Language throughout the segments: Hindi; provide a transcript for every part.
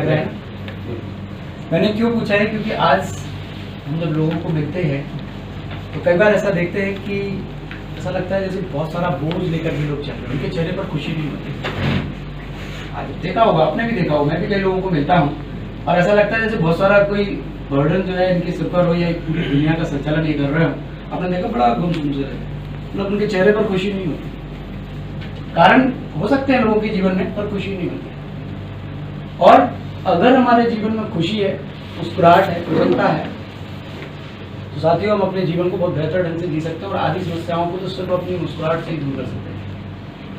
लग रहा है ना। मैंने क्यों पूछा है, क्योंकि आज हम जब लोगों को मिलते हैं तो कई बार ऐसा देखते हैं कि ऐसा लगता है जैसे बहुत सारा बोझ लेकर के लोग चल रहे हैं, उनके चेहरे पर खुशी नहीं होती। आज देखा होगा, आपने भी देखा होगा, मैं भी कई लोगों को मिलता हूँ और ऐसा लगता है जैसे बहुत सारा कोई बर्डन जो है इनके सिर पर हो या पूरी दुनिया का संचालन ये कर रहे हो। आपने देखा बड़ा गुमसुम से मतलब उनके चेहरे पर खुशी नहीं होती। कारण हो सकते हैं लोगों के जीवन में, पर खुशी नहीं होती। और अगर हमारे जीवन में खुशी है, मुस्कुराहट है, प्रसन्नता है, तो साथियों हम अपने जीवन को बहुत बेहतर ढंग से जी सकते हैं और आधी समस्याओं को तो सिर्फ अपनी मुस्कुराहट से ही दूर कर सकते हैं।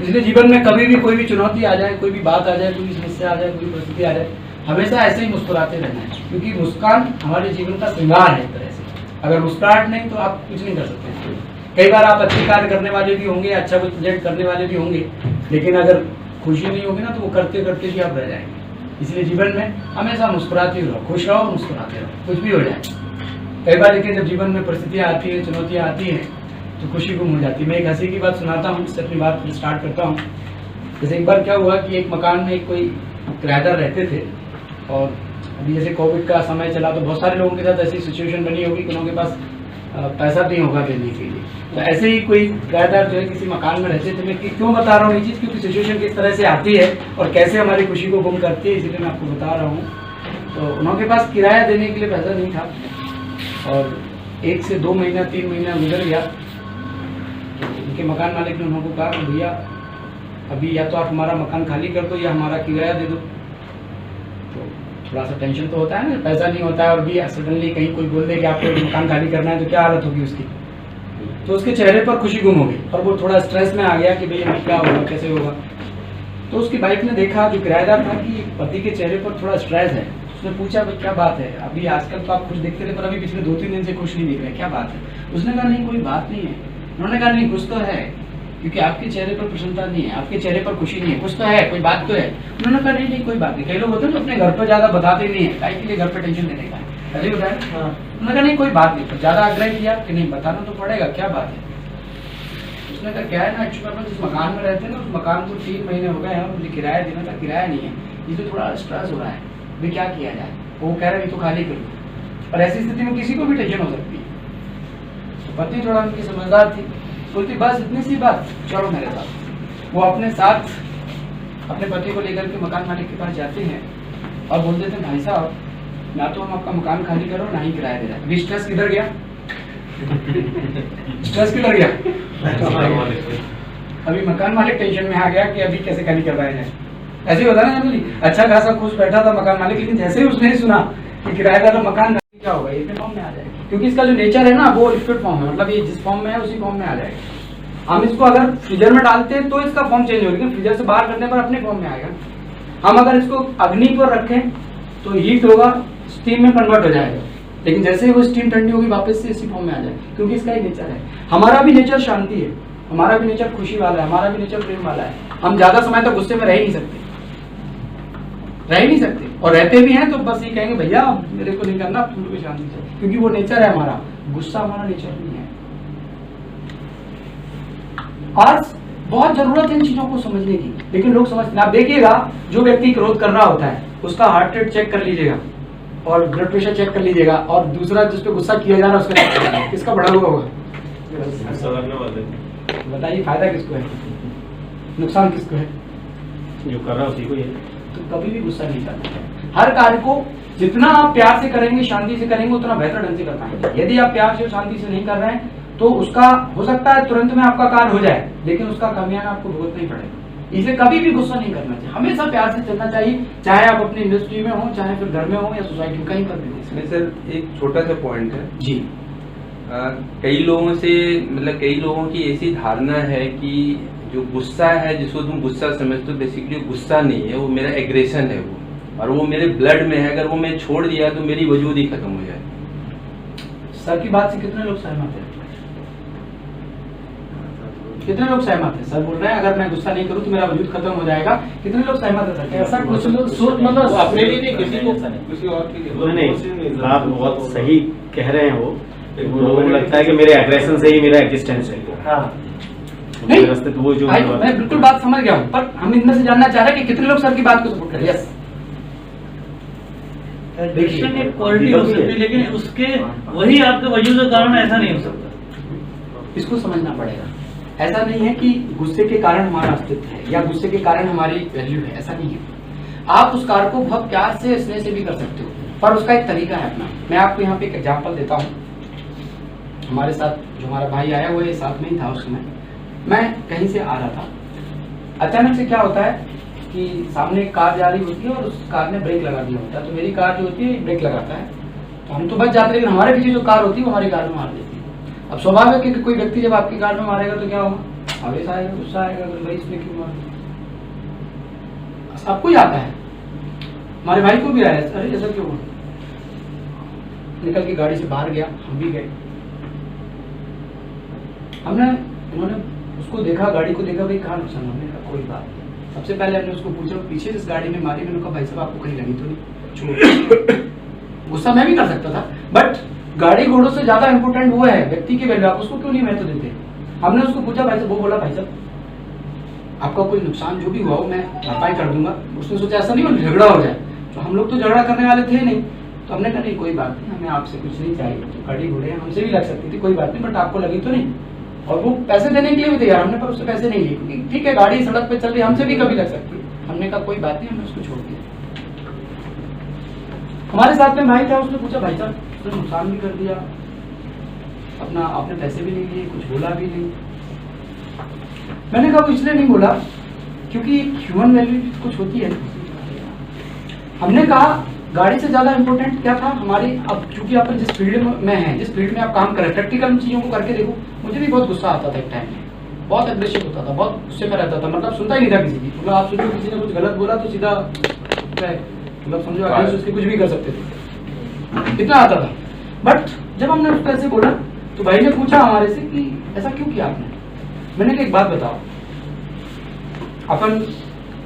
इसलिए जीवन में कभी भी कोई भी चुनौती आ जाए, कोई भी बात आ जाए, कोई भी समस्या आ जाए, कोई परिस्थिति आ जाए, हमेशा ऐसे ही मुस्कुराते रहना है, क्योंकि मुस्कान हमारे जीवन का श्रृंगार है एक तरह से। अगर मुस्कुराहट नहीं तो आप कुछ नहीं कर सकते। कई बार आप अच्छे कार्य करने वाले भी होंगे, अच्छा कुछ प्रोजेक्ट करने वाले भी होंगे, लेकिन अगर खुशी नहीं होगी ना तो वो करते करते भी आप रह जाएंगे। इसलिए जीवन में हमेशा मुस्कुराते रहो, खुश रहो, मुस्कुराते रहो, कुछ भी हो जाए। कई बार लेकिन जब जीवन में परिस्थितियाँ आती हैं, चुनौतियाँ आती हैं, तो खुशी गुम हो जाती है। मैं एक हंसी की बात सुनाता हूँ, इससे अपनी बात स्टार्ट करता हूँ। जैसे एक बार क्या हुआ कि एक मकान में कोई किराएदार रहते थे और अभी जैसे कोविड का समय चला तो बहुत सारे लोगों के साथ ऐसी सिचुएशन बनी होगी कि उनके पास पैसा नहीं होगा देने के लिए। तो ऐसे ही कोई किराएदार जो है किसी मकान में रहते थे। मैं क्यों बता रहा हूँ ये चीज़, क्योंकि सिचुएशन किस तरह से आती है और कैसे हमारी खुशी को गुम करती है, इसलिए मैं आपको बता रहा हूँ। तो उनके पास किराया देने के लिए पैसा नहीं था और 1 से 2 महीना 3 महीना गुजर गया। तो उनके मकान मालिक ने उनको कहा कि भैया अभी या तो आप हमारा मकान खाली कर दो या हमारा किराया दे दो। तो थोड़ा सा टेंशन तो होता है ना, पैसा नहीं होता है और भी सडनली कहीं कोई बोल दे कि आपको मकान खाली करना है तो क्या हालत होगी उसकी। तो उसके चेहरे पर खुशी गुम हो गई और वो थोड़ा स्ट्रेस में आ गया कि भैया क्या होगा, कैसे होगा। तो उसकी वाइफ ने देखा, जो किराएदार था, कि पति के चेहरे पर थोड़ा स्ट्रेस है। उसने पूछा भाई क्या बात है, अभी आजकल तो आप खुश दिखते थे पर अभी पिछले 2-3 दिन से खुश नहीं दिख रहे, क्या बात है। उसने कहा नहीं कोई बात नहीं है। उन्होंने कहा नहीं कुछ तो है, क्योंकि आपके चेहरे पर प्रसन्नता नहीं है, आपके चेहरे पर खुशी नहीं है, कुछ तो है, कोई बात तो है। उन्होंने कहा नहीं कोई बात नहीं। कई लोग होते हैं तो अपने घर पर ज्यादा बताते नहीं है, काहे के लिए घर पर टेंशन देने का है, होता है। उन्होंने कहा नहीं कोई बात नहीं, ज्यादा आग्रह किया कि नहीं बताना तो पड़ेगा, क्या बात है। उसने कहा क्या है ना, एक्चुअली अपन जिस मकान में रहते हैं ना उस मकान को 3 महीने हो गए हैं, मुझे किराया देना था, किराया नहीं है, इसलिए थोड़ा स्ट्रेस हो रहा है, अभी क्या किया जाए। वो कह रहे तो खाली कर दो। और ऐसी स्थिति में किसी को भी टेंशन हो सकती है। तो पत्नी थोड़ा उनकी समझदार थी, बोलती बस इतनी सी बात, चलो मेरे साथ। वो अपने साथ अपने पति को लेकर के मकान मालिक के पास जाते हैं और बोलते थे भाई साहब ना तो हम आपका मकान खाली करो ना ही किराया दे रहे हैं। अभी स्ट्रेस किधर गया? स्ट्रेस किधर गया? अभी मकान मालिक टेंशन में आ गया कि अभी कैसे खाली करवाया जाए। ऐसे ही होता है ना जनरली। अच्छा खासा खुश बैठा था मकान मालिक, लेकिन जैसे ही उसने सुना कि किराएदार मकान क्या होगा, ये फॉर्म में आ जाएगा, क्योंकि इसका जो नेचर है ना वो लिक्विड फॉर्म है, मतलब ये जिस फॉर्म में है उसी फॉर्म में आ जाएगा। हम इसको अगर फ्रीजर में डालते हैं तो इसका फॉर्म चेंज होगा, लेकिन फ्रीजर से बाहर करने पर अपने फॉर्म में आएगा। हम अगर इसको अग्नि पर रखें तो हीट होगा, स्टीम में कन्वर्ट हो जाएगा, लेकिन जैसे ही वो स्टीम ठंडी होगी वापस से इसी फॉर्म में आ जाएगा, क्योंकि इसका ही नेचर है। हमारा भी नेचर शांति है, हमारा भी नेचर खुशी वाला है, हमारा भी नेचर प्रेम वाला है। हम ज्यादा समय तक गुस्से में रह ही नहीं सकते, और रहते भी हैं तो बस ये कहेंगे भैया मेरे को नहीं करना, तुम लोग शांति से, क्योंकि वो नेचर है हमारा। गुस्सा हमारा नेचर नहीं है। आज बहुत जरूरत है इन चीजों को समझने की, लेकिन लोग समझते नहीं। आप देखिएगा जो व्यक्ति क्रोध कर रहा होता है उसका हार्ट रेट चेक कर लीजिएगा और ब्लड प्रेशर चेक कर लीजिएगा, और दूसरा जिस पे गुस्सा किया जा रहा है उसका चेक कर लीजिएगा, किसका बढ़ा हुआ होगा? बताइए फायदा किसको है, नुकसान किसको है? जो कर रहा है उसी को ही है। तो कभी भी गुस्सा नहीं करना चाहिए। हर कार्य को जितना आप प्यार से करेंगे, शांति से करेंगे, उतना बेहतर ढंग से कर पाएंगे। यदि आप प्यार से और शांति से नहीं कर रहे हैं तो उसका हो सकता है तुरंत में आपका कार्य हो जाए, लेकिन उसका खामियाजा आपको भुगतना ही पड़ेगा। इसलिए कभी भी गुस्सा नहीं करना चाहिए, हमेशा प्यार से चलना चाहिए, चाहे आप अपनी इंडस्ट्री में हो, चाहे फिर घर में हो या सोसाइटी में, कहीं पर भी। इसमें सर एक छोटा सा पॉइंट है जी। कई लोगों से मतलब कई लोगों की ऐसी धारणा है कि जो गुस्सा है, जिसको तुम गुस्सा समझते हो, बेसिकली गुस्सा नहीं है, वो मेरा एग्रेशन है वो, और वो मेरे ब्लड में है। अगर वो मैं छोड़ दिया तो मेरी वजूद ही खत्म हो जाए। सर की बात से कितने लोग सहमत हैं? कितने लोग सहमत हैं? सर बोल रहे हैं अगर मैं गुस्सा नहीं करूं तो मेरा वजूद खत्म हो जाएगा। कितने लोग सहमत है सर? ऐसा कुछ लोग सोच, मतलब अपने लिए नहीं, किसी को किसी और के लिए नहीं। आप बहुत सही कह रहे हैं। वो लोगों को लगता है कि मेरे एग्रेशन से ही मेरा एग्जिस्टेंस है। हाँ नहीं, वो जो मैं बिल्कुल बात समझ गया हूँ, पर हम इनमें से जानना चाह रहे हैं कि कितने लोग सर की बात को सपोर्ट करें। यस, एग्रेशन एक क्वालिटी हो सकती है, लेकिन उसके वही आपके वजूद के कारण ऐसा नहीं हो सकता। इसको समझना पड़ेगा। ऐसा नहीं है कि गुस्से के कारण हमारा अस्तित्व है या गुस्से के कारण हमारी वैल्यू है, ऐसा नहीं है। आप उस कार्य को बहुत प्यार से स्नेह से भी कर सकते हो, पर उसका एक तरीका है अपना। मैं आपको यहाँ पे एक एग्जांपल देता हूँ। हमारे साथ जो हमारा भाई आया वो ये साथ में ही था उस समय। मैं कहीं से आ रहा था, अचानक से क्या होता है कि सामने एक कार जा रही होती है और उस कार ने ब्रेक लगा दिया होता है, तो मेरी कार जो होती है ब्रेक लगाता है तो हम तो बच जाते हैं, लेकिन हमारे पीछे जो कार होती है वो हमारी कार में मार देती है। अब स्वाभाविक है कि कोई व्यक्ति जब आपकी कार में मारेगा तो क्या होगा, आवेश आएगा, गुस्सा आएगा, भाई इसने क्यों मारा। सबको ही आता है, हमारे भाई को भी आया, अरे ऐसा क्यों हुआ। निकल के गाड़ी से बाहर गया, हम भी गए। इन्होंने उसको देखा, गाड़ी को देखा, भाई कहाँ नुकसान। हमने कहा कोई बात नहीं। सबसे पहले हमने उसको पूछा पीछे जिस गाड़ी में मारी, मैंने कहा भाई साहब आपको कहीं लगी तो नहीं। गुस्सा मैं भी कर सकता था, बट गाड़ी घोड़ों से ज्यादा इंपोर्टेंट वो है व्यक्ति की वैल्यू, आप उसको क्यों नहीं महत्व देते। हमने उसको पूछा भाई साहब, वो बोला भाई साहब आपका कोई नुकसान जो भी हुआ हो मैं भरपाई कर दूंगा। उसने सोचा ऐसा नहीं हो झगड़ा हो जाए, तो हम लोग तो झगड़ा करने वाले थे नहीं, तो हमने कहा नहीं कोई बात नहीं, हमें आपसे कुछ नहीं चाहिए, तो गाड़ी घोड़े हमसे भी लग सकती थी, कोई बात नहीं, बट आपको लगी तो नहीं। और वो पैसे देने के लिए भी तैयार, हमने पर उससे पैसे नहीं लिए, क्योंकि ठीक है गाड़ी सड़क पे चल रही, हमसे भी कभी लग सकती है। हमने कहा कोई बात नहीं, हमने उसको छोड़ दिया। हमारे साथ में भाई था, उसने पूछा भाई साहब उसने नुकसान भी कर दिया अपना, आपने पैसे भी नहीं लिए, कुछ बोला भी नहीं। मैंने कहा वो इसलिए नहीं बोला क्योंकि ह्यूमन वैल्यू कुछ होती है। हमने कहा गाड़ी से ज्यादा इंपॉर्टेंट क्या था हमारी, अब चूंकि अपन जिस फील्ड में हैं, जिस फील्ड में आप काम कर रहे हैं, प्रैक्टिकल चीजों को करके देखो। मुझे भी बहुत गुस्सा आता था एक टाइम में, बहुत एग्रेसिव होता था, बहुत गुस्से में रहता था, मतलब सुनता ही नहीं था किसी की। मतलब आप सोचो किसी ने कुछ गलत बोला तो सीधा मतलब समझो अगेंस्ट उसके कुछ भी कर सकते थे, इतना आता था। बट जब हमने उसको ऐसे बोला तो भाई ने पूछा हमारे से कि ऐसा क्यों किया आपने। मैंने कहा एक बात बताओ, अपन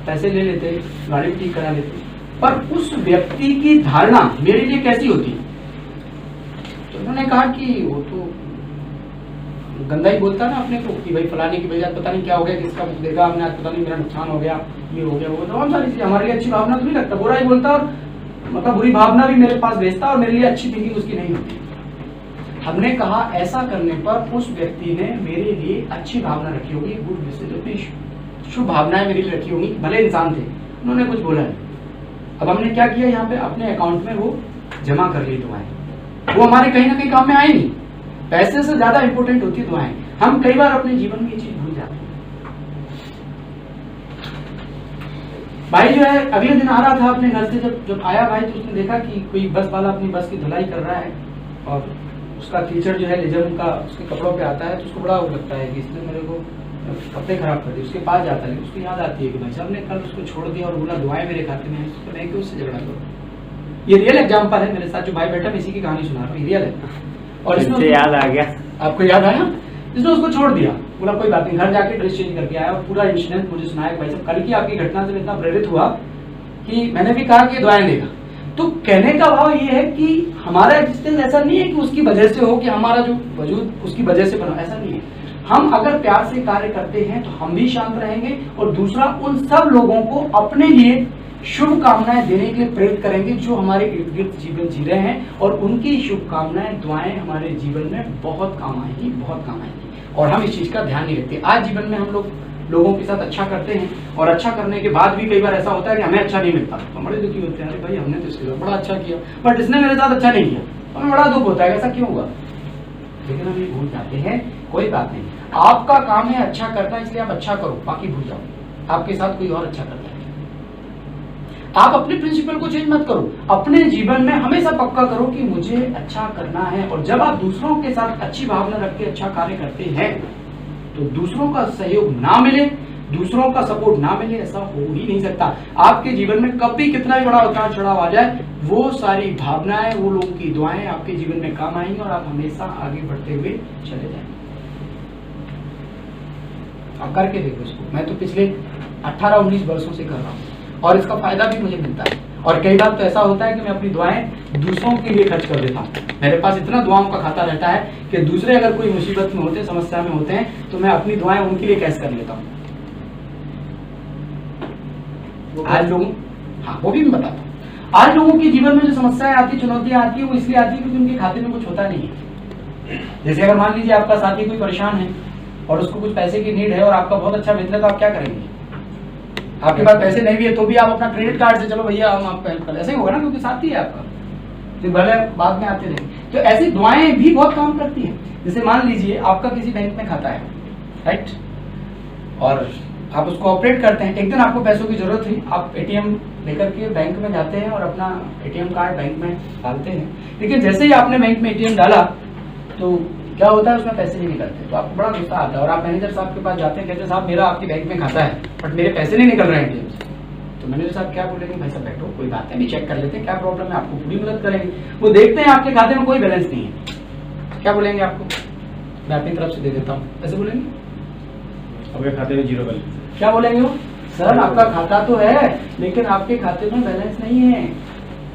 पैसे ले लेते, गाड़ी ठीक करा लेते, पर उस व्यक्ति की धारणा मेरे लिए कैसी होती। तो उन्होंने कहा कि वो तो गंदा ही बोलता ना अपने को कि भाई फलाने की वजह पता नहीं क्या हो गया, किसका मुख देखा हमने आज, पता नहीं मेरा नुकसान हो गया, ये हो गया, वो तमाम सारी चीजें। हमारे लिए अच्छी भावना तो नहीं लगता, बुरा ही बोलता, और मतलब बुरी भावना भी मेरे पास भेजता, और मेरे लिए अच्छी थिंकिंग उसकी नहीं होती। हमने कहा ऐसा करने पर उस व्यक्ति ने मेरे लिए अच्छी भावना रखी होगी, गुड मैसेज, अपनी शुभ भावनाएं मेरे लिए रखी होंगी, भले इंसान थे, उन्होंने कुछ बोला नहीं। अब हमने क्या किया, यहाँ पे अपने अकाउंट में वो जमा कर ली दुआएं, वो हमारे कहीं ना कहीं काम में आए नहीं। पैसे से ज्यादा इंपॉर्टेंट होती है दुआएं। हम कई बार अपने जीवन में ये चीज भूल जाते हैं। भाई जो है अगले दिन आ रहा था अपने घर से, जब आया भाई तो उसने देखा कि कोई बस वाला अपनी बस की धुलाई कर रहा है, और उसका कीचड़ जो है लेजर का उसके कपड़ों पे आता है, तो उसको बड़ा वो लगता है कि इसने मेरे को कपड़े खराब कर दिए। उसके पास जाता है, उसको याद आती है कि भाई साहब ने कल उसको छोड़ दिया और बोला दुआएं मेरे खाते में है, उसको मैं क्यों उससे झगड़ा करूँ। ये रियल एग्जाम्पल है, मेरे साथ जो भाई बैठा मैं इसी की कहानी सुना रहा हूँ, रियल है। और इसमें याद आ गया, आपको याद आया, इसने उसको छोड़ दिया, बोला कोई बात नहीं, घर जाके ड्रेस चेंज करके आया, और पूरा इंसिडेंट मुझे सुनाया भाई साहब कल की आपकी घटना से मैं इतना प्रेरित हुआ कि मैंने भी कहा कि दुआएं देगा। तो कहने का भाव ये है कि हमारा एग्जिस्टेंस ऐसा नहीं है कि उसकी वजह से हो, कि हमारा जो वजूद उसकी वजह से बना, ऐसा नहीं है। हम अगर प्यार से कार्य करते हैं तो हम भी शांत रहेंगे, और दूसरा उन सब लोगों को अपने लिए शुभकामनाएं देने के लिए प्रेरित करेंगे जो हमारे इर्द गिर्द जीवन जी रहे हैं, और उनकी शुभकामनाएं दुआएं हमारे जीवन में बहुत काम आएंगी, बहुत काम आएंगी। और हम इस चीज का ध्यान नहीं रखते। आज जीवन में हम लोगों के साथ अच्छा करते हैं, और अच्छा करने के बाद भी कई बार ऐसा होता है कि हमें अच्छा नहीं मिलता, तो बड़े दुखी होते हैं, अरे भाई हमने तो इसके साथ बड़ा अच्छा किया बट इसने मेरे साथ अच्छा नहीं किया, हमें बड़ा दुख होता है ऐसा क्यों हुआ। लेकिन हम ये भूल जाते हैं, कोई बात नहीं, आपका काम है अच्छा करना, इसलिए आप अच्छा करो, बाकी भूल जाओ, आपके साथ कोई और अच्छा करता है। आप अपने प्रिंसिपल को चेंज मत करो, अपने जीवन में हमेशा पक्का करो कि मुझे अच्छा करना है। और जब आप दूसरों के साथ अच्छी भावना रख के अच्छा कार्य करते हैं तो दूसरों का सहयोग ना मिले, दूसरों का सपोर्ट ना मिले, ऐसा हो ही नहीं सकता। आपके जीवन में कभी कितना भी बड़ा उतार चढ़ाव आ जाए, वो सारी भावनाएं, वो लोगों की दुआएं आपके जीवन में काम आएंगी, और आप हमेशा आगे बढ़ते हुए चले जाएंगे। आप करके देखो इसको, मैं तो पिछले 18-19 वर्षों से कर रहा हूँ, और इसका फायदा भी मुझे मिलता है। और कई बार तो ऐसा होता है कि मैं अपनी दुआएं दूसरों के लिए खर्च कर देता हूँ। मेरे पास इतना दुआओं का खाता रहता है कि दूसरे अगर कोई मुसीबत में होते हैं, समस्या में होते हैं, तो मैं अपनी दुआएं उनके लिए कैश कर लेता हूँ। आज लोग, हाँ वो भी मैं बताता हूँ। आज लोगों के जीवन में जो समस्याएं आती, चुनौतियां आती है, वो इसलिए आती है क्योंकि उनके खाते में कुछ होता नहीं है। जैसे अगर मान लीजिए आपका साथी कोई परेशान है और उसको कुछ पैसे की नीड है और आपका बहुत अच्छा मित्र है, तो आप क्या करेंगे? आपके पास पैसे नहीं भी है तो भी आप अपना क्रेडिट कार्ड से चलो भैया हम आपको हेल्प कर, ऐसे ही होगा ना, क्योंकि साथी है आपका, तो भले बाद में आते रहे। तो ऐसी दुआएं भी बहुत काम करती हैं। जैसे मान लीजिए आपका किसी बैंक में खाता है, राइट, और आप उसको ऑपरेट करते हैं। एक दिन आपको पैसों की जरूरत हुई, आप एटीएम लेकर के बैंक में जाते हैं और अपना एटीएम कार्ड बैंक में डालते हैं। लेकिन जैसे ही आपने बैंक में एटीएम डाला तो क्या होता है, उसमें पैसे नहीं निकलते, तो आपको बड़ा गुस्सा आता है और आप मैनेजर साहब के पास जाते हैं, कहते हैं साहब मेरा आपकी बैंक में खाता है बट मेरे पैसे नहीं निकल रहे हैं एटीएम से। तो मैनेजर साहब क्या बोलेंगे, भाई साहब बैठो, कोई बात नहीं, चेक कर लेते हैं क्या प्रॉब्लम है, आपको पूरी मदद करेंगे। वो देखते हैं आपके खाते में कोई बैलेंस नहीं है, क्या बोलेंगे आपको, मैं अपनी तरफ से दे देता हूँ, ऐसे बोलेंगे? आपके खाते में 0 बैलेंस, क्या बोलेंगे वो, सर आपका खाता तो है लेकिन आपके खाते में बैलेंस नहीं है,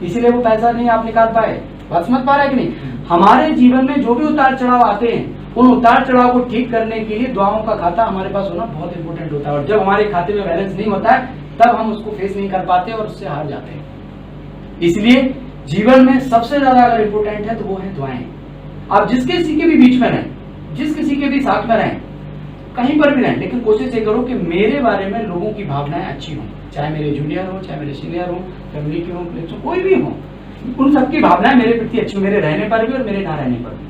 इसीलिए वो पैसा नहीं आप निकाल पाए। बात समझ पा रहे हैं कि नहीं? हमारे जीवन में जो भी उतार चढ़ाव आते हैं, उन उतार चढ़ाव को ठीक करने के लिए दुआओं का खाता हमारे पास होना बहुत इंपॉर्टेंट होता है। और जब हमारे खाते में बैलेंस नहीं होता है तब हम उसको फेस नहीं कर पाते और उससे हार जाते हैं। इसलिए जीवन में सबसे ज्यादा अगर इम्पोर्टेंट है तो वो है दुआएं। आप जिस किसी के भी बीच में रहें, जिस किसी के भी साथ में रहें, कहीं पर भी रहें, लेकिन कोशिश ये करो कि मेरे बारे में लोगों की भावनाएं अच्छी हों, चाहे मेरे जूनियर हो, चाहे मेरे सीनियर हो, फैमिली के हो, कोई भी हो, उन सबकी भावनाएं मेरे प्रति अच्छी, मेरे रहने पर भी और मेरे ना रहने पर भी।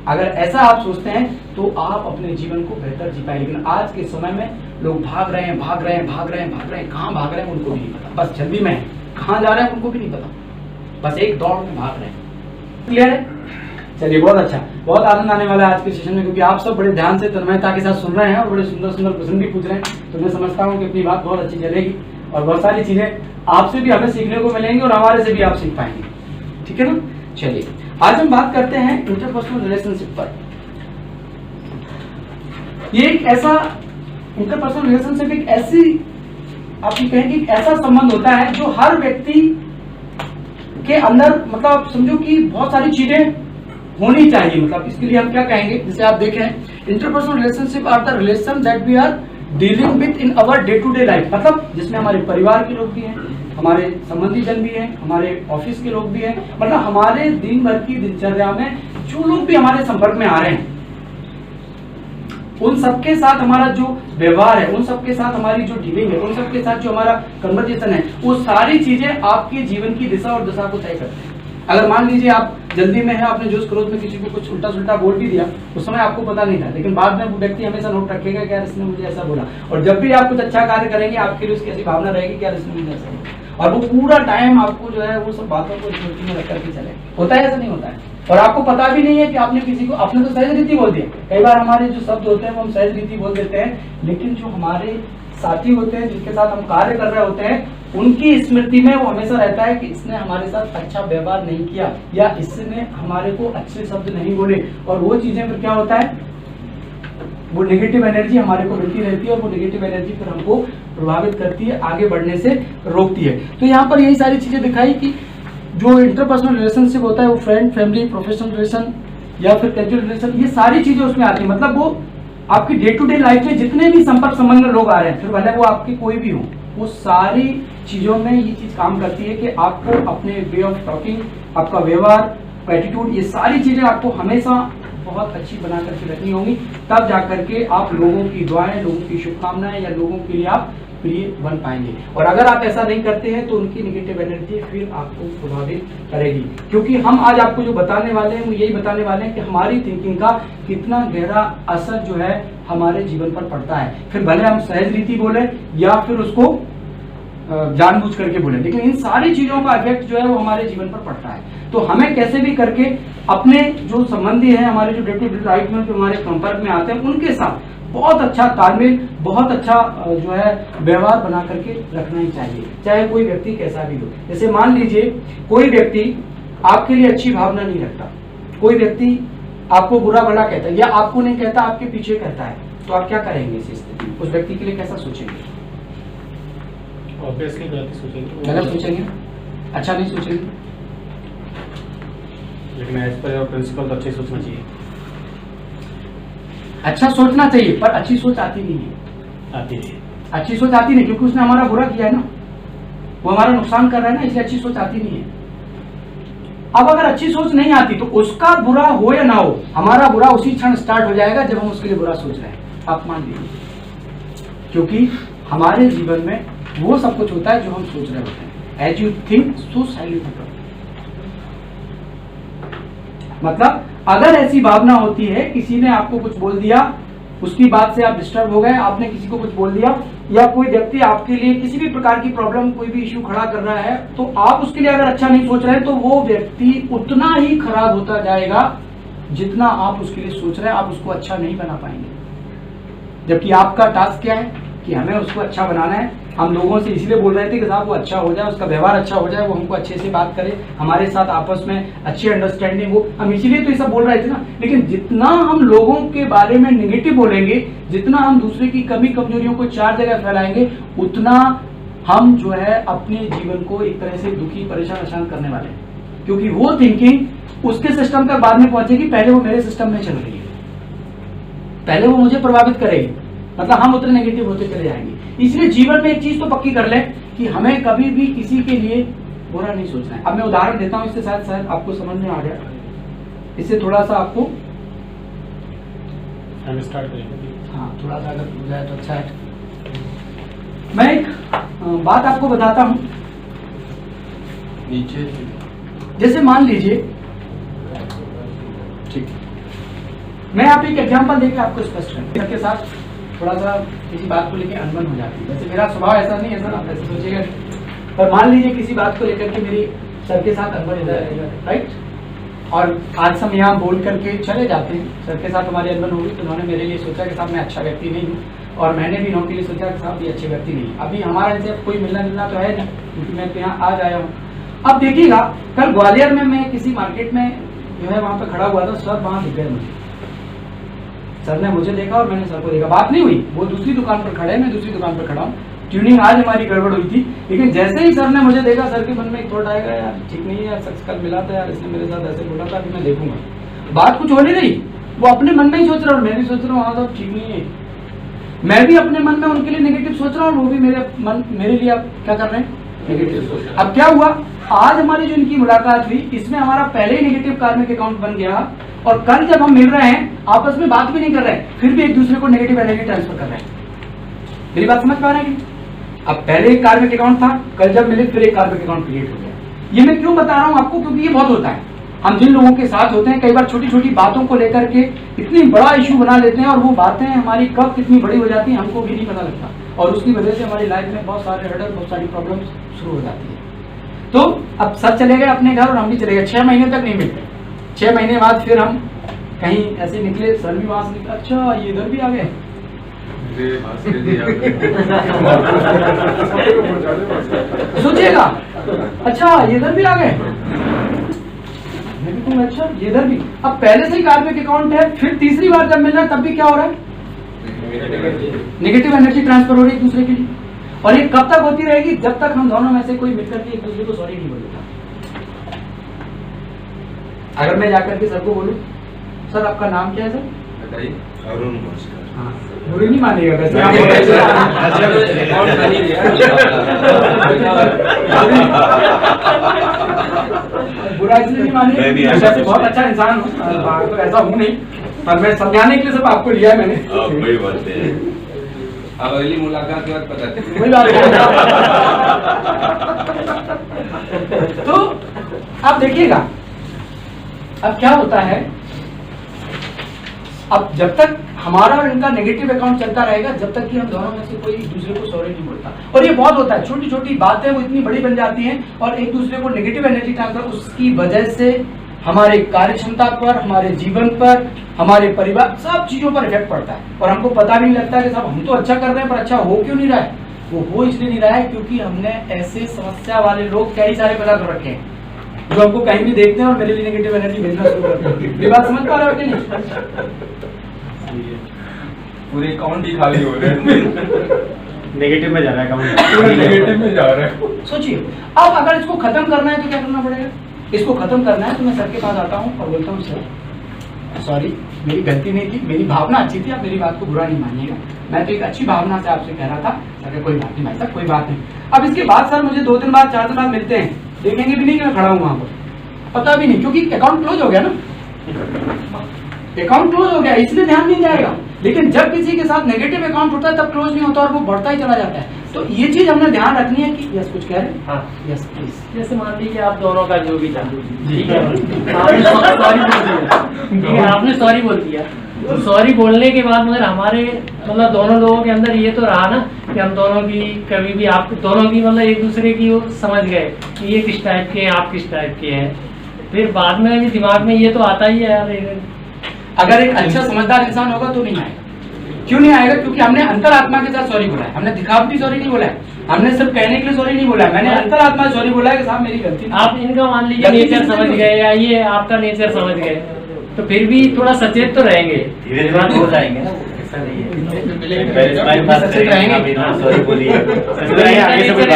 अगर ऐसा आप सोचते हैं तो आप अपने जीवन को बेहतर जी पाए। लेकिन आज के समय में लोग भाग रहे हैं, कहाँ भाग रहे हैं उनको भी नहीं पता, बस जल्दी में है, कहाँ जा रहे हैं उनको भी नहीं पता, बस एक दौड़ में भाग रहे हैं। क्लियर है? चलिए, बहुत अच्छा, बहुत आनंद आने वाला है आज के सेशन में, क्योंकि आप सब बड़े ध्यान से तन्मयता के साथ सुन रहे हैं और बड़े सुंदर सुंदर प्रश्न भी पूछ रहे हैं। तो मैं समझता हूँ कि अपनी बात बहुत अच्छी चलेगी और बहुत सारी चीजें आपसे भी हमें सीखने को मिलेंगी और हमारे से भी आप सीख पाएंगे। ठीक है ना? चलिए, आज हम बात करते हैं इंटरपर्सनल रिलेशनशिप पर। ये एक ऐसा इंटरपर्सनल रिलेशनशिप, एक ऐसी आप कहेंगे एक ऐसा संबंध होता है जो हर व्यक्ति के अंदर, मतलब आप समझो कि बहुत सारी चीजें होनी चाहिए। मतलब इसके लिए हम क्या कहेंगे, जैसे आप देखें, interpersonal relationship are the relation that we are dealing within our day to day life. मतलब जिसमें हमारे परिवार के लोग भी हैं, हमारे संबंधी जन भी हैं, हमारे ऑफिस के लोग भी हैं, मतलब हमारे दिन भर की दिनचर्या में जो लोग भी हमारे संपर्क में आ रहे हैं, उन सबके साथ हमारा जो व्यवहार है, उन सबके साथ हमारी जो डीलिंग है, उन सबके साथ जो हमारा कन्वर्सेशन है, वो सारी चीजें आपके जीवन की दिशा और दशा को तय करते हैं। अगर मान लीजिए आप जल्दी में है, आपने जोश क्रोध में किसी को कुछ उल्टा सुल्टा बोल भी दिया, उस समय आपको पता नहीं था, लेकिन बाद में वो व्यक्ति हमेशा नोट रखेगा कि यार इसने मुझे ऐसा बोला। और जब भी आप कुछ अच्छा कार्य करेंगे, आपके लिए उसकी ऐसी भावना रहेगी कि यार इसने मुझे ऐसा बोला, और वो पूरा टाइम आपको जो है वो सब बातों को स्मृति में रख करके चले। होता है, ऐसा नहीं होता है? और आपको पता भी नहीं है कि आपने किसी को, आपने तो सहज रीति बोल दिया। कई बार हमारे जो शब्द होते हैं वो हम सहज रीति बोल देते हैं, लेकिन जो हमारे साथी होते हैं, जिनके साथ हम कार्य कर रहे होते हैं, उनकी स्मृति में वो हमेशा रहता है कि इसने हमारे साथ अच्छा व्यवहार नहीं किया, या इसने हमारे को अच्छे शब्द नहीं बोले, और वो चीजें फिर क्या होता है, वो नेगेटिव एनर्जी हमारे को मिलती रहती है और वो नेगेटिव एनर्जी फिर हमको प्रभावित करती है, आगे बढ़ने से रोकती है। तो यहाँ पर यही सारी चीजें दिखाई कि जो इंटरपर्सनल रिलेशनशिप होता है वो फ्रेंड, फैमिली, प्रोफेशनल रिलेशन या फिर कैजुअल रिलेशन, ये सारी चीजें उसमें आती है। मतलब वो आपकी डे टू डे लाइफ में जितने भी संपर्क संबंध में लोग आ रहे हैं, फिर भले वो आपके कोई भी हो, वो सारी चीजों में ये चीज काम करती है कि आपको अपने वे ऑफ टॉकिंग, आपका व्यवहार, एटीट्यूड, ये सारी चीजें आपको हमेशा बहुत अच्छी बना करके रखनी होंगी, तब जाकर के आप लोगों की दुआएं, लोगों की शुभकामनाएं या लोगों के लिए आप प्रिय बन पाएंगे। और अगर आप ऐसा नहीं करते हैं तो उनकी नेगेटिव एनर्जी फिर आपको प्रभावित करेगी। क्योंकि हम आज आपको जो बताने वाले हैं वो यही बताने वाले हैं कि हमारी थिंकिंग का कितना गहरा असर जो है हमारे जीवन पर पड़ता है। फिर भले हम सहज रीति बोले या फिर उसको जानबूझ करके बोले, लेकिन इन सारी चीजों का इफेक्ट जो है वो हमारे जीवन पर पड़ता है। तो हमें कैसे भी करके अपने जो संबंधी हैं, हमारे जो डे टू डे लाइफ में जो हमारे संपर्क में आते हैं, उनके साथ बहुत अच्छा तालमेल, बहुत अच्छा जो है व्यवहार बना करके रखना ही चाहिए, चाहे कोई व्यक्ति कैसा भी हो। जैसे मान लीजिए कोई व्यक्ति आपके लिए अच्छी भावना नहीं रखता, कोई व्यक्ति आपको बुरा भला कहता है या आपको नहीं कहता, आपके पीछे कहता है, तो आप क्या करेंगे इस स्थिति में? उस व्यक्ति के लिए कैसा सोचेंगे? ऑब्वियसली गलत सोचेंगे, गलत सोचेंगे, अच्छा नहीं सोचेंगे। लेकिन एज पर प्रिंसिपल तो अच्छे सोचना चाहिए। अच्छा सोचना चाहिए, पर अच्छी सोच आती नहीं है। आती है, अच्छी सोच आती नहीं, क्योंकि उसने हमारा बुरा किया है ना। वो हमारा नुकसान कर रहा है ना, इसलिए अच्छी सोच आती नहीं है। अब अगर अच्छी सोच नहीं आती तो उसका बुरा हो या ना हो, हमारा बुरा उसी क्षण स्टार्ट हो जाएगा जब हम उसके लिए बुरा सोच रहे हैं, आप मान लीजिए। क्योंकि हमारे जीवन में वो सब कुछ होता है जो हम सोच रहे होते हैं। As you think so shall you become. मतलब अगर ऐसी भावना होती है, किसी ने आपको कुछ बोल दिया, उसकी बात से आप डिस्टर्ब हो गए, आपने किसी को कुछ बोल दिया, या कोई व्यक्ति आपके लिए किसी भी प्रकार की प्रॉब्लम, कोई भी इश्यू खड़ा कर रहा है, तो आप उसके लिए अगर अच्छा नहीं सोच रहे हैं तो वो व्यक्ति उतना ही खराब होता जाएगा जितना आप उसके लिए सोच रहे हैं। आप उसको अच्छा नहीं बना पाएंगे। जबकि आपका टास्क क्या है कि हमें उसको अच्छा बनाना है। हम लोगों से इसलिए बोल रहे थे कि साहब वो अच्छा हो जाए, उसका व्यवहार अच्छा हो जाए, वो हमको अच्छे से बात करे, हमारे साथ आपस में अच्छी अंडरस्टैंडिंग हो, हम इसीलिए तो ये सब बोल रहे थे ना। लेकिन जितना हम लोगों के बारे में नेगेटिव बोलेंगे, जितना हम दूसरे की कमी कमजोरियों को चार जगह फैलाएंगे, उतना हम जो है अपने जीवन को एक तरह से दुखी, परेशान, अशांत करने वाले हैं। क्योंकि वो थिंकिंग उसके सिस्टम तक बाद में पहुंचेगी, पहले वो मेरे सिस्टम में चल रही है, पहले वो मुझे प्रभावित करेगी। मतलब हम उतने नेगेटिव होते चले जाएंगे। इसलिए जीवन में एक चीज तो पक्की कर ले कि हमें कभी भी किसी के लिए बुरा नहीं सोचना है। अब मैं उदाहरण देता हूं, इससे शायद आपको समझ में आ गया, इससे थोड़ा सा आपको हम स्टार्ट करेंगे। हाँ, थोड़ा सा अगर हो जाए तो अच्छा है। मैं एक बात आपको बताता हूं। नीचे जैसे मान लीजिए, ठीक, मैं आप एक एग्जांपल देकर आपको स्पष्ट करूं। के साथ थोड़ा सा किसी बात को लेकर अनबन हो जाती है। वैसे मेरा स्वभाव ऐसा नहीं है सर, आप ऐसे सोचिएगा, पर मान लीजिए किसी बात को लेकर के मेरी सर के साथ अनबन हो जाएगा, राइट। और आज हम यहाँ बोल करके चले जाते हैं, सर के साथ हमारी अनबन होगी तो उन्होंने मेरे लिए सोचा कि साहब मैं अच्छा व्यक्ति नहीं हूँ, और मैंने भी इनके लिए सोचा कि साहब ये अच्छे व्यक्ति नहीं। अभी हमारा इनसे कोई मिलना जुलना तो है नहीं, क्योंकि मैं तो यहाँ आज आया हूँ। अब देखिएगा, कल ग्वालियर में मैं किसी मार्केट में जो है वहाँ पे खड़ा हुआ था, सर वहाँ दिख गए मुझे। सर ने मुझे देखा और मैंने सर को देखा, बात नहीं हुई, वो दूसरी दुकान पर खड़े, मैं दूसरी दुकान पर खड़ा हूँ। ट्यूनिंग आज हमारी गड़बड़ हुई थी, लेकिन जैसे ही सर ने मुझे देखा, सर के मन में एक थॉट आएगा, यार ठीक नहीं है यार, सच कल मिला था यार, इसने मेरे साथ ऐसे बोला था कि मैं देखूंगा। बात कुछ हो नहीं रही, वो अपने मन में ही सोच रहा हूँ, मैं भी सोच रहा हूँ हाँ साहब ठीक नहीं है। मैं भी अपने मन में उनके लिए नेगेटिव सोच रहा हूँ, वो भी मेरे लिए आप क्या कर रहे हैं, नेगेटिव सोच रहे हैं। अब क्या हुआ, आज हमारी जो इनकी मुलाकात हुई, इसमें हमारा पहले ही नेगेटिव कार्मिक अकाउंट बन गया, और कल जब हम मिल रहे हैं, आपस में बात भी नहीं कर रहे हैं, फिर भी एक दूसरे को नेगेटिव एनर्जी ट्रांसफर कर रहे हैं। मेरी बात समझ पा रहे हैं? अब पहले एक कार्मिक अकाउंट था, कल जब मिले फिर एक कार्मिक अकाउंट क्रिएट हो गया। ये मैं क्यों बता रहा हूं आपको, क्योंकि ये बहुत होता है। हम जिन लोगों के साथ होते हैं, कई बार छोटी छोटी बातों को लेकर के इतनी बड़ा इशू बना लेते हैं, और वो बातें हमारी कब कितनी बड़ी हो जाती है हमको भी नहीं पता लगता, और उसकी वजह से हमारी लाइफ में बहुत सारे हर्डल, बहुत सारी प्रॉब्लम शुरू हो जाती है। तो अब सर चले गए अपने घर और हम भी चले गए, 6 महीने तक नहीं मिलते। 6 महीने बाद फिर हम कहीं ऐसे निकले, सर भी वहां से निकले, अच्छा ये इधर भी आ गए, सोचिएगा, अच्छा ये इधर भी आ गए, मैं भी कहूँगा अच्छा ये इधर भी। अब पहले से ही कार्मिक अकाउंट है, फिर तीसरी बार जब मिल रहा है तब भी क्या हो रहा है, नेगेटिव एनर्जी ट्रांसफर हो रही है एक दूसरे के लिए। और ये कब तक होती रहेगी, जब तक हम दोनों में से कोई मिलकर के एक दूसरे को सॉरी नहीं बोलेगा। अगर मैं जाकर के सर को बोलूं, सर आपका नाम क्या है सर, बताइए, अरुण भास्कर। हाँ, बुरी नहीं मानेगा वैसे बुरा इसलिए नहीं मानेगा, वैसे बहुत अच्छा इंसान हूँ, तो ऐसा हूँ नहीं, पर मैं समझाने के लिए सब आपको लिया है मैंने। कोई बात नहीं, अब अगली मुलाकात के बाद पता चलेगा। कोई बात नहीं। तो आप देखिएगा, अब क्या होता है, अब जब तक हमारा और इनका नेगेटिव अकाउंट चलता रहेगा, जब तक कि हम दोनों में से कोई एक दूसरे को सॉरी नहीं बोलता। और ये बहुत होता है, छोटी छोटी बातें वो इतनी बड़ी बन जाती हैं, और एक दूसरे को नेगेटिव एनर्जी ट्रांसफर, उसकी वजह से हमारे कार्य क्षमता पर, हमारे जीवन पर, हमारे परिवार, सब चीजों पर इफेक्ट पड़ता है। और हमको पता भी नहीं लगता कि साहब हम तो अच्छा कर रहे हैं, पर अच्छा हो क्यों नहीं रहा है। वो हो इसलिए नहीं रहा है क्योंकि हमने ऐसे समस्या वाले लोग कई सारे पैदा कर रखे हैं, जो हमको कहीं भी देखते हैं और मेरे लिए नेगेटिव एनर्जी भेजना शुरू करते हैं। ये बात समझ पा रहे हो कि नहीं? पूरे अकाउंट ही खाली हो रहे हैं, नेगेटिव में जा रहा है अकाउंट, पूरे नेगेटिव में जा रहा है। सोचिए, अब अगर इसको खत्म करना है तो क्या करना पड़ेगा, इसको खत्म करना है तो मैं सर के पास आता हूँ और बोलता हूँ सर सॉरी, मेरी गलती नहीं थी, मेरी भावना अच्छी थी, आप मेरी बात को बुरा नहीं मानिएगा, मैं तो एक अच्छी भावना से आपसे कह रहा था। अगर कोई बात नहीं भाई साहब, कोई बात नहीं। अब इसके बाद सर मुझे 2 दिन बाद 4 दिन बाद मिलते हैं, देखेंगे भी नहीं कि मैं खड़ा हूँ वहाँ पर, पता भी नहीं, क्योंकि अकाउंट क्लोज हो गया ना, अकाउंट क्लोज हो गया, इसलिए ध्यान नहीं जाएगा। लेकिन जब किसी के साथ नेगेटिव अकाउंट होता है तब क्लोज नहीं होता और वो बढ़ता ही चला जाता है। तो ये चीज हमने ध्यान रखनी है कि यस कुछ कह रहे हैं? हाँ, यस प्लीज। जैसे मान लीजिए आप दोनों का जो भी था, ठीक है, आपने सॉरी बोल दिया, ठीक है, आपने सॉरी बोल दिया, तो सॉरी बोलने के बाद मगर हमारे मतलब दोनों लोगों के अंदर ये तो रहा ना कि हम दोनों की कभी भी आप दोनों की मतलब एक दूसरे की वो समझ गए कि ये किस टाइप के हैं, आप किस टाइप के हैं। फिर बाद में भी दिमाग में ये तो आता ही है यार, अगर एक अच्छा समझदार इंसान होगा तो नहीं आएगा। क्यों नहीं आएगा? क्योंकि हमने अंतरात्मा के साथ सॉरी बोला है, हमने दिखावटी सॉरी नहीं बोला है, हमने सिर्फ कहने के लिए सॉरी नहीं बोला है, मैंने अंतरात्मा सॉरी बोला है कि साहब मेरी गलती। आप इनका मान लीजिए नेचर समझ गए या ये आपका नेचर समझ गए, तो फिर भी थोड़ा सचेत तो रहेंगे, धीरे धीरे हो जाएंगे ना, ऐसा नहीं है। सचेत रहेंगे, सॉरी बोलिए,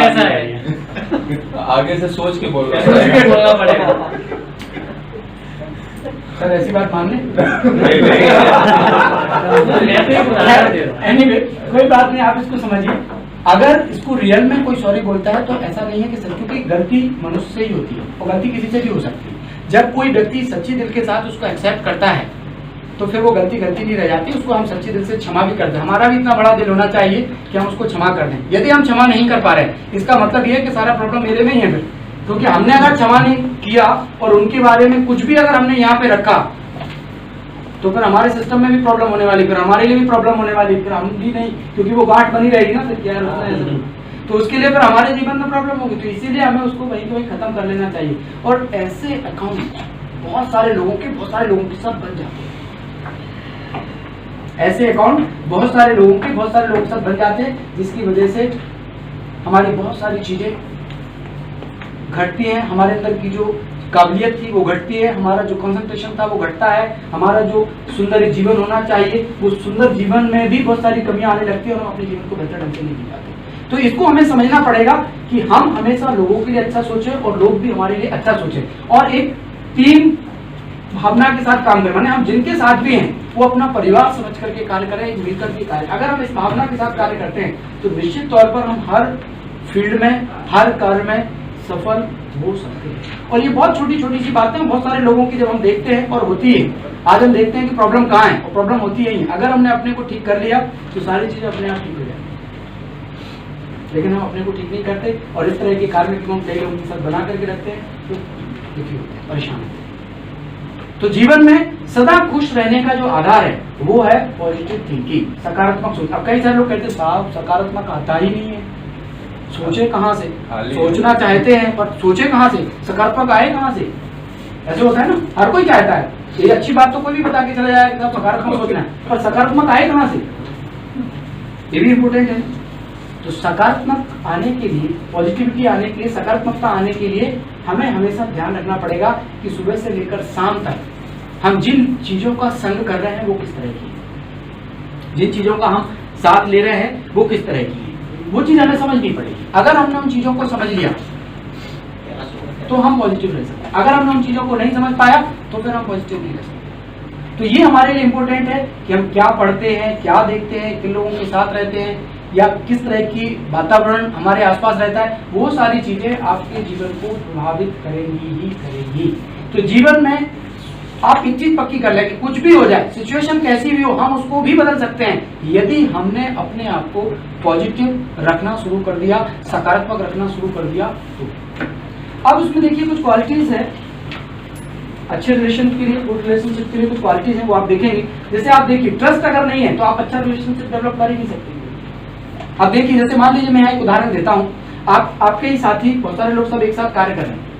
ऐसा है, आगे से सोच के बोल सोच के बोलना पड़ेगा। सर ऐसी बात मान लें? एनीवे कोई बात नहीं, आप इसको समझिए। अगर इसको रियल में कोई सॉरी बोलता है तो ऐसा नहीं है कि सर, क्योंकि गलती मनुष्य से ही होती है और गलती किसी से भी हो सकती है। जब कोई व्यक्ति सच्ची दिल के साथ उसको एक्सेप्ट करता है तो फिर वो गलती नहीं रह जाती, उसको हम सच्चे दिल से क्षमा भी कर दें। हमारा भी इतना बड़ा दिल होना चाहिए कि हम उसको क्षमा कर दें। यदि हम क्षमा नहीं कर पा रहे इसका मतलब ये है कि सारा प्रॉब्लम मेरे में ही है फिर, क्योंकि हमने अगर क्षमा नहीं किया और उनके बारे में कुछ भी अगर हमने यहाँ पे रखा तो फिर हमारे सिस्टम में भी प्रॉब्लम होने वाली, फिर हमारे लिए भी प्रॉब्लम होने वाली, फिर हम भी नहीं, क्योंकि वो गांठ बनी रहेगी ना, फिर क्या है तो उसके लिए फिर हमारे जीवन में प्रॉब्लम होगी। तो इसीलिए हमें उसको वहीं के वहीं खत्म कर लेना चाहिए। और ऐसे अकाउंट बहुत सारे लोगों के साथ बन जाते हैं, ऐसे अकाउंट बहुत सारे लोगों के साथ बन जाते हैं, जिसकी वजह से हमारी बहुत सारी चीजें घटती हैं, हमारे अंदर की जो काबिलियत थी वो घटती है, हमारा जो कंसंट्रेशन था वो घटता है, हमारा जो सुंदर जीवन होना चाहिए वो सुंदर जीवन में भी बहुत सारी कमियां आने लगती है और हम अपने जीवन को बेहतर ढंग से नहीं जी पाते। तो इसको हमें समझना पड़ेगा कि हम हमेशा लोगों के लिए अच्छा सोचें और लोग भी हमारे लिए अच्छा सोचें और एक टीम भावना के साथ काम करें। माने हम जिनके साथ भी हैं वो अपना परिवार समझ करके कार्य करें, एक मिलकर के कार्य। अगर हम इस भावना के साथ कार्य करते हैं तो निश्चित तौर पर हम हर फील्ड में, हर कार्य में सफल हो सकते हैं। और ये बहुत छोटी छोटी सी बातें बहुत सारे लोगों की जब हम देखते हैं और होती है, आज हम देखते हैं कि प्रॉब्लम कहाँ है और प्रॉब्लम होती है ही। अगर हमने अपने को ठीक कर लिया तो सारी चीजें अपने आप ठीक हो जाएंगी, लेकिन हम अपने को ठीक नहीं करते और इस तरह के कार्य हम कई लोगों के साथ बना करके रखते हैं तो दुखी होते हैं, परेशान होते हैं। तो जीवन में सदा खुश रहने का जो आधार है वो है पॉजिटिव थिंकिंग, सकारात्मक सोच। अब कई सारे लोग कहते हैं साहब सकारात्मक आता ही नहीं है, सोचे कहाँ से? सोचना चाहते हैं पर सोचे कहाँ से? सकारात्मक आए कहाँ से? ऐसे होता है ना, हर कोई चाहता है ये अच्छी बात तो कोई भी बता के चला जाए कि सकारात्मक सोचना है, पर सकारात्मक आए कहाँ से? ये भी इम्पोर्टेंट है। तो सकारात्मक आने के लिए, पॉजिटिविटी आने के लिए, सकारात्मकता आने के लिए हमें हमेशा ध्यान रखना पड़ेगा कि सुबह से लेकर शाम तक हम जिन चीजों का संग कर रहे हैं वो किस तरह की है, जिन चीजों का हम साथ ले रहे हैं वो किस तरह की है, वो चीज हमें समझनी पड़ेगी। अगर हमने उन चीजों को समझ लिया तो हम पॉजिटिव रह सकते हैं, अगर हमने उन चीजों को नहीं समझ पाया तो फिर हम पॉजिटिव नहीं रह सकते। तो ये हमारे लिए इम्पोर्टेंट है कि हम क्या पढ़ते हैं, क्या देखते हैं, किन लोगों के साथ रहते हैं या किस तरह की वातावरण हमारे आसपास रहता है, वो सारी चीजें आपके जीवन को प्रभावित करेंगी ही करेंगी। तो जीवन में आप एक चीज पक्की कर लें कि कुछ भी हो जाए, सिचुएशन कैसी भी हो, हम उसको भी बदल सकते हैं यदि हमने अपने आप को पॉजिटिव रखना शुरू कर दिया, सकारात्मक रखना शुरू कर दिया तो। अब उसमें देखिए कुछ क्वालिटीज है अच्छे रिलेशन के लिए, गुड रिलेशनशिप के लिए कुछ क्वालिटीज हैं वो आप देखेंगे। जैसे आप देखिए ट्रस्ट अगर नहीं है तो आप अच्छा रिलेशनशिप डेवलप कर ही नहीं सकते। अब देखिए जैसे मान लीजिए मैं एक उदाहरण देता हूँ, आपके ही साथी बहुत सारे लोग सब एक साथ कार्य कर रहे हैं,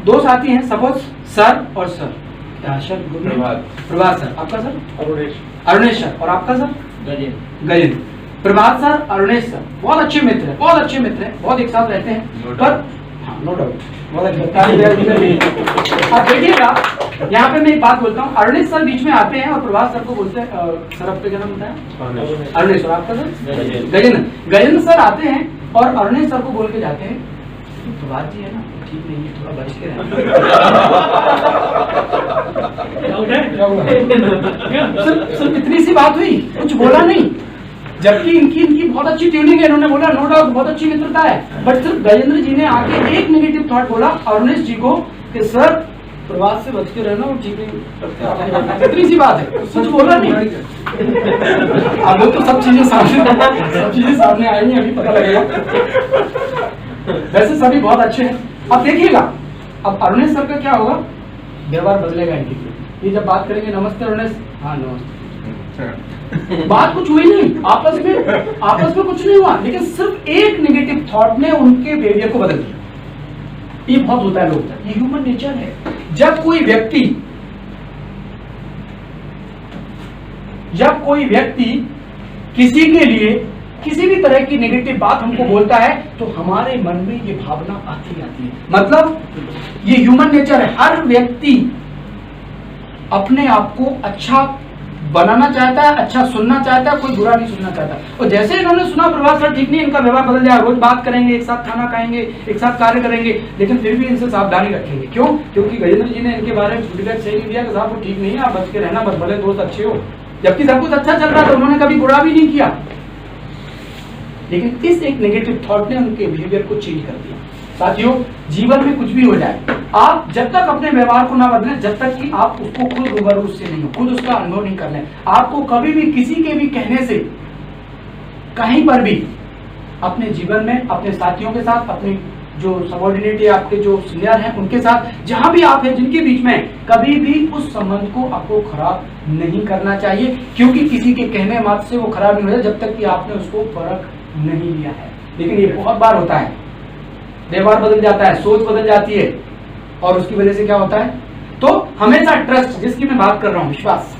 दो साथी हैं सपोज सर और सर, प्रभात सर, आपका सर अरुणेश सर और आपका सर गजेंद्र। प्रभात सर, अरुणेश सर बहुत अच्छे मित्र हैं, बहुत अच्छे मित्र हैं, बहुत एक साथ रहते हैं, पर हाँ नो डाउट बहुत अच्छा। आप देखिएगा यहाँ पे मैं एक बात बोलता हूँ, अरुणेश सर बीच में आते हैं और प्रभात सर को बोलते हैं सर आपका क्या नाम होता है? अरुणेश। और आपका सर? गजेंद्र सर आते हैं और अरुणेश सर को बोल के जाते हैं प्रभात जी है ना ठीक नहीं है, थोड़ा बच के रहना। क्या हुआ? सिर्फ इतनी सी बात हुई, कुछ बोला नहीं, जबकि इनकी बहुत अच्छी ट्यूनिंग है। इन्होंने बोला नो डाउट बहुत अच्छी मित्रता है, बट सिर्फ गजेंद्र जी ने आके एक नेगेटिव थॉट बोला अरुणेश जी को कि सर प्रवास से बच के रहना, वो ठीक नहीं करते। इतनी सी बात है, कुछ बोला नहीं। अब वो तो सब चीजें सामने आएंगी, अभी पता लगेगा। वैसे सभी बहुत अच्छे हैं। अब देखिएगा, अब अरुणेश सर का क्या होगा, व्यवहार बदलेगा इनकी। ये जब बात करेंगे नमस्ते अरुणेश, हाँ नमस्ते, बात कुछ हुई नहीं, आपस में कुछ नहीं हुआ, लेकिन सिर्फ एक नेगेटिव थॉट ने उनके बिहेवियर को बदल दिया। ये बहुत होता है लोग, ये ह्यूमन नेचर है। जब कोई व्यक्ति किसी के लिए किसी भी तरह की नेगेटिव बात हमको बोलता है तो हमारे मन में ये भावना आती है। मतलब ये ह्यूमन नेचर है। हर व्यक्ति अपने आप को अच्छा बनाना चाहता है, अच्छा सुनना चाहता है, कोई बुरा नहीं सुनना चाहता। और जैसे इन्होंने सुना प्रभात सर ठीक नहीं, इनका व्यवहार बदल जाए, रोज बात करेंगे, एक साथ खाना खाएंगे, एक साथ कार्य करेंगे, लेकिन फिर भी इनसे सावधानी रखेंगे। क्यों? क्योंकि गजेंद्र जी ने इनके बारे में फीडबैक सही नहीं दिया कि साहब वो ठीक नहीं है, आप बच के रहना, बस भले दोस्त अच्छे हो। जबकि सब कुछ अच्छा चल रहा था, उन्होंने कभी बुरा भी नहीं किया, लेकिन इस एक नेगेटिव थॉट ने उनके बिहेवियर को चेंज कर दिया। साथियों, जीवन में कुछ भी हो जाए, आप जब तक अपने व्यवहार को ना बदलें, जब तक कि आप उसको खुद रूबरू उससे नहीं हो, खुद उसका अनुभव नहीं कर लें, आपको कभी भी किसी के भी कहने से कहीं पर भी अपने जीवन में, अपने साथियों के साथ, अपने जो सबऑर्डिनेट है, आपके जो सीनियर हैं उनके साथ, जहां भी आप हैं, जिनके बीच में, कभी भी उस संबंध को आपको खराब नहीं करना चाहिए। क्योंकि किसी के कहने मात्र से वो खराब नहीं हो जाए जब तक कि आपने उसको परख नहीं लिया है। लेकिन ये बहुत बार होता है, व्यवहार बदल जाता है, सोच बदल जाती है, और उसकी वजह से क्या होता है? तो हमेशा ट्रस्ट, जिसकी मैं बात कर रहा हूं, विश्वास।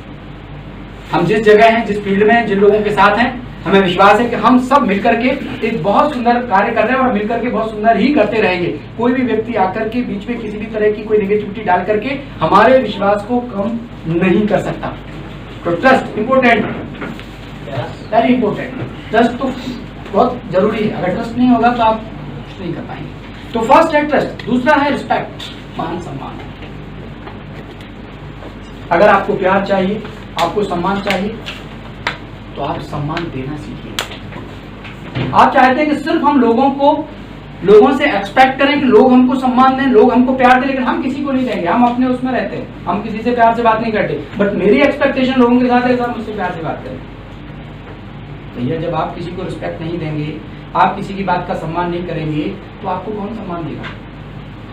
हम जिस जगह हैं, जिस फील्ड में हैं, जिन लोगों के साथ हैं, हमें विश्वास है कि हम सब मिलकर के एक बहुत सुंदर कार्य कर रहे हैं और मिलकर के बहुत सुंदर ही करते रहेंगे। कोई भी व्यक्ति आकर के बीच में किसी भी तरह की कोई नेगेटिविटी डाल करके हमारे विश्वास को कम नहीं कर सकता। तो trust important, very important. Trust तो बहुत जरूरी है। अगर ट्रस्ट नहीं होगा तो आप कुछ नहीं कर पाएंगे। तो फर्स्ट है ट्रस्ट, दूसरा है रिस्पेक्ट, मान सम्मान। अगर आपको प्यार चाहिए, आपको सम्मान चाहिए, तो आप सम्मान देना सीखिए। आप चाहते हैं कि सिर्फ हम लोगों से एक्सपेक्ट करें कि लोग हमको सम्मान दें, लोग हमको प्यार दें, लेकिन हम किसी को नहीं देंगे, हम अपने उसमें रहते हैं, हम किसी से प्यार से बात नहीं करते। बट मेरी एक्सपेक्टेशन लोगों के साथ है, सब मुझसे प्यार से बात करें। भैया, जब आप किसी को रिस्पेक्ट नहीं देंगे, आप किसी की बात का सम्मान नहीं करेंगे, तो आपको कौन सम्मान देगा?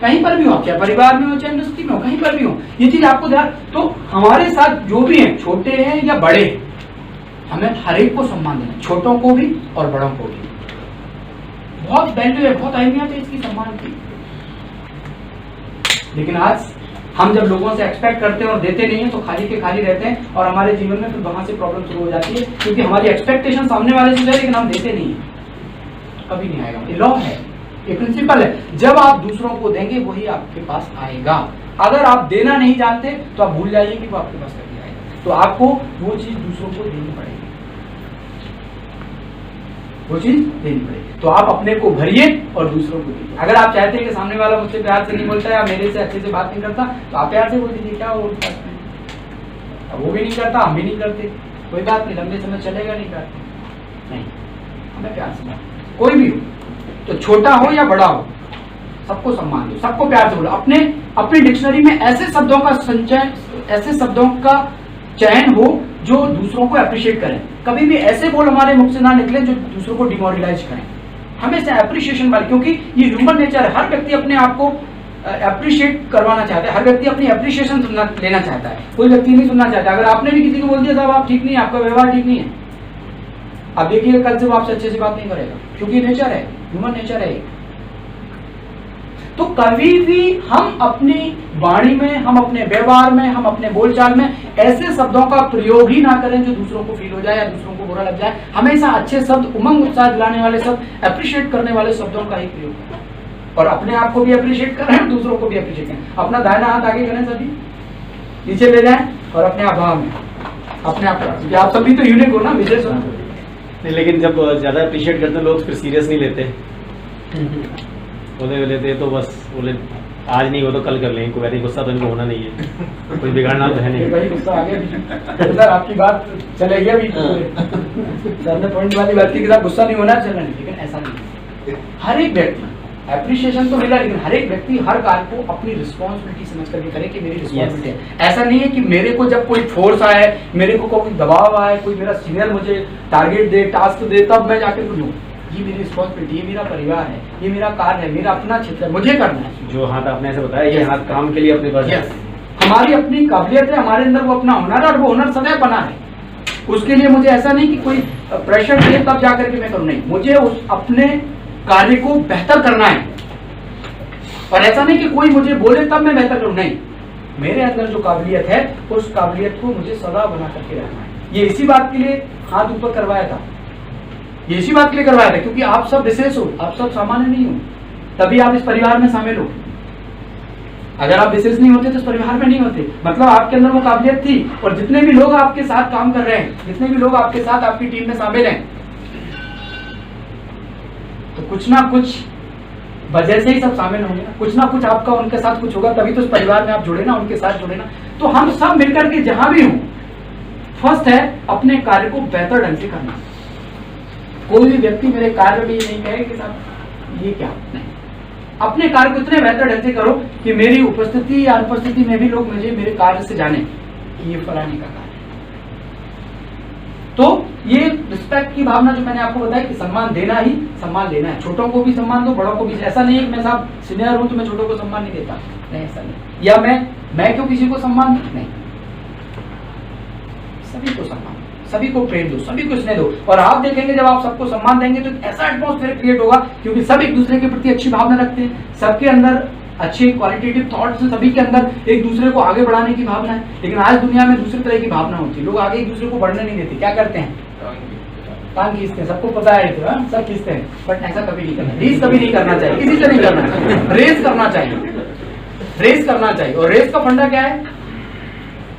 कहीं पर भी हो, चाहे परिवार में हो, चाहे इंडस्ट्री में हो, कहीं पर भी हो, ये चीज आपको ध्यान। तो हमारे साथ जो भी हैं, छोटे हैं या बड़े, हमें हर एक को सम्मान देना, छोटों को भी और बड़ों को भी। बहुत वैल्यू है, बहुत अहमियत है इसकी, सम्मान की। लेकिन आज हम जब लोगों से एक्सपेक्ट करते हैं और देते नहीं है, तो खाली के खाली रहते हैं, और हमारे जीवन में फिर वहां से प्रॉब्लम शुरू हो जाती है, क्योंकि हमारी एक्सपेक्टेशन सामने वाले से है, लेकिन हम देते नहीं है, कभी नहीं आएगा। ये लॉ है, ये प्रिंसिपल है। जब आप दूसरों को देंगे, वही आपके पास आएगा। अगर आप देना नहीं जानते, तो आप भूल जाइए कि वो आपके पास कभी आएगा। तो आपको वो चीज दूसरों को देनी पड़ेगी, वो चीज देनी पड़ेगी। तो आप अपने को भरिए और दूसरों को दीजिए। अगर आप चाहते हैं कि सामने वाला मुझसे प्यार से नहीं बोलता है या मेरे से अच्छे से बात नहीं करता, तो आप प्यार से बोल दीजिए, क्या वो वो भी नहीं करता, हम भी नहीं करते, कोई बात नहीं, लंबे समय चलेगा, नहीं करते, नहीं, हमें प्यार से बात, कोई भी हो, तो छोटा हो या बड़ा हो, सबको सम्मान दो, सबको प्यार से बोलो। अपने डिक्शनरी में ऐसे शब्दों का संचय, ऐसे शब्दों का चयन हो जो दूसरों को अप्रिशिएट करें। कभी भी ऐसे बोल हमारे मुख से ना निकले जो दूसरों को डिमोरलाइज करें। हमेशा अप्रिशिएशन वाले, क्योंकि ये ह्यूमन नेचर है, हर व्यक्ति अपने आप को अप्रिशिएट करवाना चाहता है, हर व्यक्ति अपनी अप्रिशिएशन लेना चाहता है, कोई व्यक्ति नहीं सुनना चाहता। अगर आपने भी किसी को बोल दिया साहब आप ठीक नहीं है, आपका व्यवहार ठीक नहीं है, आप देखिए कल से वो आपसे अच्छे से बात नहीं करेगा, क्योंकि नेचर है, ह्यूमन नेचर है। तो कभी भी हम अपनी वाणी में, हम अपने व्यवहार में, हम अपने बोलचाल में ऐसे शब्दों का प्रयोग ही ना करें जो दूसरों को फील हो जाए या दूसरों को बुरा लग जाए। हमेशा अच्छे शब्द, उमंग उत्साह दिलाने वाले शब्द, अप्रिशिएट करने वाले शब्दों का ही प्रयोग करें, और अपने आप को भी अप्रिशिएट करें, दूसरों को भी अप्रिशिएट करें। अपना दाहिना हाथ आगे करें, सभी नीचे ले जाएं, और अपने आप भाव में अपने आप सभी तो यूनिक हो ना, विशेष हो ना। नहीं, लेकिन जब ज्यादा अप्रिशिएट करते हैं लोग, फिर सीरियस नहीं लेते, बोले लेते तो बस बोले आज नहीं हो तो कल कर लेंगे, कोई वैसे गुस्सा तो इनको होना नहीं है, कोई बिगाड़ना तो है नहीं। भाई गुस्सा आ गया भी सर, आपकी बात चलेगी अभी सर ने पॉइंट वाली बात की कि साहब गुस्सा नहीं होना चलना नहीं, लेकिन ऐसा नहीं है। हर एक व्यक्ति एप्रिशिएशन तो मिला, लेकिन हर एक व्यक्ति हर कार्य को अपनी रिस्पॉन्सिबिलिटी समझ करके करे कि मेरी रिस्पॉन्सिबिलिटी है। ऐसा नहीं है कि मेरे को जब कोई फोर्स आए, मेरे को कोई दबाव आए, कोई मेरा सीनियर मुझे टारगेट दे, टास्क दे, तब मैं जाकर करूँ। ये मेरी रिस्पॉन्सिबिलिटी, ये मेरा परिवार है, ये मेरा कार्य है, मेरा अपना क्षेत्र है, मुझे करना है। जो हाथ आपने ऐसे बताया, ये हाथ काम के लिए अपने पास है। हमारी अपनी काबिलियत है, हमारे अंदर वो अपना हुनर है, और वो हुनर सदैव बना है। उसके लिए मुझे ऐसा नहीं कि कोई प्रेशर दे तब जाकर के मैं करूँ, नहीं, मुझे उस अपने कार्य को बेहतर करना है। और ऐसा नहीं कि कोई मुझे बोले तब मैं बेहतर करूँ, नहीं, मेरे अंदर जो काबिलियत है उस काबिलियत को मुझे सदा बना करके रखना है। ये इसी बात के लिए हाथ ऊपर करवाया था, ये इसी बात के लिए करवाया था क्योंकि आप सब विशेष हो, आप सब सामान्य नहीं हो, तभी आप इस परिवार में शामिल हो। अगर आप विशेष नहीं होते तो इस परिवार में नहीं होते। मतलब आपके अंदर वो काबिलियत थी, और जितने भी लोग आपके साथ काम कर रहे हैं, जितने भी लोग आपके साथ आपकी टीम में शामिल हैं, तो कुछ ना कुछ वजह से ही सब शामिल होंगे ना, कुछ ना कुछ आपका उनके साथ कुछ होगा, तभी तो इस परिवार में आप जुड़े ना, उनके साथ जुड़े ना। तो हम सब मिलकर के जहां भी हों, फर्स्ट है अपने कार्य को बेहतर ढंग से करना। कोई भी व्यक्ति मेरे कार्य में ये नहीं कहे कि साहब ये क्या, नहीं, अपने कार्य को इतने बेहतर ढंग से करो कि मेरी उपस्थिति या अनुपस्थिति में भी लोग मुझे मेरे कार्य से जाने कि ये फलाने का कार्य है। तो ये रिस्पेक्ट की भावना जो मैंने आपको बताया कि सम्मान देना ही सम्मान लेना है। छोटों को भी सम्मान दो, बड़ों को भी। ऐसा नहीं है कि मैं साहब सीनियर हूं तो मैं छोटों को सम्मान नहीं देता, नहीं, ऐसा नहीं। या मैं क्यों किसी को सम्मान, नहीं, सभी को सम्मान, सभी को प्रेम दो, सभी को स्नेह दो। और आप देखेंगे जब आप सबको सम्मान देंगे तो ऐसा एटमॉस्फेयर क्रिएट होगा, क्योंकि सब एक दूसरे के प्रति अच्छी भावना रखते हैं, सबके अंदर अच्छे क्वालिटेटिव थॉट्स हैं, सभी के अंदर एक दूसरे को आगे बढ़ाने की भावना है। लेकिन आज दुनिया में दूसरी तरह की भावना होती है, लोग आगे एक दूसरे को बढ़ने नहीं देते। क्या करते हैं, टांग खींचते हैं, सबको पता है तो सब खींचते हैं, बट ऐसा कभी नहीं करना, रेस कभी नहीं करना चाहिए, किसी से नहीं करना चाहिए। रेस करना चाहिए, रेस करना चाहिए। और रेस का फंडा क्या है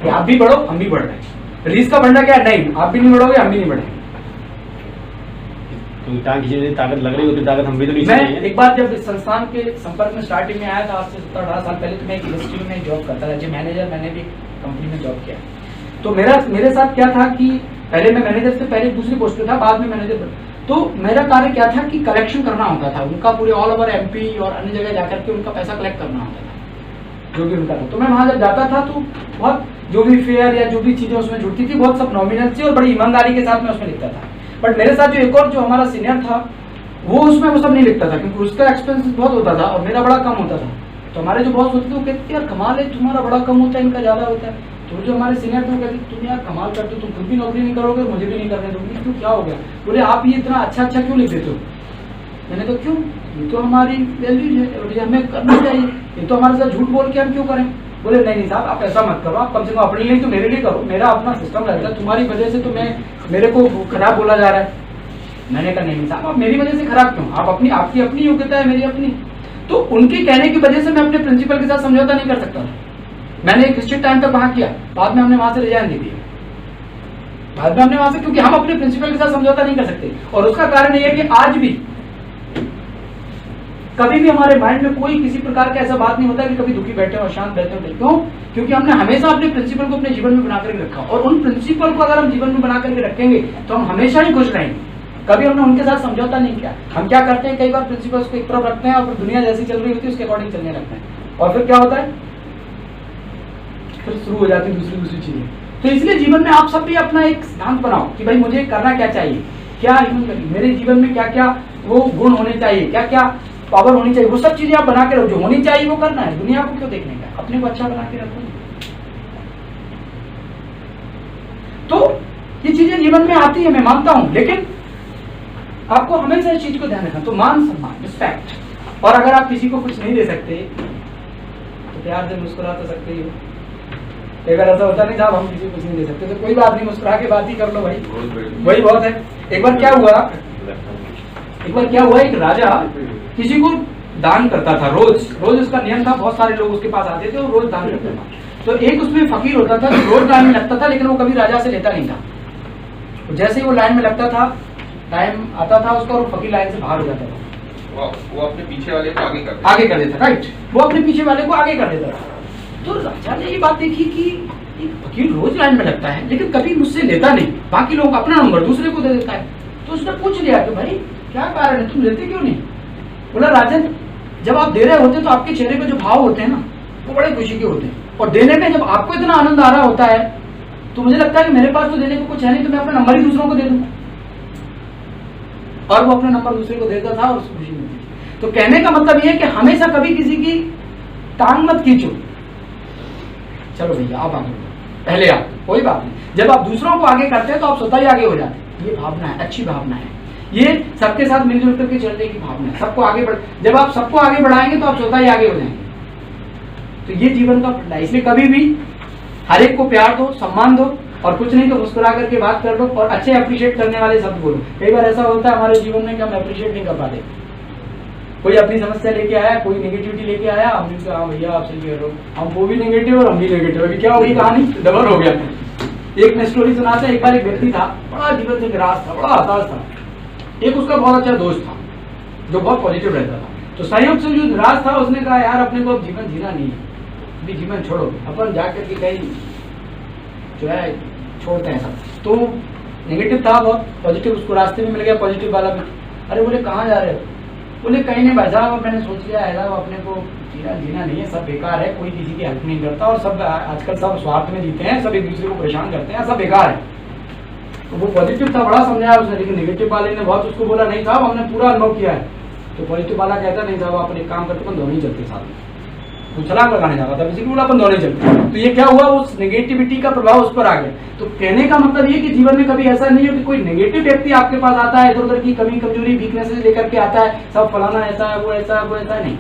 कि आप भी बढ़ो, हम भी बढ़ रहे हैं। रेस का फंडा क्या है, नहीं, आप भी नहीं बढ़ोगे, हम भी नहीं बढ़ेंगे। क्योंकि टांग खींचने से ताकत लग रही होती, ताकत हम भी तो नहीं। मैं एक बार जब इस संस्थान के संपर्क में स्टार्टिंग में आया था, आज से 17-18 साल पहले, तो मैं एक इंडस्ट्री में जॉब करता था, जो मैनेजर, मैंने भी कंपनी में जॉब किया। तो मेरे साथ क्या था कि पहले मैं मैनेजर से पहले दूसरी पोस्ट पे था, बाद में मैनेजर। तो मेरा कार्य क्या था कि कलेक्शन करना होता था उनका, पूरे ऑल ओवर एमपी और अन्य जगह जाकर के उनका पैसा कलेक्ट करना होता था, जो भी उनका था। तो मैं वहां जब जाता था तो बहुत जो भी फेयर या जो भी चीजें उसमें जुड़ती थी, बहुत सब नॉमिनल थी और बड़ी ईमानदारी के साथ मैं उसमें लिखता था। बट मेरे साथ जो एक और जो हमारा सीनियर था, वो उसमें वो सब नहीं लिखता था, क्योंकि उसका एक्सपेंस बहुत होता था और मेरा बड़ा कम होता था। तो हमारे जो बॉस होते थे वो कहते यार कमाल है, तुम्हारा बड़ा कम होता है, इनका ज्यादा होता है। तो जो हमारे सीनियर थे वो कहते तुम यार कमाल करते हो, तुम खुद भी नौकरी नहीं करोगे, मुझे भी नहीं करने दोगे, क्यों, क्या हो गया? बोले आप ये इतना अच्छा अच्छा क्यों लिख देते हो? मैंने कहा क्यों, ये तो हमारी वैल्यूज है और ये हमें करना चाहिए, ये तो हमारे साथ झूठ बोल के हम क्यों करें? बोले नहीं साहब, आप ऐसा मत करो, आप कम से कम अपने लिए तो मेरे लिए करो, मेरा अपना सिस्टम रहता है, तुम्हारी वजह से तो मेरे को खराब बोला जा रहा है। मैंने कहा नहीं साहब, आप मेरी वजह से खराब क्यों, आप आपकी अपनी योग्यता है, मेरी अपनी। तो उनके कहने की वजह से मैं अपने प्रिंसिपल के साथ समझौता नहीं कर सकता था। मैंने एक निश्चित टाइम तक वहां किया, बाद में हमने वहां से रिजाइन दे दिया, बाद में हमने वहां से, क्योंकि हम अपने प्रिंसिपल के साथ समझौता नहीं कर सकते। और उसका कारण यह है कि आज भी कभी भी हमारे माइंड में कोई किसी प्रकार का ऐसा बात नहीं होता कि कभी दुखी बैठे हो, शांत बैठे हो। क्यों? क्योंकि हमने हमेशा अपने प्रिंसिपल को अपने जीवन में बना करके रखा, और उन प्रिंसिपल को अगर हम जीवन में बना करके रखेंगे तो हम हमेशा ही खुश रहेंगे। कभी हमने उनके साथ समझौता नहीं किया। हम क्या करते हैं, कई बार प्रिंसिपल्स को एक तरफ रखते हैं और फिर दुनिया जैसी चल रही होती है उसके अकॉर्डिंग चलने लगते हैं, और फिर क्या होता है, फिर शुरू हो जाती है दूसरी चीजें। तो इसलिए जीवन में आप सब भी अपना एक सिद्धांत बनाओ कि भाई मुझे करना क्या चाहिए, क्या मेरे जीवन में क्या क्या वो गुण होने चाहिए, क्या क्या पावर होनी चाहिए, वो सब चीजें आप बना के रखो। जो होनी चाहिए वो करना है, दुनिया को क्यों देखने का, अपने को अच्छा बना के रखो। तो ये चीजें जीवन में आती है, मैं मानता हूं, लेकिन आपको हमेशा इस चीज को ध्यान रखना। तो मान सम्मान, रिस्पेक्ट। और अगर आप किसी को कुछ नहीं दे सकते तो प्यार से मुस्कुरा तो सकते ही हो। अगर ऐसा होता नहीं साहब हम किसी को कुछ नहीं दे सकते तो कोई बात नहीं, मुस्कुरा के बात ही कर लो भाई, वही बहुत है। एक बार क्या हुआ, एक राजा किसी को दान करता था, रोज उसका नियम था, बहुत सारे लोग उसके पास आते थे और रोज दान करता था। तो एक उसमें फकीर होता था जो रोज लाइन में लगता था, लेकिन वो कभी राजा से लेता नहीं था। तो जैसे ही वो लाइन में लगता था, टाइम आता था उसका और फकीर लाइन से बाहर हो जाता था। वो अपने पीछे वाले को आगे कर देता, राइट, वो अपने पीछे वाले को आगे कर देता। तो राजा ने ये बात देखी कि एक वकील रोज लाइन में लगता है लेकिन कभी मुझसे लेता नहीं, बाकी लोगों का अपना नंबर दूसरे को दे देता है। तो उसने पूछ लिया कि भाई क्या कारण है, तुम लेते क्यों नहीं? बोला राजन, जब आप दे रहे होते तो आपके चेहरे पे जो भाव होते हैं ना वो बड़े खुशी के होते हैं, और देने में जब आपको इतना आनंद आ रहा होता है तो मुझे लगता है कि मेरे पास तो देने को कुछ है नहीं, तो मैं अपना नंबर ही दूसरों को दे दूं। और वो अपना नंबर दूसरे को देता था और उसको खुशी मिलती थी। तो कहने का मतलब ये है कि हमेशा कभी किसी की टांग मत खींचो, चलो भैया आप आगे पहले आप, कोई बात नहीं। जब आप दूसरों को आगे करते हैं तो आप स्वतः ही आगे हो जाते हैं। ये भावना है, अच्छी भावना है, ये सबके साथ मिलजुल करके चलने की भावना है, सबको आगे बढ़, जब आप सबको आगे बढ़ाएंगे तो आप स्वतः ही आगे हो जाएंगे। तो ये जीवन का फंडा है। इसलिए कभी भी हर एक को प्यार दो, सम्मान दो, और कुछ नहीं तो मुस्कुरा करके बात कर लो, और अच्छे अप्रिशिएट करने वाले शब्द बोलो। कई बार ऐसा होता है हमारे जीवन में कि हम अप्रिशिएट नहीं कर पाते। कोई अपनी समस्या लेके आया, कोई नेगेटिविटी लेके आया, हमने कहा हाँ भैया आप सही कह रहे हो, हम वो भी नेगेटिव और हम भी नेगेटिव, अभी क्या होगी कहानी डबल हो गया। एक मैं स्टोरी सुनाता, एक बार एक व्यक्ति था, बड़ा जीवन से निराश था, बड़ा हताश था। एक उसका बहुत अच्छा दोस्त था जो बहुत पॉजिटिव रहता था। तो संयोग से जो निराश था उसने कहा यार अपने को अब जीवन जीना नहीं है, अभी जीवन छोड़ो, अपन जाकर के कहीं जो है छोड़ते हैं सब। तो नेगेटिव था बहुत, पॉजिटिव उसको रास्ते में मिल गया पॉजिटिव वाला भी। अरे बोले कहाँ जा रहे हो? बोले कहीं नहीं भाई साहब, मैंने सोच लिया है अपने को जीना नहीं है, सब बेकार है, कोई किसी की हेल्प नहीं करता, और सब आजकल सब स्वार्थ में जीते हैं, सब एक दूसरे को परेशान करते हैं, सब बेकार है। तो वो पॉजिटिव था, बड़ा समझाया उसने, लेकिन नेगेटिव वाले ने बहुत उसको बोला नहीं साहब हमने पूरा अनुभव किया है। तो पॉजिटिव वाला कहता नहीं साहब आप एक काम करते, अपन दोनों ही चलते साथ में। वो छलांग लगाने जाता था, किसी को बोला अपन दोनों ही चलते। तो ये क्या हुआ, उस नेगेटिविटी का प्रभाव उस पर आ गया। तो कहने का मतलब ये कि जीवन में कभी ऐसा नहीं है कि कोई नेगेटिव व्यक्ति आपके पास आता है, इधर उधर की कमी कमजोरी वीकनेसेस लेकर के आता है, सब फलाना ऐसा है, वो ऐसा है, वो ऐसा नहीं।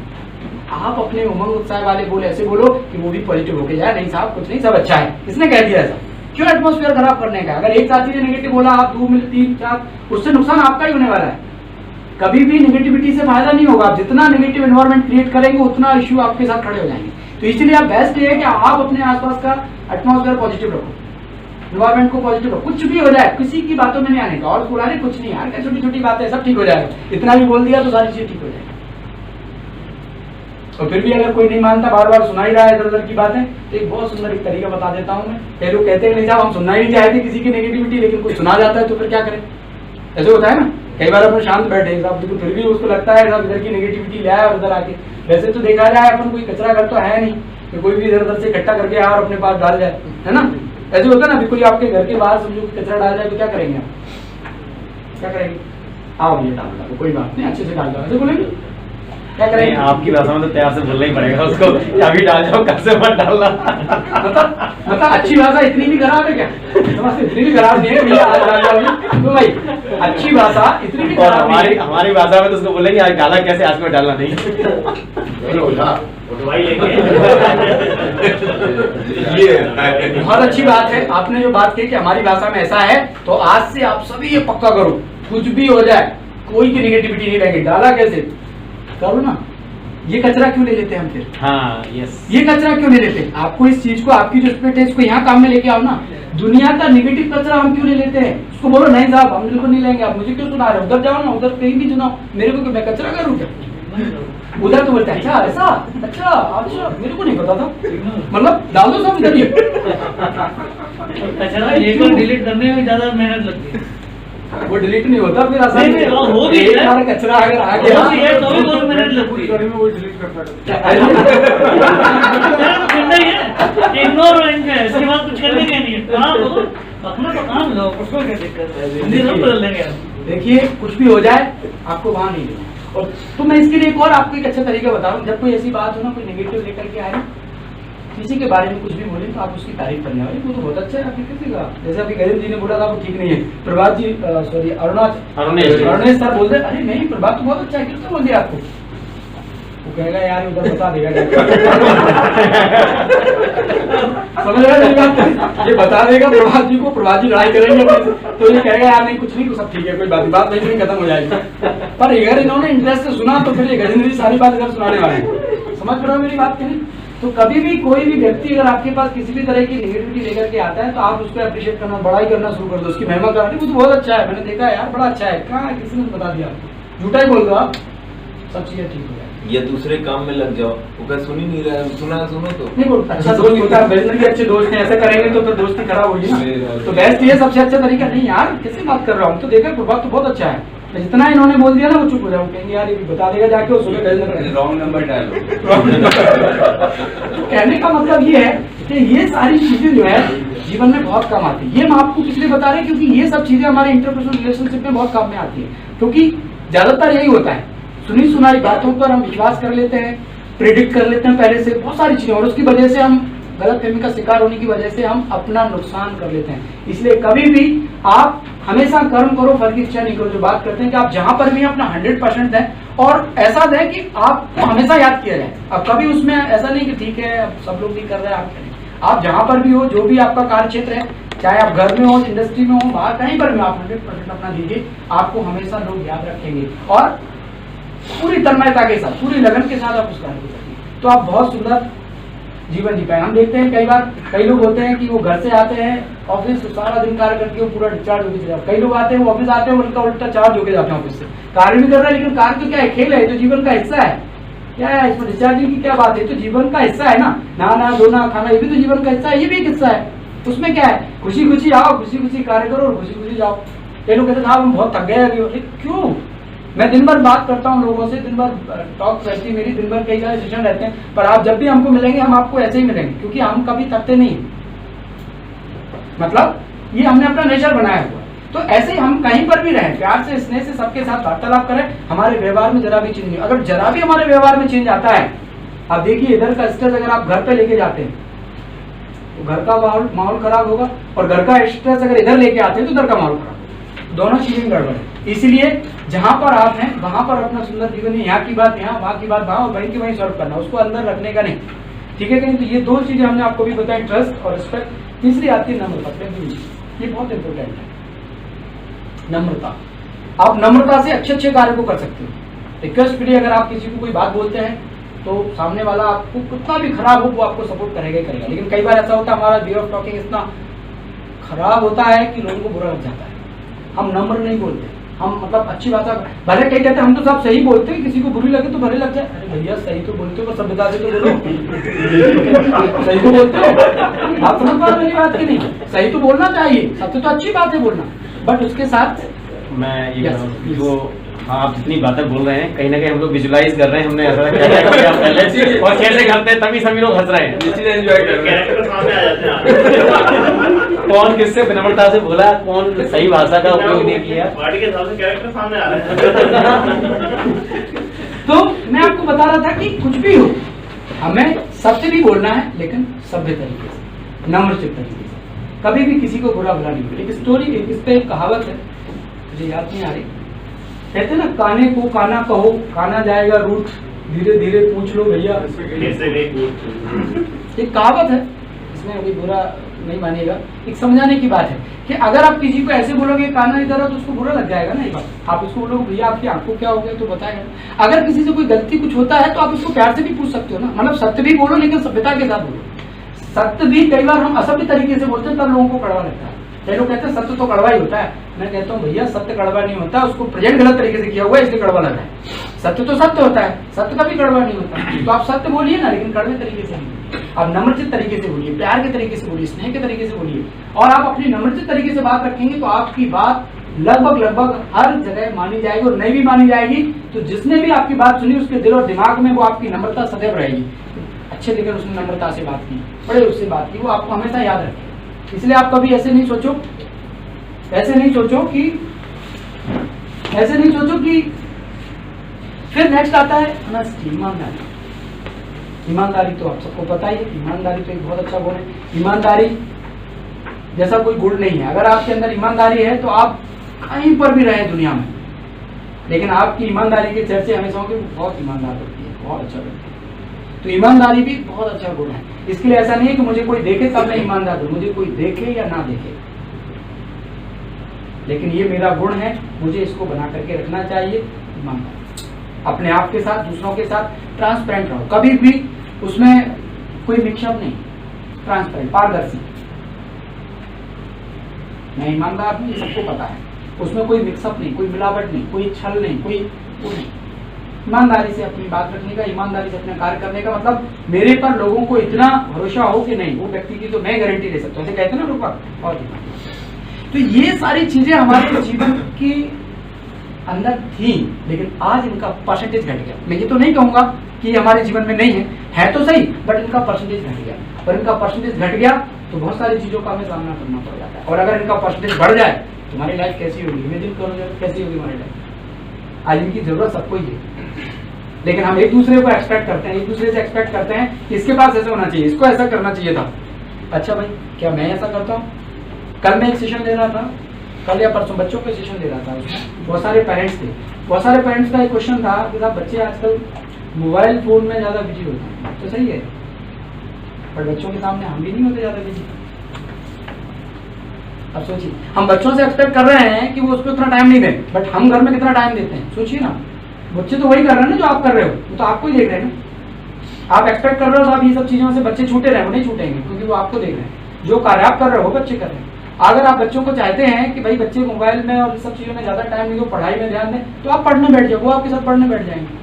आप अपने उमंग उत्साह वाले बोले ऐसे बोलो कि वो भी पॉजिटिव होके जाए, नहीं साहब कुछ नहीं, सब अच्छा है। किसने कह दिया ऐसा? क्यों एटमोस्फेयर खराब करने का? अगर एक साथी ने नेगेटिव बोला, आप 2 मिनट 3 4, उससे नुकसान आपका ही होने वाला है। कभी भी नेगेटिविटी से फायदा नहीं होगा। आप जितना नेगेटिव एनवायरनमेंट क्रिएट करेंगे उतना इश्यू आपके साथ खड़े हो जाएंगे। तो इसलिए आप बेस्ट ये है कि आप अपने आसपास का एटमोस्फेयर पॉजिटिव रखो, एनवायरनमेंट को पॉजिटिव रखो। कुछ भी हो जाए किसी की बातों में नहीं आने का, और पुराने कुछ नहीं यार, छोटी छोटी बातें सब ठीक हो जाएगा। इतना भी बोल दिया तो सारी चीज ठीक हो जाएगी। और फिर भी अगर कोई नहीं मानता, बार बार सुना ही रहा है इधर उधर की बातें, तो एक बहुत सुंदर एक तरीका बता देता हूँ मैं। कई लोग कहते हैं नहीं साहब हम सुनना ही नहीं चाहते किसी की नेगेटिविटी, लेकिन कोई सुना जाता है तो फिर क्या करें? ऐसे होता है ना, कई बार अपन शांत बैठे साहब, लेकिन फिर भी उसको लगता है साहब इधर की नेगेटिविटी ले आया और उधर आके। वैसे तो देखा जाए अपन कोई कचरा घर तो है नहीं कि कोई भी इधर उधर से इकट्ठा करके आया और अपने पास डाल जाए, है ना? ऐसे होता है ना, अभी कोई आपके घर के बाहर समझो कचरा डाल जाए तो क्या करेंगे आप? क्या करेंगे? आओ ये डाल दो, कोई बात नहीं, अच्छे से डाल दो, ऐसे बोलेंगे? क्या करेंगे? आपकी भाषा में तो तैयार से बोलना ही पड़ेगा उसको, अभी डाल जाओ, कल से मत डालना। मतलब अच्छी भाषा इतनी भी खराब है क्या? इतनी भी खराब नहीं है भैया, आज डाल जाओ तो भाई अच्छी भाषा इतनी भी खराब नहीं है। हमारी भाषा में तो उसको बोलेंगे आज डाला कैसे, आज में डालना नहीं। बहुत अच्छी बात है आपने जो बात की कि हमारी भाषा में ऐसा है, तो आज से आप सभी ये पक्का करो, कुछ भी हो जाए कोई की नेगेटिविटी नहीं रहेगी। डाला कैसे करो ना, ये कचरा क्यों ले लेते हैं हम फिर? हाँ यस, ये कचरा क्यों ले लेते हैं? आपको इस चीज को, आपकी जो स्पिरिट है इसको यहाँ काम में लेके आओ ना। दुनिया का नेगेटिव कचरा हम क्यों ले लेते हैं? उसको बोलो नहीं साहब हम बिल्कुल नहीं लेंगे, आप मुझे क्यों सुना रहे हो? उधर जाओ ना, उधर कहीं भी सुनाओ, मेरे को मैं कचरा करूँ क्या? उधर तो बोलते हैं अच्छा ऐसा, अच्छा अच्छा मेरे को नहीं पता था, मतलब डाल दो सब इधर ही। कचरा एक बार डिलीट करने में ज्यादा मेहनत लगती है, वो डिलीट नहीं होता फिर आसानी से। हो भी एक बार कचरा अगर आ गया तो भी बहुत मेहनत लगती है। इग्नोर है, इसके बाद कुछ करने का नहीं है। अपना तो काम लो, उसको क्या दिक्कत है? हिंदी सब बदल लेंगे। देखिए कुछ भी हो जाए आपको वहां नहीं लेना। और तो मैं इसके लिए एक और आपको एक अच्छा तरीका बता रहा हूँ। जब कोई ऐसी बात हो ना, कोई नेगेटिव लेकर के आए ना, किसी के बारे में कुछ भी बोले तो आप उसकी तारीफ करने वाले, वो तो बहुत अच्छा है। आपने किसी का जैसे अभी गरीब जी ने बोला था वो ठीक नहीं है, प्रभात जी सॉरी अरुणेश सर बोलते अरे नहीं प्रभात तो बहुत अच्छा है, किसने बोल दिया आपको? वो कहेगा यार उधर बता देगा समझ रहे मेरी बात? ये बता देगा प्रभात जी को, प्रभात जी लड़ाई करेंगे तो ये कहेगा यार नहीं कुछ नहीं, तो सब ठीक है, कोई बात नहीं खत्म हो जाएगी। पर अगर इन्होंने इंटरेस्ट से सुना तो फिर गजेंद्र जी सारी बात इधर सुनाने वाले हैं। समझ रहे हो मेरी बात की नहीं? तो कभी भी कोई भी व्यक्ति अगर आपके पास किसी भी तरह की नेगेटिविटी लेकर के आता है तो आप उसको अप्रिशिएट करना, बड़ाई करना शुरू कर दो, उसकी महिमा करनी, वो तो बहुत अच्छा है, मैंने देखा है यार बड़ा अच्छा है। कहाँ किसी ने बता दिया? झूठा ही बोल दो आप, सब चीजें ठीक हो जाएगी। या दूसरे काम में लग जाओ, वो क्या सुन ही नहीं रहा है, सुनो तो नहीं वो अच्छा दोस्त होता है, वैसे भी अच्छे दोस्त हैं, ऐसा करेंगे तो फिर दोस्ती खराब होगी ना। तो बेस्ट ये सबसे अच्छा तरीका। नहीं यार किससे बात कर रहा हूँ, तो देखा वक्त तो बहुत अच्छा है, जितना इन्होंने बोल दिया ना वो चुप हो जाओ, कहेंगे यार ये भी बता देगा जाके, उसमें रॉन्ग नंबर डालो। तो कहने का मतलब ये है कि ये सारी चीजें जो है जीवन में बहुत काम आती है। ये हम आपको इसलिए बता रहे हैं क्योंकि ये सब चीजें हमारे इंटरपर्सनल रिलेशनशिप में बहुत काम में आती है, क्योंकि ज्यादातर यही होता है, सुनी सुनाई बातों पर हम विश्वास कर लेते हैं, प्रिडिक्ट कर लेते हैं पहले से बहुत सारी चीजें, और उसकी वजह से हम गलतफहमी का शिकार होने की वजह से हम अपना नुकसान कर लेते हैं। इसलिए कभी भी आप हमेशा कर्म करो फल की इच्छा नहीं करो। जो बात करते हैं कि आप जहां पर भी अपना 100% दें, और ऐसा दें कि आपको हमेशा याद किया जाए। अब कभी उसमें ऐसा नहीं कि ठीक है अब सब लोग नहीं कर रहे हैं आप करें। आप जहां पर भी हो, जो भी आपका कार्य क्षेत्र है, चाहे आप घर में हो, इंडस्ट्री में हो, बाहर कहीं पर भी आप 100% अपना दीजिए, आपको हमेशा लोग याद रखेंगे और पूरी तन्मयता के साथ, पूरी लगन के साथ आप उस कार्य को करेंगे तो आप बहुत सुंदर जीवन जी पाए। हम देखते हैं कई बार कई लोग होते हैं कि वो घर से आते हैं ऑफिस, सारा दिन कार्य करके वो पूरा डिस्चार्ज होकर जाते हैं। कई लोग आते हैं वो ऑफिस आते हैं उनका उल्टा चार्ज होकर जाते हैं ऑफिस से, कार्य भी कर रहा है लेकिन कार्य तो क्या है, खेल है, तो जीवन का हिस्सा है। क्या है इसमें डिस्चार्जिंग की क्या बात है, तो जीवन का हिस्सा है ना, नहाना धोना खाना ये भी तो जीवन का हिस्सा है, ये भी एक हिस्सा है। उसमें क्या है, खुशी खुशी आओ, खुशी खुशी कार्य करो और खुशी खुशी जाओ। कई लोग कहते हैं साहब हम बहुत थक गए अभी, क्यों? मैं दिन भर बात करता हूँ लोगों से, दिन भर टॉक रहती है मेरी, दिन भर कई सारे सेशन रहते हैं, पर आप जब भी हमको मिलेंगे हम आपको ऐसे ही मिलेंगे, क्योंकि हम कभी थकते नहीं। मतलब ये हमने अपना नेचर बनाया हुआ। तो ऐसे ही हम कहीं पर भी रहें, प्यार से स्नेह से सबके साथ वार्तालाप करें, हमारे व्यवहार में जरा भी चेंज नहीं। अगर जरा भी हमारे व्यवहार में चेंज आता है, आप देखिए इधर का स्ट्रेस अगर आप घर पे लेके जाते हैं तो घर का माहौल खराब होगा, और घर का स्ट्रेस अगर इधर लेके आते हैं तो इधर का माहौल खराब होगा, दोनों चीजें गड़बड़ है। इसलिए जहां पर आप हैं वहां पर अपना सुंदर जीवन है, यहाँ की बात यहाँ, वहां की बात वहां, और वहीं की वहीं सॉल्व करना, उसको अंदर रखने का नहीं। ठीक है कहीं, तो ये दो चीजें हमने आपको भी बताई, ट्रस्ट और रिस्पेक्ट। तीसरी आती है नम्रता, ये बहुत इंपॉर्टेंट है नम्रता। आप नम्रता से अच्छे अच्छे कार्य को कर सकते हो। रिक्वेस्ट फ्री अगर आप किसी को कोई बात बोलते हैं तो सामने वाला आपको कितना भी खराब हो वो आपको सपोर्ट करेगा ही करेगा, लेकिन कई बार ऐसा होता है हमारा वे ऑफ टॉकिंग इतना खराब होता है कि लोगों को बुरा लग जाता है। हम नम्र नहीं बोलते, हम मतलब अच्छी बात है, भले कई कहते हैं हम तो सब सही बोलते हैं, किसी को बुरी लगे तो भले लग जाए। अरे भैया सही तो बोलते हो, पर सभ्यता से तो बोलो सही तो बोलते हो, आप समझ पा रहे मेरी बात की नहीं, सही तो बोलना चाहिए, सबसे तो अच्छी बात है बोलना, बट उसके साथ मैं ये जो आप जितनी बातें बोल रहे हैं कहीं ना कहीं हम लोग विजुलाइज कर रहे हैं, हमने ऐसा किया है और कैसे करते हैं तभी सभी लोग हंस रहे हैं, इसलिए एंजॉय कर रहे हैं। कैरेक्टर सामने आ जाते हैं। कौन किससे विनम्रता से बोला, कौन सही भाषा का उपयोग नहीं किया, पार्टी के हिसाब से कैरेक्टर सामने आ रहे हैं। तो मैं आपको बता रहा था कि कुछ भी हो हमें सत्य भी बोलना है, लेकिन सभ्य तरीके से, नम्रचित तरीके से, कभी भी किसी को बुरा भला नहीं बोले। एक स्टोरी, इस पे एक कहावत है, मुझे याद नहीं आ रही, कहते ना काने को काना कहो काना जाएगा रूठ, धीरे धीरे पूछ लो भैया कैसे नहीं एक कहावत है, इसमें अभी बुरा नहीं मानिएगा, एक समझाने की बात है कि अगर आप किसी को ऐसे बोलोगे काना इधर है तो उसको बुरा लग जाएगा ना। ये बात आप उसको बोलोगे भैया आपकी आंखों क्या हो गया तो बताएगा। अगर किसी से कोई गलती कुछ होता है तो आप उसको प्यार से भी पूछ सकते हो ना, मतलब सत्य भी बोलो लेकिन सभ्यता के साथ बोलो। सत्य भी कई बार हम असभ्य तरीके से बोलते हैं तब लोगों को कड़वा लगता है। कई लोग कहते हैं सत्य तो कड़वा ही होता है, मैं कहता हूँ भैया सत्य कड़वा नहीं होता, उसको प्रेजेंट गलत तरीके से किया हुआ है इसलिए कड़वा लग रहा है। सत्य तो सत्य होता है, सत्य कभी कड़वा नहीं होता। तो आप सत्य बोलिए ना, लेकिन कड़वे तरीके से नहीं, आप नम्रचित तरीके से बोलिए, प्यार के तरीके से बोलिए, स्नेह के तरीके से बोलिए, और आप अपनी नम्रचित तरीके से बात रखेंगे तो आपकी बात लगभग हर जगह मानी जाएगी, और नहीं भी मानी जाएगी तो जिसने भी आपकी बात सुनी उसके दिल और दिमाग में वो आपकी नम्रता सदैव रहेगी। अच्छे लेकिन उसने नम्रता से बात की, बड़े उससे बात की, वो आपको हमेशा याद रखेगा। इसलिए आप कभी ऐसे नहीं सोचो कि फिर नेक्स्ट आता है ईमानदारी। ईमानदारी तो आप सबको पता ही है, ईमानदारी तो एक बहुत अच्छा गुण है। ईमानदारी जैसा कोई गुण नहीं है। अगर आपके अंदर ईमानदारी है तो आप कहीं पर भी रहे दुनिया में, लेकिन आपकी ईमानदारी के चर्चे हमेशा होंगे बहुत ईमानदार होती है, बहुत अच्छा लगता है। तो ईमानदारी भी बहुत अच्छा गुण है। इसके लिए ऐसा नहीं है कि मुझे कोई देखे तब मैं ईमानदार हूं, मुझे कोई देखे या ना देखे, लेकिन ये मेरा गुण है, मुझे इसको बना करके रखना चाहिए। ईमानदार अपने आप के साथ, दूसरों के साथ ट्रांसपेरेंट रहो, कभी भी उसमें कोई मिक्सअप नहीं, ट्रांसपेरेंट, पारदर्शी। मैं ईमानदार हूं, ये सबको पता है, उसमें कोई मिक्सअप नहीं, कोई मिलावट नहीं, कोई छल नहीं, कोई नहीं। ईमानदारी से अपनी बात रखने का, ईमानदारी से अपना कार्य करने का, मतलब मेरे पर लोगों को इतना भरोसा हो कि नहीं वो व्यक्ति की तो मैं गारंटी दे सकता हूँ, ऐसे कहते हैं ना लोग और। तो ये सारी चीजें हमारे जीवन की अंदर थी, लेकिन आज इनका परसेंटेज घट गया। मैं ये तो नहीं कहूंगा कि हमारे जीवन में नहीं है तो सही, बट इनका परसेंटेज घट गया। और इनका परसेंटेज घट गया तो बहुत सारी चीजों का हमें सामना करना पड़ जाता है। और अगर इनका परसेंटेज बढ़ जाए तो हमारी लाइफ कैसी होगी, इमेजिन करो कैसी होगी हमारी लाइफ। आज इनकी जरूरत सबको ही है, लेकिन हम एक दूसरे को एक्सपेक्ट करते हैं, एक दूसरे से एक्सपेक्ट करते हैं कि इसके पास ऐसा होना चाहिए, इसको ऐसा करना चाहिए था। अच्छा भाई, क्या मैं ऐसा करता हूँ? कल मैं एक सेशन दे रहा था, कल या परसों बच्चों के सेशन दे रहा था, उसमें बहुत सारे पेरेंट्स थे। बहुत सारे पेरेंट्स का एक क्वेश्चन था कि साहब बच्चे आजकल मोबाइल फोन में ज्यादा बिजी होते हैं, तो सही है, पर बच्चों के सामने हम भी नहीं होते ज्यादा बिजी। अब सोचिए, हम बच्चों से एक्सपेक्ट कर रहे हैं कि वो उसको इतना टाइम नहीं दें, बट हम घर में कितना टाइम देते हैं? सोचिए ना, बच्चे तो वही कर रहे हैं ना जो आप कर रहे हो, वो तो आपको ही देख रहे हैं ना। आप एक्सपेक्ट कर रहे हो तो आप ये सब चीजों से बच्चे छूटे रहे, वो नहीं छूटेंगे, क्योंकि वो आपको देख रहे हैं। जो कार्य आप कर रहे हो बच्चे कर रहे हैं। अगर आप बच्चों को चाहते हैं कि भाई बच्चे मोबाइल में और सब चीजों में ज्यादा टाइम नहीं दो, पढ़ाई में ध्यान दें, तो आप पढ़ने बैठ जाओ, वो आपके साथ पढ़ने बैठ जाएंगे।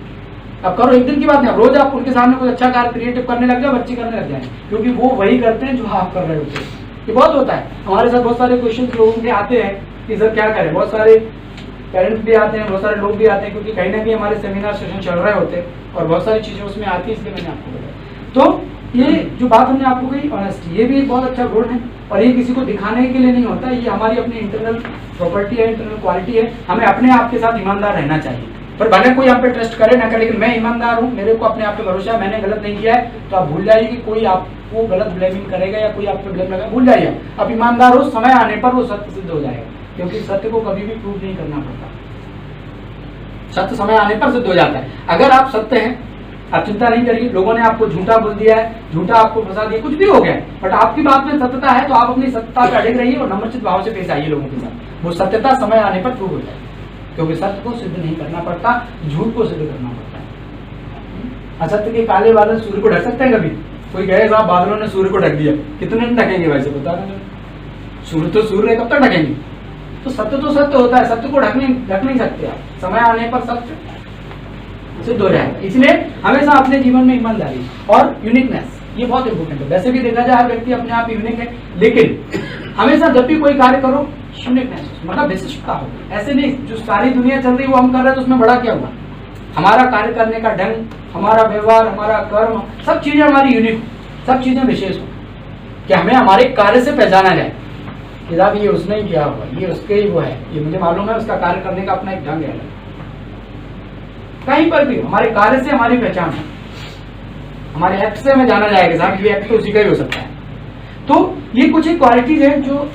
अब करो, एक दिन की बात नहीं, रोज आप उनके सामने कोई अच्छा कार्य क्रिएटिव करने लग जाओ, बच्चे करने लग जाएंगे, क्योंकि वो वही करते हैं जो आप कर रहे होते हैं। ये बहुत होता है हमारे साथ, बहुत सारे क्वेश्चन लोगों के आते हैं कि सर क्या करें। बहुत सारे पेरेंट्स भी आते हैं, बहुत सारे लोग भी आते हैं, क्योंकि कहीं ना कहीं हमारे सेमिनार सेशन चल रहे होते हैं और बहुत सारी चीजें उसमें आती है, इसलिए मैंने आपको बताया। तो ये जो बात हमने आपको कही, ऑनेस्टी, ये भी एक बहुत अच्छा गुण है, और ये किसी को दिखाने के लिए नहीं होता, ये हमारी अपनी इंटरनल प्रॉपर्टी है, इंटरनल क्वालिटी है। हमें अपने आप के साथ ईमानदार रहना चाहिए, पर भले कोई आप पे ट्रस्ट करे ना करे, लेकिन मैं ईमानदार हूँ, मेरे को अपने आप पे भरोसा है, मैंने गलत नहीं किया है, तो आप भूल जाइए कि कोई आपको गलत ब्लेमिंग करेगा या कोई आप पे ब्लेम लगाएगा, भूल जाइए। आप ईमानदार हो, समय आने पर वो सत्य सिद्ध हो जाएगा, क्योंकि सत्य को कभी भी प्रूव नहीं करना पड़ता, सत्य समय आने पर सिद्ध हो जाता है। अगर आप सत्य हैं, आप चिंता नहीं करिए, लोगों ने आपको झूठा बोल दिया है, झूठा आपको फंसा दिया, कुछ भी हो गया, बट आपकी बात में सत्यता है, तो आप अपनी सत्यता पे अड़े रहिए और नम्रचित भाव से पेश आइए लोगों के साथ। वो सत्यता समय आने पर प्रूव हो जाए, क्योंकि सत्य को सिद्ध नहीं करना पड़ता, झूठ को सिद्ध करना पड़ता है। असत्य के काले बादल सूर्य को ढक सकते हैं कभी? कोई कहे साहब बादलों ने सूर्य को ढक दिया, कितने दिन ढकेंगे? वैसे बता रहे, सूर्य तो सूर्य, कब तक ढकेंगे? तो सत्य होता है, सत्य को ढक नहीं सकते आप, समय आने पर सत्य सिद्ध हो जाएगा। इसलिए हमेशा अपने जीवन में ईमानदारी और यूनिकनेस, ये बहुत इंपॉर्टेंट है। वैसे भी देखा जाए हर व्यक्ति अपने आप यूनिक है, लेकिन हमेशा जब भी कोई कार्य करो यूनिकनेस, मतलब विशिष्टता हो। ऐसे नहीं जो सारी दुनिया चल रही है वो हम कर रहे हैं, तो उसमें बड़ा क्या हुआ? हमारा कार्य करने का ढंग, हमारा व्यवहार, हमारा कर्म, सब चीजें हमारी यूनिक हो, सब चीजें विशेष हो, कि हमें हमारे कार्य से पहचाना जाए कि साहब ये उसने ही किया हुआ, ये उसके ही वो है, ये मुझे मालूम है, उसका कार्य करने का अपना एक ढंग है। कहीं पर भी हमारे कार्य से हमारी पहचान है, हमारे एक्ट से हमें जाना जाएगा साहब ये एक्ट तो उसी का ही हो सकता है। तो ये कुछ एक क्वालिटीज है जो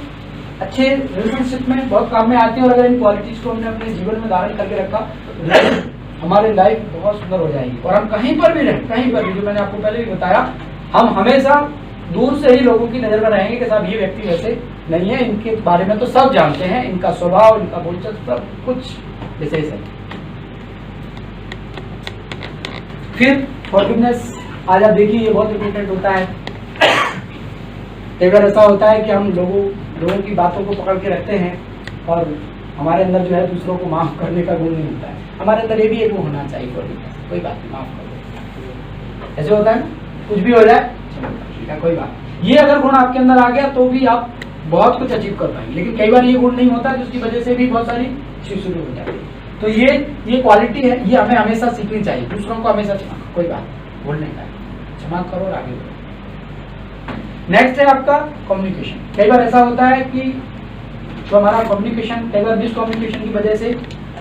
अच्छे रिलेशनशिप में बहुत काम में आती है, और अगर इन क्वालिटीज को हमने अपने जीवन में धारण करके रखा, हमारी लाइफ बहुत सुंदर हो जाएगी। और हम कहीं पर भी रहें, कहीं पर भी, जो मैंने आपको पहले भी बताया, हम हमेशा दूर से ही लोगों की नजर में रहेंगे कि साहब ये व्यक्ति वैसे नहीं है, इनके बारे में तो सब जानते हैं, इनका स्वभाव, इनका बोलचाल, सब कुछ विशेष है। फिर फॉरगिवनेस, आज आप देखिए ये बहुत इम्पोर्टेंट होता है। कई बार ऐसा होता है कि हम लोगों की बातों को पकड़ के रखते हैं, और हमारे अंदर जो है दूसरों को माफ करने का गुण नहीं होता है। हमारे अंदर ये भी एक वो होना चाहिए, कोई बात नहीं, माफ कर दो, ऐसे होता है ना, कुछ भी हो जाए चलो ठीक है कोई बात। ये अगर गुण आपके अंदर आ गया तो भी आप बहुत कुछ अचीव कर पाएंगे, लेकिन कई बार ये गुण नहीं होता, जिसकी वजह से भी बहुत सारी चीज शुरू हो जाती है। तो ये क्वालिटी है, ये हमें हमेशा सीखनी चाहिए, दूसरों को हमेशा कोई बात बोलने का, क्षमा करो और आगे बढ़ो। नेक्स्ट है आपका कम्युनिकेशन। कई बार ऐसा होता है कि जो हमारा कम्युनिकेशन, कई बार मिसकम्युनिकेशन की वजह से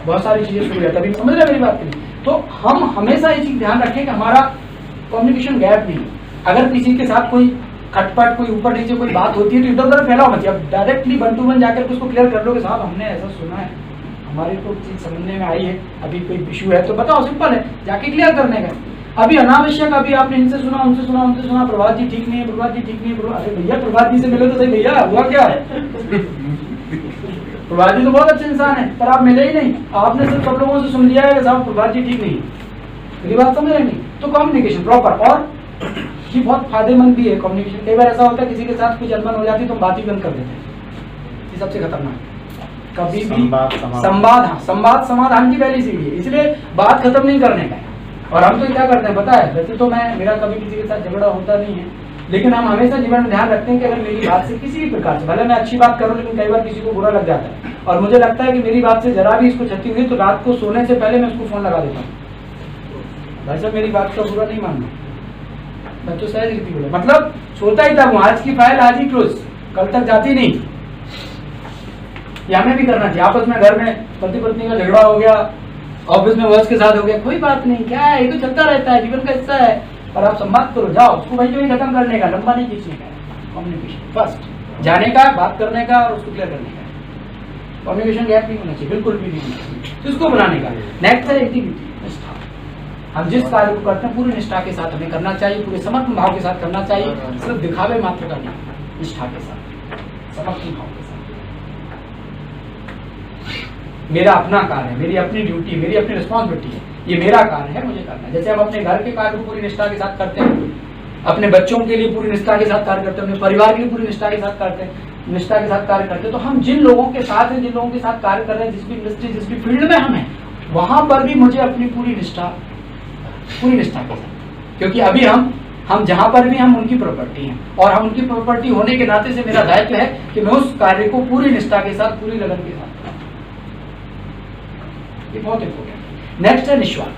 बहुत सारी चीजें शुरू हो जाती है। समझ रहे मेरी बात की? तो हम हमेशा ये चीज ध्यान रखें कि हमारा कम्युनिकेशन गैप नहीं है। अगर किसी के साथ कोई खटपट, कोई ऊपर नीचे कोई बात होती है, तो इधर उधर फैलाओ मत, अब डायरेक्टली 1 to 1 जाकर उसको क्लियर कर लो कि साहब हमने ऐसा सुना है, हमारी को चीज समझने में आई है, अभी कोई इशू है तो बताओ, सिंपल है, जाके क्लियर करने का। अभी अनावश्यक, अभी आपने इनसे सुना, उनसे सुना, उनसे सुना, प्रभात जी ठीक नहीं है, प्रभात जी ठीक नहीं है, अरे भैया प्रभात जी से मिले तो सही, भैया हुआ क्या है? प्रभात जी तो बहुत अच्छे इंसान है, पर आप मिले ही नहीं, आपने सिर्फ सब लोगों से सुन लिया है कि साहब प्रभात जी ठीक नहीं है। मेरी बात समझ रहे नहीं? तो कम्युनिकेशन प्रॉपर, और ये बहुत फायदेमंद भी है कम्युनिकेशन। कई बार ऐसा होता है किसी के साथ कुछ अनबन हो जाती है तो हम बात ही बंद कर देते हैं, ये सबसे खतरनाक है। कभी भी संवाद, समाधान। संवाद, हाँ, संवाद समाधान की पहली सीढ़ी है, इसलिए बात खत्म नहीं करने का है। और हम तो क्या करते हैं पता है, वैसे तो मेरा कभी किसी के साथ झगड़ा होता नहीं है, लेकिन हम हमेशा जीवन में ध्यान रखते हैं कि अगर मेरी बात से किसी भी प्रकार से, भले मैं अच्छी बात करूं लेकिन कई बार किसी को बुरा लग जाता है और मुझे लगता है कि मेरी बात से जरा भी इसको क्षति हुई तो रात को सोने से पहले मैं उसको फोन लगा देता हूँ, भाई साहब मेरी बात का बुरा नहीं मानना, मैं तो सहज रीति बोला, मतलब सोता ही था वो, आज की फाइल आज ही क्लोज, कल तक जाती नहीं। ये हमें भी करना चाहिए। आपस में घर में पति पत्नी का झगड़ा हो गया, ऑफिस में बॉस के साथ हो गया, कोई बात नहीं, क्या है, ये तो चलता रहता है, जीवन का हिस्सा है, और आप संवाद करो, जाओ उसको वही जो ही खत्म करने का, लंबा नहीं खींचने का, कम्युनिकेशन फर्स्ट, जाने का, बात करने का और उसको क्लियर करने का, कम्युनिकेशन गैप नहीं होना चाहिए, बिल्कुल भी नहीं होना चाहिए, तो इसको बनाने का। नेक्स्ट है एक्टिविटी, निष्ठा। हम जिस कार्य को करते हैं पूरी निष्ठा के साथ हमें करना चाहिए, पूरे समर्पण भाव के साथ करना चाहिए, सिर्फ दिखावे मात्र का नहीं, निष्ठा के साथ, समर्पण भाव के साथ। मेरा अपना कार्य है, मेरी अपनी ड्यूटी, मेरी अपनी रिस्पॉन्सिबिलिटी है, ये मेरा कार्य है, मुझे करना है। जैसे हम अपने घर के कार्य को पूरी निष्ठा के साथ करते हैं, अपने बच्चों के लिए पूरी निष्ठा के साथ कार्य करते हैं, अपने परिवार के लिए पूरी निष्ठा के साथ करते हैं, निष्ठा के साथ कार्य करते हैं, तो हम जिन लोगों के साथ हैं, जिन लोगों के साथ कार्य कर रहे हैं, जिस भी इंडस्ट्री, जिस भी फील्ड में हम हैं, वहां पर भी मुझे अपनी पूरी निष्ठा के साथ, क्योंकि अभी हम जहां पर भी हम उनकी प्रॉपर्टी हैं, और हम उनकी प्रॉपर्टी होने के नाते से मेरा दायित्व है कि मैं उस कार्य को पूरी निष्ठा के साथ, पूरी लगन के साथ करूं। ये बहुत इंपॉर्टेंट। नेक्स्ट है निस्वार्थ।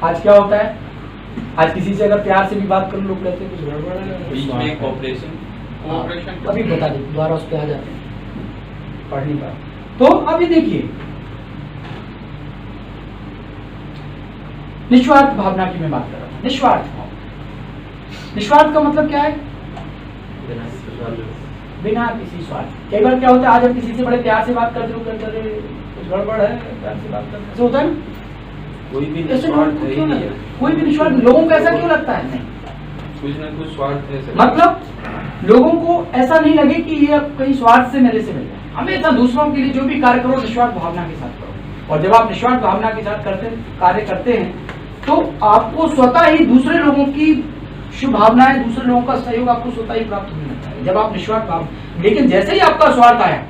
आज क्या होता है, आज किसी से अगर प्यार से भी बात करो, लोग कहते हैं कुछ गड़बड़ है, बीच में कोऑपरेशन, अभी बता दे, दोबारा उस पर आ जाते हैं, पढ़ नहीं पाए। तो अभी देखिए, निस्वार्थ भावना की मैं बात कर रहा हूँ। निस्वार्थ भाव, निस्वार्थ का मतलब क्या है, बिना किसी स्वार्थ। कई बार क्या होता है, आज हम किसी से बड़े प्यार से बात करते हो, कुछ गड़बड़ है, प्यार से बात करते, ऐसा होता है ना, कोई भी ऐसे निस्वार्थ लोग है क्यों ही लगता नहीं है? है। कोई भी निस्वार्थ, लोगों को ऐसा क्यों लगता है? नहीं, कुछ ना कुछ स्वार्थ है सर। मतलब लोगों को ऐसा नहीं लगे कि ये अब कहीं स्वार्थ से मेरे से मिल जाए। हमेशा दूसरों के लिए जो भी कार्य करो, निस्वार्थ भावना के साथ करो, और जब आप निस्वार्थ भावना के साथ कार्य करते हैं तो आपको स्वतः ही दूसरे लोगों की शुभ भावनाएं, दूसरे लोगों का सहयोग आपको स्वतः ही प्राप्त होने लगता है, जब आप निस्वार्थ भाव। लेकिन जैसे ही आपका स्वार्थ आया,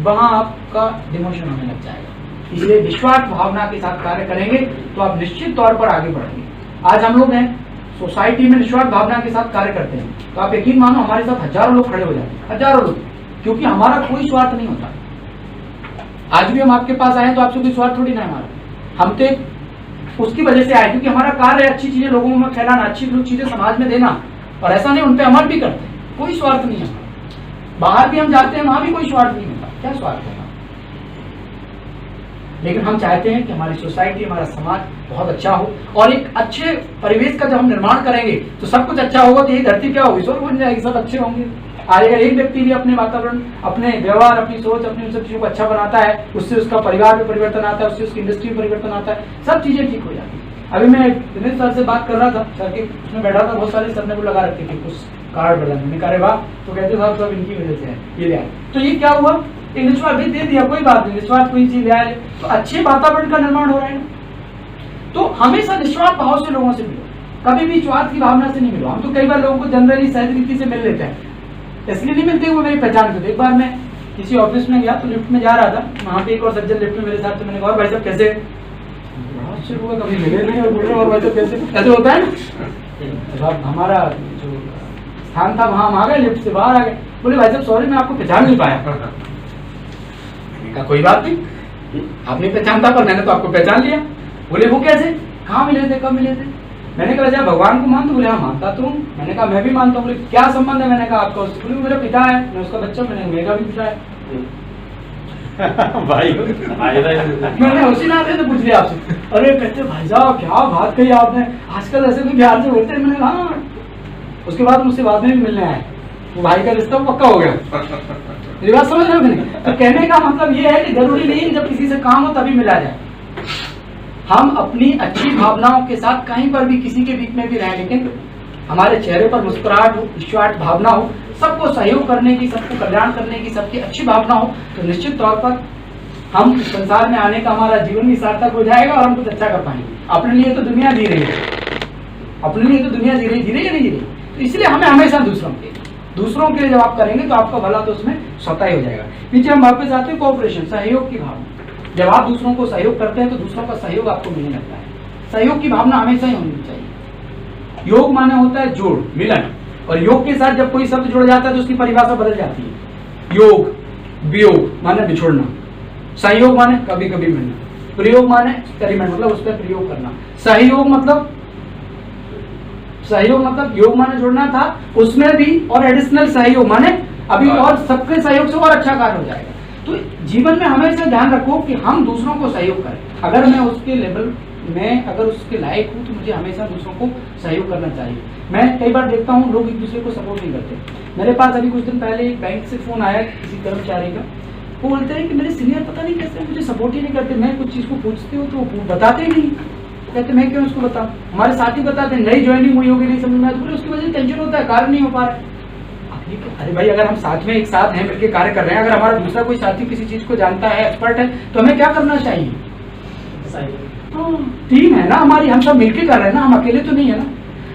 वहां आपका डिमोशन होने लग जाएगा। इसलिए निस्वार्थ भावना के साथ कार्य करेंगे तो आप निश्चित तौर पर आगे बढ़ेंगे। आज हम लोग हैं सोसाइटी में, निस्वार्थ भावना के साथ कार्य करते हैं, तो आप यकीन मानो हमारे साथ हजारों लोग खड़े हो जाते हैं, हजारों लोग, क्योंकि हमारा कोई स्वार्थ नहीं होता। आज भी हम आपके पास आए तो आपसे कोई स्वार्थ थोड़ी ना है हमारा, हम तो उसकी वजह से आए क्योंकि हमारा कार्य है अच्छी चीजें लोगों में फैलाना, अच्छी चीजें समाज में देना, और ऐसा नहीं उन पे अमल भी करते हैं, कोई स्वार्थ नहीं है हमारा। बाहर भी हम जाते हैं, वहां भी कोई स्वार्थ नहीं होता, क्या स्वार्थ होगा। लेकिन हम चाहते हैं कि हमारी सोसाइटी, हमारा समाज बहुत अच्छा हो, और एक अच्छे परिवेश का जब हम निर्माण करेंगे तो सब कुछ अच्छा होगा, तो यही धरती क्या होगी, स्वर्ग बन जाएगी, सब अच्छे होंगे। आज अगर एक व्यक्ति भी अपने वातावरण, अपने व्यवहार, अपनी सोच, अपनी सब चीजों को अच्छा बनाता है, उससे उसका परिवार में परिवर्तन आता है, उससे उसकी इंडस्ट्री में परिवर्तन आता है, सब चीजें ठीक हो जाती है। अभी मैं दिनेश सर से बात कर रहा था, सर के उसमें बैठा था, बहुत सारे सर ने वो लगा रखे थे कुछ कार्ड बदलने, मैंने कहा वाह, तो कहते साहब सब इनकी वजह से है, ये ले आए। तो ये क्या हुआ, निस्वार्थ भी दे दिया, कोई बात नहीं, निस्वार्थ कोई चीज ले आए, तो अच्छे वातावरण का निर्माण हो रहा है। तो हमेशा निस्वार्थ भाव से लोगों से मिलो, कभी भी स्वार्थ की भावना से नहीं मिलो। हम तो कई बार लोगों को जनरली सहज रीति से मिल लेते हैं, इसलिए नहीं मिलते वो मेरी पहचान करते। एक बार मैं किसी ऑफिस में गया तो लिफ्ट में जा रहा था, वहाँ पे एक और सज्जन लिफ्ट में मेरे साथ थे, मैंने कहा भाई साहब कैसे, कभी मिले नहीं, और बोल रहे और भाई साहब कैसे, ऐसे होता है ना। अब हमारा जो स्थान था वहाँ हम आ गए, लिफ्ट से बाहर आ गए, बोले भाई साहब सॉरी मैं आपको पहचान नहीं पाया। मैंने कहा कोई बात नहीं, आप नहीं पहचानता पर मैंने तो आपको पहचान लिया। बोले वो कैसे, कहाँ मिले थे, कब मिले थे। मैंने कहा अच्छा भगवान को मानते, बोले हाँ मानता तो हूँ। मैंने कहा मैं भी मानता हूँ। बोले क्या संबंध है, मैंने कहा आपका उससे। बोले मेरा पिता है, मैं उसका बच्चा, मैंने मेरा भी पिता है। भाई मैंने उसी नाते से पूछ लिया आपसे, अरे कहते भाई साहब क्या बात कही आपने, आजकल ऐसे कोई प्यार से बोलते हैं। मैंने कहा हाँ। उसके बाद मुझसे बाद में भी मिलने आए, वो भाई का रिश्ता पक्का हो गया। मेरी बात समझ रहे हो कि नहीं? तो कहने का मतलब ये है कि जरूरी नहीं है जब किसी से काम हो तभी मिला जाए। हम अपनी अच्छी भावनाओं के साथ कहीं पर भी किसी के बीच में भी रहें, लेकिन हमारे चेहरे पर मुस्कुराहट हो, निस्वार्थ भावना हो, सबको सहयोग करने की, सबको कल्याण करने की, सबकी अच्छी भावना हो, तो निश्चित तौर पर हम संसार में आने का हमारा जीवन भी सार्थक हो जाएगा और हम कुछ अच्छा कर पाएंगे। अपने लिए तो दुनिया जी रही है, अपने लिए तो दुनिया जी रही है नहीं जी रही। तो इसलिए हमें हमेशा दूसरों के दूसरों के लिए जब आप करेंगे तो आपका भला तो उसमें स्वतः ही हो जाएगा। नीचे हम वापस आते हैं कोऑपरेशन, सहयोग की भावना। जब आप दूसरों को सहयोग करते हैं तो दूसरों का सहयोग आपको मिलने लगता है। सहयोग की भावना हमेशा ही होनी चाहिए। योग माने होता है जोड़, मिलन, और योग के साथ जब कोई शब्द जुड़ जाता है तो उसकी परिभाषा बदल जाती है। योग, वियोग माने बिछोड़ना, सहयोग माने कभी कभी मिलना, प्रयोग माने एक्सपेरिमेंट मतलब उस पर प्रयोग करना, सहयोग मतलब योग माने जोड़ना था, उसमें भी और एडिशनल सहयोग माने अभी और सबके सहयोग से और अच्छा कार्य हो जाएगा। तो जीवन में हमेशा ध्यान रखो कि हम दूसरों को सहयोग करें। अगर मैं उसके लेवल में अगर उसके लायक हूँ तो मुझे हमेशा दूसरों को सहयोग करना चाहिए। मैं कई बार देखता हूँ लोग एक दूसरे को सपोर्ट नहीं करते। मेरे पास अभी कुछ दिन पहले एक बैंक से फोन आया किसी कर्मचारी का, वो बोलते हैं कि मेरे सीनियर पता नहीं कैसे मुझे सपोर्ट ही नहीं करते, मैं कुछ चीज़ को पूछती हूँ तो वो बताते ही नहीं। कहते मैं क्यों उसको बताऊँ, हमारे साथी बताते हैं, नई ज्वाइनिंग हुई होगी नहीं समझ में आया, तो उसकी वजह से टेंशन होता है, कार्य नहीं हो पा रहा है। अरे भाई अगर हम साथ में एक साथ हैं, मिलकर कार्य कर रहे हैं, अगर हमारा दूसरा कोई साथी किसी चीज को जानता है, एक्सपर्ट है, तो हमें क्या करना चाहिए? टीम है ना हमारी, हम सब मिलकर कर रहे हैं ना, हम अकेले तो नहीं है ना,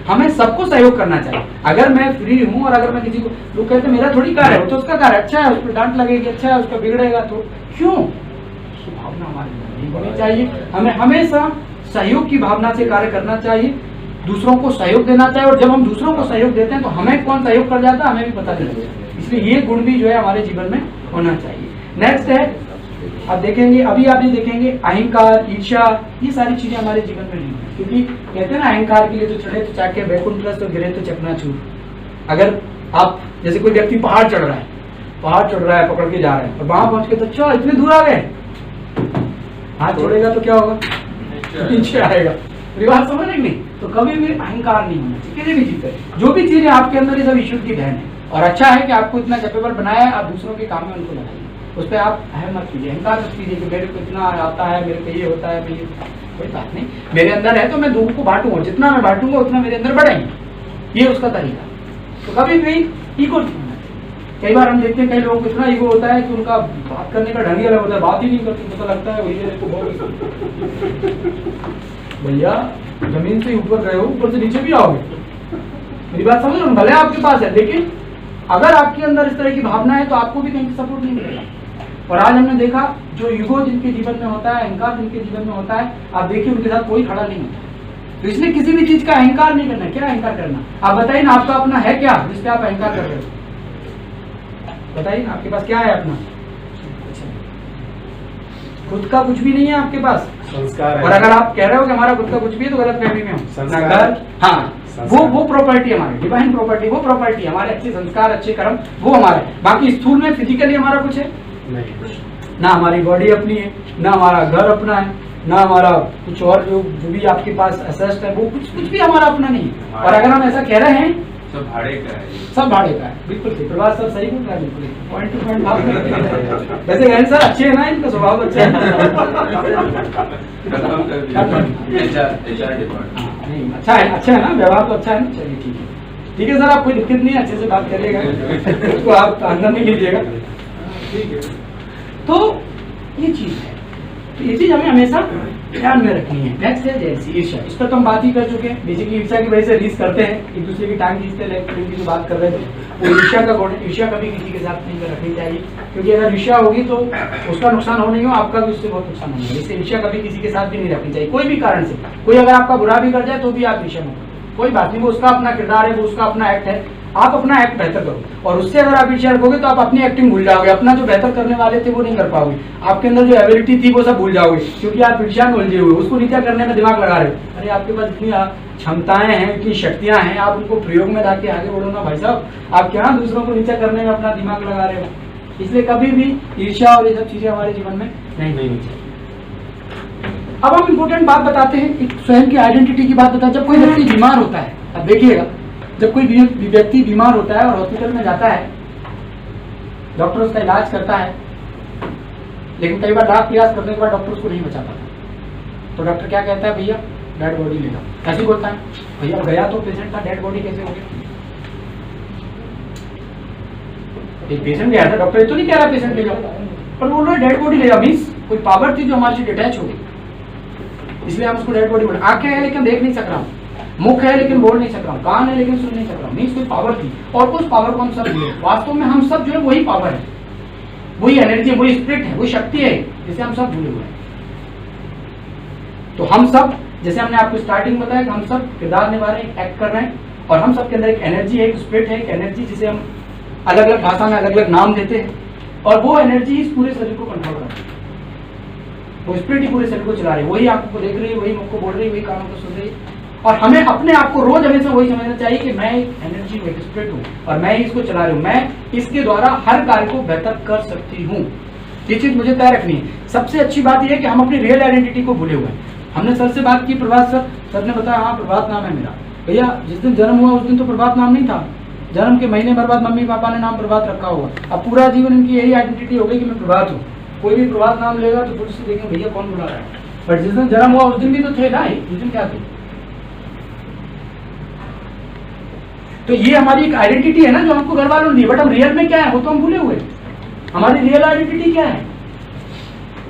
हमें सबको सहयोग करना चाहिए। अगर मैं फ्री हूँ और अगर मैं किसी को, लोग कहते हैं मेरा थोड़ी कार्य है, तो उसका कार्य अच्छा है, उस पर डांट लगेगी, अच्छा है, उसका बिगड़ेगा, तो क्यों? भावना हमारी होनी चाहिए। हमें हमेशा सहयोग की भावना से कार्य करना चाहिए, दूसरों को सहयोग देना चाहिए, और जब हम दूसरों को सहयोग देते हैं तो हमें कौन सहयोग कर जाता है हमें भी पता नहीं लगता। इसलिए ये गुण भी जो है हमारे जीवन में होना चाहिए। नेक्स्ट है, अब देखेंगे, अभी आप ये देखेंगे अहंकार, ईर्ष्या, ये सारी चीजें हमारे जीवन में नहीं है, क्योंकि कहते हैं ना अहंकार के लिए तो चढ़े तो चाके बैकुंठ प्लस, तो गिरे तो चकनाचूर। अगर आप जैसे कोई व्यक्ति पहाड़ चढ़ रहा है पकड़ के जा रहा है, और वहां पहुंच के तो अच्छा इतने दूर आ गए, हाथ छोड़ेगा तो क्या होगा, नीचे आएगा। बात समझ नहीं, तो कभी भी अहंकार नहीं होना चाहिए किसी भी चीज का। जो भी चीजें आपके अंदर ये सब ईश्वर की देन है, और अच्छा है कि आपको इतना कैपेबल बनाया है, आप दूसरों के काम में उनको लगाइए, उस पर आप अहम मत कीजिए, अहंकार मत कीजिए कि मेरे को इतना आता है, मेरे को ये होता है, मैं ये, कोई बात नहीं, मेरे अंदर है तो मैं लोगों को बांटूंगा, जितना मैं बांटूंगा उतना मेरे अंदर बढ़ेंगे, ये उसका तरीका। तो कभी भी ईगो नहीं होना चाहिए। कई बार हम देखते हैं कई लोगों को इतना ईगो होता है कि उनका बात करने का ढंग ही अलग होता है, बात ही नहीं करते, पता लगता है वही को बहुत भैया जमीन से ऊपर गए हो, ऊपर से नीचे भी आओगे, मेरी बात समझ रहे हो? भले आपके पास है, लेकिन अगर आपके अंदर इस तरह की भावना है तो आपको भी कहीं से सपोर्ट नहीं मिलेगा। और आज हमने देखा जो ईगो जिनके जीवन में होता है, अहंकार जिनके जीवन में होता है, आप देखिए उनके साथ कोई खड़ा नहीं होता। तो इसलिए किसी भी चीज का अहंकार नहीं करना। क्या अहंकार करना? आप बताइए ना, आपका अपना है क्या जिसपे आप अहंकार कर रहे हो? बताइए ना, आपके पास क्या है अपना? खुद का कुछ भी नहीं है आपके पास, संस्कार है। और अगर आप कह रहे हो कि हमारा खुद का कुछ भी है तो गलत फहमी में हो। संस्कार, हाँ, वो प्रॉपर्टी हमारी, डिवाइन प्रॉपर्टी, वो प्रॉपर्टी हमारे अच्छे संस्कार, अच्छे कर्म, वो हमारे। बाकी स्थूल में फिजिकली हमारा कुछ है नहीं, ना, हमारी बॉडी अपनी है, ना हमारा घर अपना है, ना हमारा कुछ और जो भी आपके पास असेस्ट है वो कुछ भी हमारा अपना नहीं है। और अगर हम ऐसा कह रहे हैं सब भाड़े का है, सब भाड़े का है, बिल्कुल सही, प्रभात सर सही बोल रहा है, बिल्कुल पॉइंट टू पॉइंट बात करते हैं। वैसे गहन सर अच्छे है ना, इनका स्वभाव अच्छा है। खत्म कर दिया HR डिपार्टमेंट। नहीं, अच्छा है ना, व्यवहार तो अच्छा है ना, चलिए ठीक है, ठीक है सर, आप कोई दिक्कत नहीं है, अच्छे से बात करिएगा, उसको आप अंदर नहीं लीजिएगा, ठीक है। तो ये चीज है, तो ये चीज हमें हमेशा ध्यान में रखनी है। नेक्स्ट है जैसी ईर्ष्या, इस पर तो हम बात ही कर चुके हैं। बेसिकली ईर्ष्या की वजह से रीस करते हैं, एक दूसरे की टांग खींचते, लेग की जो बात कर रहे थे, वो ईर्ष्या का गुण है। ईर्ष्या कभी किसी के साथ नहीं रखनी चाहिए, क्योंकि अगर ईर्ष्या होगी तो उसका नुकसान हो नहीं हो, आपका भी उससे बहुत नुकसान होगा। इससे ईर्ष्या कभी किसी के साथ भी नहीं रखनी चाहिए, कोई भी कारण से। कोई अगर आपका बुरा भी कर जाए तो भी आप ईर्ष्या मत करो, कोई बात नहीं, वो उसका अपना किरदार है, वो उसका अपना एक्ट है, आप अपना एक्ट बेहतर करो। और उससे अगर आप ईर्ष्या रखोगे तो आप अपनी एक्टिंग भूल जाओगे, अपना जो बेहतर करने वाले थे वो नहीं कर पाओगे, आपके अंदर जो एबिलिटी थी वो सब भूल जाओगे, क्योंकि आप ईर्ष्या में उलझे हुए, उसको नीचा करने में दिमाग लगा रहे हो। अरे आपके पास इतनी क्षमताएं हैं, इतनी शक्तियां हैं, आप उनको प्रयोग में लाके आगे बढ़ो ना भाई साहब, आप क्या दूसरों को नीचा करने में अपना दिमाग लगा रहे हो। इसलिए कभी भी ईर्ष्या और ये सब चीजें हमारे जीवन में नहीं होनी चाहिए। अब हम इम्पोर्टेंट बात बताते हैं, एक स्वयं की आइडेंटिटी की बात बताते हैं। जब कोई व्यक्ति बीमार होता है, अब देखिएगा, जब कोई व्यक्ति बीमार होता है और हॉस्पिटल में जाता है, डॉक्टर उसका इलाज करता है, लेकिन कई बार लाख प्रयास करने के बाद डॉक्टर उसको नहीं बचा पाता, तो डॉक्टर क्या कहता है, भैया डेड बॉडी ले लो। ऐसे बोलता है, भैया गया तो पेशेंट था, डेड बॉडी कैसे हो गया? एक पेशेंट गया था, डॉक्टर ये तो नहीं कह रहा पेशेंट ले जाओ, पर बोल रहा है डेड बॉडी ले जाओ, मीन्स कोई पावर थी जो हमारे से डिटैच हो गई, इसलिए हम उसको डेड बॉडी बोल। आंखें हैं लेकिन देख नहीं सक रहा हूँ, मुख है लेकिन बोल नहीं सक रहा हूँ, कान है लेकिन सुन नहीं सक रहा हूँ, नहीं कोई पावर थी और उस पावर को हम सब भूले। वास्तव में हम सब जो है वही पावर है, वही एनर्जी, वही स्पिरिट है, वही शक्ति है जिसे हम सब भूले हुए हैं। तो हम सब, जैसे हमने आपको स्टार्टिंग बताया कि हम सब किरदार निभा रहे हैं, एक्ट कर रहे हैं, और हम सब के अंदर एक एनर्जी है, एक स्पिरिट है, एक एनर्जी जिसे हम अलग अलग भाषा में अलग अलग नाम देते हैं, और वो एनर्जी इस पूरे शरीर को कंट्रोल कर रही है। वो स्पिरिट ही पूरे शरीर को चला रही है, वही आंखों को देख रही है, वही मुख को बोल रही है, वही कानों को सुन रही है। और हमें अपने आप को रोज हमेशा वही समझना चाहिए कि मैं एक एनर्जी हूँ, एक स्पिरिट हूँ, और मैं इसको चला रही हूँ, मैं इसके द्वारा हर कार्य को बेहतर कर सकती हूँ। ये चीज मुझे तय रखनी है। सबसे अच्छी बात यह है कि हम अपनी रियल आइडेंटिटी को भूले हुए हैं। हमने सर से बात की, प्रभात सर ने बताया हाँ प्रभात नाम है मेरा। भैया जिस दिन जन्म हुआ उस दिन तो प्रभात नाम नहीं था, जन्म के महीने भर बाद मम्मी पापा ने नाम प्रभात रखा हुआ। अब पूरा जीवन इनकी यही आइडेंटिटी हो गई कि मैं प्रभात हूँ। कोई भी प्रभात नाम लेगा तो पुलिस से देखेंगे भैया कौन बुला रहा है, बट जिस दिन जन्म हुआ उस दिन भी तो थे ना, उस दिन क्या थे। तो ये हमारी एक आइडेंटिटी है ना जो हमको घर वालों ने दी, बट हम रियल में क्या है वो तो हम भूले हुए। हमारी रियल आइडेंटिटी क्या है?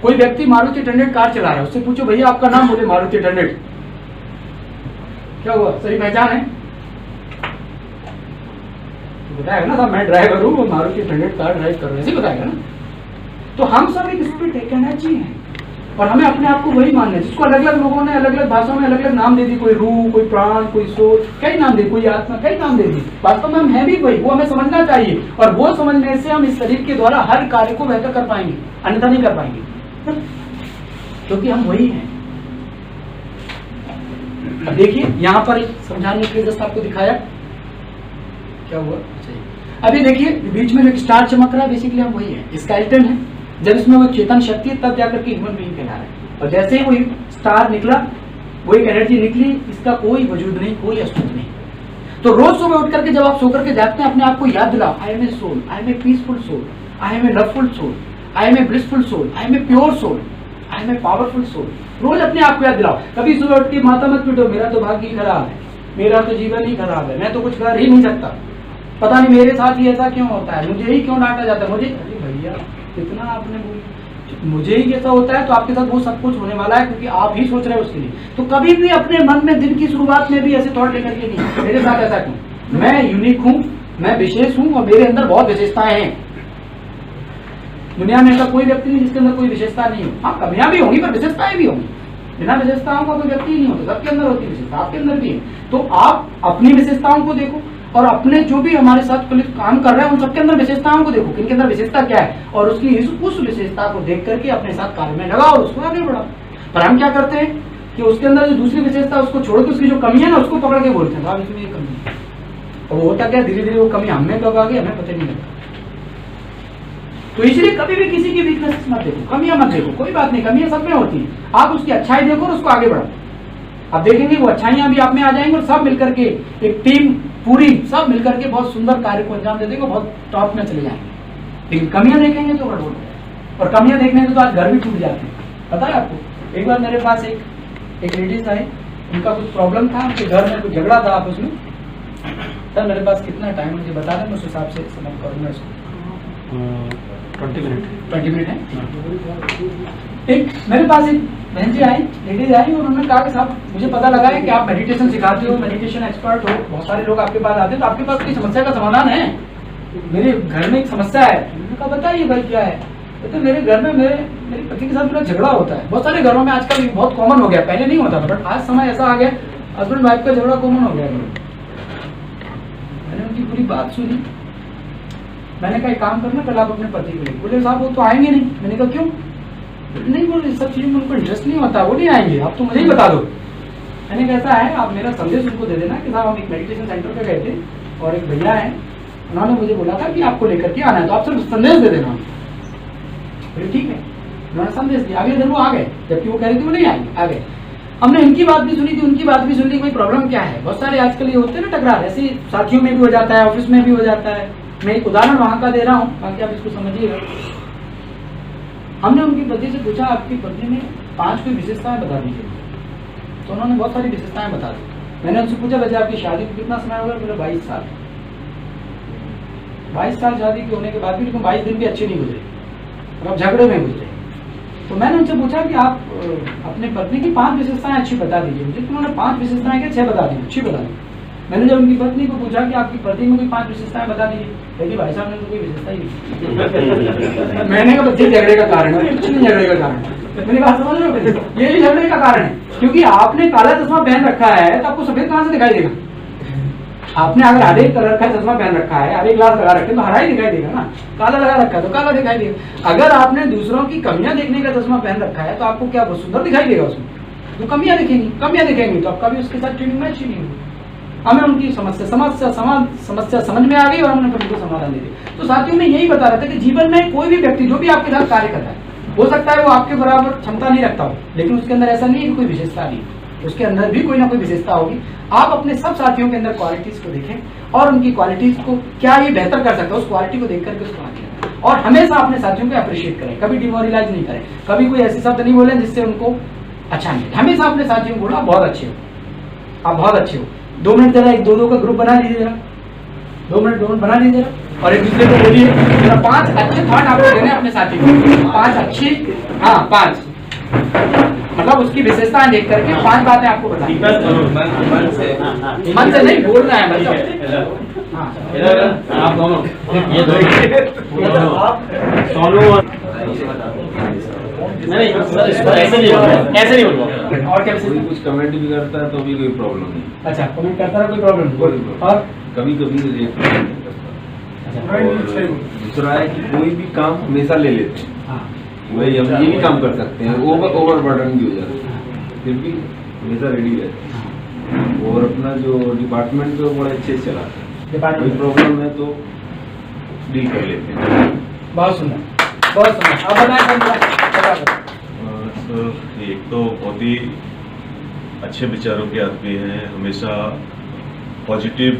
कोई व्यक्ति मारुति टंडेट कार चला रहा है, उससे पूछो भैया आपका नाम, बोले मारुति टंडेट। क्या हुआ, सही पहचान है? बताएगा ना साहब मैं ड्राइवर हूँ, मारुति टंडेट कार ड्राइव कर रहे हैं, ऐसे बताएगा ना। तो हम सब एक स्पिरिट है, एक एनर्जी है, और हमें अपने आप को वही मानना है, जिसको अलग अलग लोगों ने अलग अलग भाषाओं में अलग अलग नाम दे दी। कोई रूह, कोई प्राण, कोई सोच, कई नाम दे, कोई आत्मा, कई नाम दे दी। वास्तव में हम है भी वही, वो हमें समझना चाहिए, और वो समझने से हम इस शरीर के द्वारा हर कार्य को बेहतर कर पाएंगे, अन्यथा नहीं कर पाएंगे, क्योंकि हम वही हैं। अब देखिए यहाँ पर समझाने के लिए जस्ट आपको दिखाया क्या हुआ। अभी देखिए बीच में जो स्टार चमक रहा है, बेसिकली हम वही है, स्केलेटन है। जब इसमें वो चेतन शक्ति है तब जाकर के ह्यूमन बीइंग कहला रहा है, और जैसे ही वो स्टार निकला, वो एक एनर्जी निकली, इसका कोई वजूद नहीं, कोई अस्तित्व नहीं। तो रोज सुबह उठ करके जब आप सो करके जागते हैं, अपने आप को याद दिलाओ, I am a soul, I am a peaceful soul, I am a loveful soul, I am a blissful soul, I am a pure soul, I am a powerful soul. रोज अपने आप को याद दिलाओ। कभी सुबह उठ के माथा मत पीटो, मेरा तो भाग्य ही खराब है, मेरा तो जीवन ही खराब है, मैं तो कुछ कर ही नहीं सकता, पता नहीं मेरे साथ ही ऐसा क्यों होता है, मुझे ही क्यों डांटा जाता है, मुझे। अरे भैया कितना आपने मुझे ही कैसा होता है, तो आपके साथ वो सब कुछ होने वाला है, क्योंकि आप ही सोच रहे हो उसके लिए। तो कभी भी अपने मन में दिन की शुरुआत में भी ऐसे थॉट लेकर के नहीं, मेरे साथ ऐसा क्यों, मैं यूनिक हूँ, मैं विशेष हूँ, और मेरे अंदर बहुत विशेषताएं हैं। दुनिया में ऐसा कोई व्यक्ति नहीं जिसके अंदर कोई विशेषता नहीं हो। हाँ कमियां भी होंगी पर विशेषताएं भी होंगी। बिना विशेषताओं का कोई व्यक्ति नहीं होता, सबके अंदर होती है विशेषता, आपके अंदर भी है। तो आप अपनी विशेषताओं को देखो, और अपने जो भी हमारे साथ काम कर रहे हैं उन सबके अंदर विशेषताओं को देखो, किनके अंदर विशेषता क्या है, और उसकी उस विशेषता को देख करके अपने साथ कार्य में लगाओ और उसको आगे बढ़ाओ। पर हम क्या करते हैं कि उसके अंदर जो दूसरी विशेषता उसको छोड़ के उसकी जो कमी है ना उसको पकड़ के बोलते हैं इसमें ये कमी है, और वो होता क्या, धीरे धीरे वो कमी हमें कब आ गई हमें पता नहीं लगता। तो इसलिए कभी भी किसी की वीकनेस मत देखो, कमियां मत देखो, कोई बात नहीं, कमियां सब में होती है, आप उसकी अच्छाई देखो और उसको आगे बढ़ाओ। आप देखेंगे वो अच्छाइयां भी आप में आ जाएंगी, और सब मिलकर के एक टीम पूरी सब मिलकर के बहुत सुंदर कार्य को अंजाम दे देंगे, बहुत टॉप में चले जाएंगे। लेकिन कमियां देखेंगे तो गड़बड़, और कमियां देखने से तो आज घर भी टूट जाते हैं। पता है आपको, एक बार मेरे पास एक लेडीज आई, उनका कुछ प्रॉब्लम था, उनके घर में कुछ झगड़ा था आपस में। सर मेरे पास कितना टाइम मुझे बता दें, मैं उस हिसाब से समाप्त करूँगा इसको। 20 मिनट है। एक मेरे पास एक बहन जी आई, लेडीज आई, और उन्होंने कहा कि साहब मुझे पता लगा है कि आप मेडिटेशन सिखाते हो, मेडिटेशन एक्सपर्ट हो, बहुत सारे लोग आपके पास आते हैं, तो आपके पास कोई समस्या का समाधान है? मेरे घर में एक समस्या है। मैंने कहा बताइए भाई क्या है? कहते मेरे घर में मेरे पति के साथ मेरा झगड़ा होता है। बहुत सारे घरों में आजकल बहुत कॉमन हो गया, पहले नहीं होता था, बट आज समय ऐसा आ गया हस्बैंड वाइफ का झगड़ा कॉमन हो गया। मैंने उनकी पूरी बात सुनी। मैंने कहा एक काम करना, कल आप अपने पति को ले। बोले साहब वो तो आएंगे नहीं। मैंने कहा क्यों? नहीं बोले सब चीज़ों में उनको इंटरेस्ट नहीं होता, वो नहीं आएंगे, आप तो मुझे ही बता दो। मैंने कहा ऐसा है, आप मेरा संदेश उनको दे देना कि साहब हम एक मेडिटेशन सेंटर पे गए थे और एक भैया हैं, उन्होंने मुझे बोला था कि आपको लेकर के आना है, तो आप सिर्फ संदेश दे देना। ठीक है, उन्होंने संदेश दिया, अगले दिन वो आ गए, जबकि वो कह रहे थे वो नहीं आएंगे, आ गए। हमने इनकी बात भी सुनी थी, उनकी बात भी सुनी, कोई प्रॉब्लम क्या है। बहुत सारे आजकल ये होते हैं ना टकरार, ऐसे साथियों में भी हो जाता है, ऑफिस में भी हो जाता है। मैं एक उदाहरण वहां का दे रहा हूँ, बाकी आप इसको समझिएगा। हमने उनकी पति से पूछा आपकी पत्नी में 5 कोई विशेषताएं बता दीजिए, तो उन्होंने बहुत सारी विशेषताएं बता दी। मैंने उनसे पूछा वैसे आपकी शादी को कितना समय हो गया? बोले 22 साल। 22 साल शादी के होने के बाद भी लेकिन 22 दिन भी अच्छे नहीं गुजरे, और अब झगड़े में गुजरे। तो मैंने उनसे पूछा कि आप अपने पत्नी की 5 विशेषताएं अच्छी बता दीजिए मुझे। तो उन्होंने 5 विशेषताएं क्या 6 बता दी, अच्छी बता दी। मैंने जब उनकी पत्नी को पूछा कि आपकी पति में कोई 5 विशेषताएं बता दीजिए, कहती भाई साहब ने तो कोई विशेषता ही नहीं। मैंने कहा बच्चे झगड़े का कारण है, कुछ नहीं झगड़े का कारण है। मेरी बात समझ रहे हो, यही झगड़े का कारण है। क्योंकि आपने काला चश्मा पहन रखा है तो आपको सफेद कहां से दिखाई देगा? आपने अगर हरे कलर का चश्मा पहन रखा है, हरे ग्लास लगा रखे तो हरा ही दिखाई देगा ना, काला लगा रखा है तो काला दिखाई देगा। अगर आपने दूसरों की कमियां देखने का चश्मा पहन रखा है तो आपको क्या बहुत सुंदर दिखाई देगा उसमें? तो कमियां दिखेंगी तो आपका भी उसके साथ ट्यूनिंग मैच ही नहीं होगी। हमें उनकी समस्या समझ में आ गई और हमने फिर उनको समाधान दे दिया। तो साथियों में यही बता रहे थे कि जीवन में कोई भी व्यक्ति जो भी आपके साथ कार्य करता है, हो सकता है वो आपके बराबर क्षमता नहीं रखता हो, लेकिन उसके अंदर ऐसा नहीं है कि कोई विशेषता नहीं, उसके अंदर भी कोई ना कोई विशेषता होगी। आप अपने सब साथियों के अंदर क्वालिटीज को देखें और उनकी क्वालिटीज को क्या ये बेहतर कर सकता है, उस क्वालिटी को देख करके उसको आगे करें और हमेशा अपने साथियों को अप्रिशिएट करें, कभी डिमोरलाइज नहीं करें, कभी कोई ऐसे शब्द नहीं बोले जिससे उनको अच्छा नहीं। हमेशा अपने साथियों को बोलो आप बहुत अच्छे हो, आप बहुत अच्छे हो। 2 मिनट जरा एक दो का ग्रुप बना लीजिए, जरा 2 मिनट बना लीजिए और एक दूसरे को बोलिए जरा 5 अच्छे थॉट आपको देने अपने साथी को, 5 अच्छी, हाँ 5 मतलब उसकी विशेषताएं देख करके 5 बातें आपको बतानी। मन से नहीं बोलना है बच्चों। आप दोनों ये दो ऐसे नहीं बोलूंगा। और क्या कोई कुछ कमेंट भी करता है तो भी कोई प्रॉब्लम नहीं। अच्छा कमेंट करता है कोई प्रॉब्लम नहीं। और कभी कभी रिएक्ट नहीं करता। और दूसरा है कि कोई भी काम हमेशा ले लेते हैं, वही हम ये भी काम कर सकते हैं, ओवर बर्डन भी हो जाता है, फिर भी हमेशा रेडी रहते हैं और अपना जो डिपार्टमेंट तो बड़े अच्छे से चलाते हैं। कोई प्रॉब्लम है तो डील कर लेते हैं। बहुत सुंदर, बहुत सुंदर। अब बताएं सर, एक तो बहुत ही अच्छे विचारों के आदमी हैं, हमेशा पॉजिटिव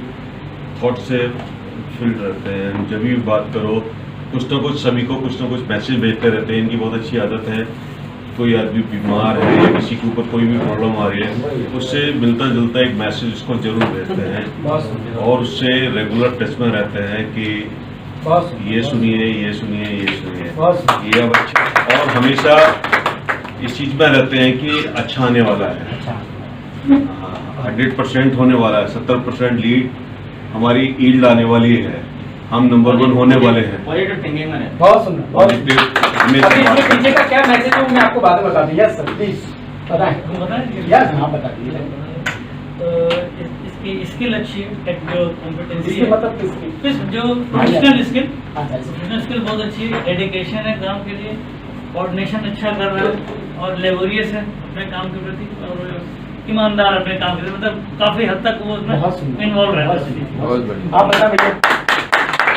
थॉट से फील्ड रहते हैं। जब भी बात करो कुछ ना कुछ सभी को कुछ ना कुछ मैसेज भेजते रहते हैं। इनकी बहुत अच्छी आदत है, कोई आदमी बीमार है या किसी के ऊपर कोई भी प्रॉब्लम आ रही है उससे मिलता जुलता एक मैसेज उसको जरूर भेजते हैं और उससे रेगुलर टच में रहते हैं कि ये सुनिए ये सुनिए ये सुनिए ये अब अच्छा, और हमेशा इस चीज में रहते हैं कि अच्छा आने वाला है, 100% होने वाला है, 70% लीड हमारी ईल्ड आने वाली है, हम नंबर 1 होने वाले हैं। पॉजिटिव थिंकिंग में बहुत सुंदर। पॉजिटिव इसके पीछे का क्या मैसेज है मैं आपको बाद में बता दूं। यस सर प्लीज बताएं। यस आप बता दीजिए। इसकी स्किल अच्छी है, जो कॉम्पिटेंसी इसके मतलब जो प्रोफेशनल स्किल, अच्छा प्रोफेशनल स्किल बहुत अच्छी है, डेडिकेशन है काम के लिए, कोऑर्डिनेशन अच्छा कर रहा है और लेबोरियस है अपने काम के प्रति और ईमानदार अपने काम के लिए, मतलब काफी हद तक वो उसमें इन्वॉल्व रहता है। आप बता भैया,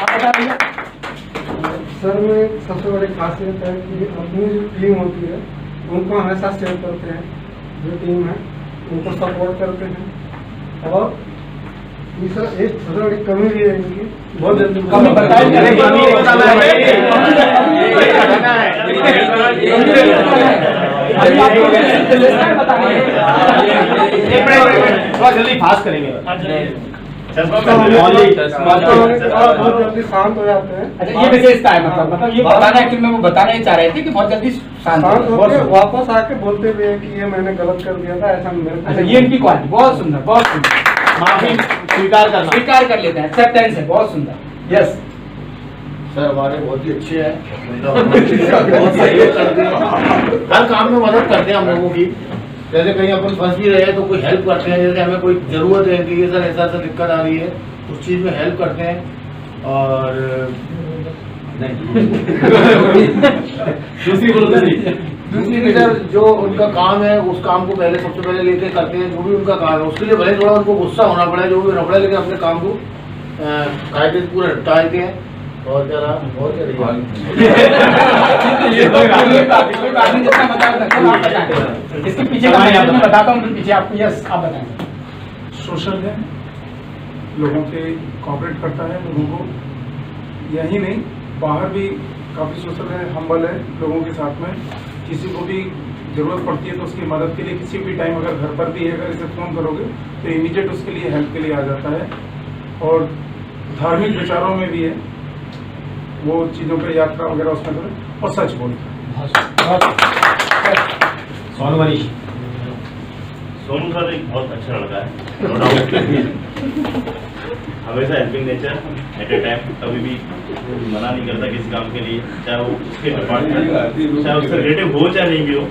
आप बता भैया। सर में सबसे बड़ी खासियत है कि अपनी जो टीम होती है उनको हमेशा सेव करते हैं, जो टीम है उनको सपोर्ट करते हैं। और तीसरा एक सबसे बड़ी कमी भी है इनकी, बहुत जल्दी कमी बताइए। जल्दी फास्ट करेंगे। बहुत जल्दी शांत हो जाते हैं। अच्छा ये विशेषता है, मतलब ये बताना है कि मैं वो बताना ही चाह रहे थे कि बहुत जल्दी शांत होकर वापस आके बोलते भी है कि ये मैंने गलत कर दिया था, ऐसा मेरे। अच्छा ये इनकी क्वालिटी बहुत सुंदर, बहुत सुंदर। माफी स्वीकार कर लेते हैं, एक्सेप्टेंस है, बहुत सुंदर। यस सर हमारे बहुत ही अच्छे हैं, बहुत सहयोग करते हैं, हर काम में मदद करते हैं हम लोगों की। जैसे कहीं अपन फंस भी रहे तो कोई हेल्प करते हैं, जैसे हमें कोई ज़रूरत है कि ये सर ऐसा दिक्कत आ रही है उस चीज़ में हेल्प करते हैं। और दूसरी सर जो उनका काम है उस काम को पहले सबसे पहले लेके करते हैं, जो भी उनका काम है उसके लिए भले थोड़ा उनको गुस्सा होना पड़े, जो भी होना पड़े, लेकिन अपने काम को कायदे से पूरा निपटा देते हैं। और क्या रहा और क्या रही इसके पीछे का मैं बताता हूँ, पीछे आपको। यस आप बताएं। सोशल है, लोगों के कोऑपरेट करता है, लोगों को यही नहीं बाहर भी काफ़ी सोशल है, हम्बल है लोगों के साथ में। किसी को भी ज़रूरत पड़ती है तो उसकी मदद के लिए किसी भी टाइम अगर घर पर भी है, अगर इसे फ़ोन करोगे तो इमीडिएट उसके लिए हेल्प के लिए आ जाता है। और धार्मिक विचारों में भी है, वो चीज़ों पर यात्रा वगैरह उसमें और सच बोलता है। सोनू मनीष। सोनू सर एक बहुत अच्छा लड़का है, नो डाउट। हमेशा helping nature, at a time कभी भी मना नहीं करता किसी काम के लिए, चाहे वो उसके डिपार्टमेंट चाहे उसका रिलेटिव हो चाहे नहीं भी हो।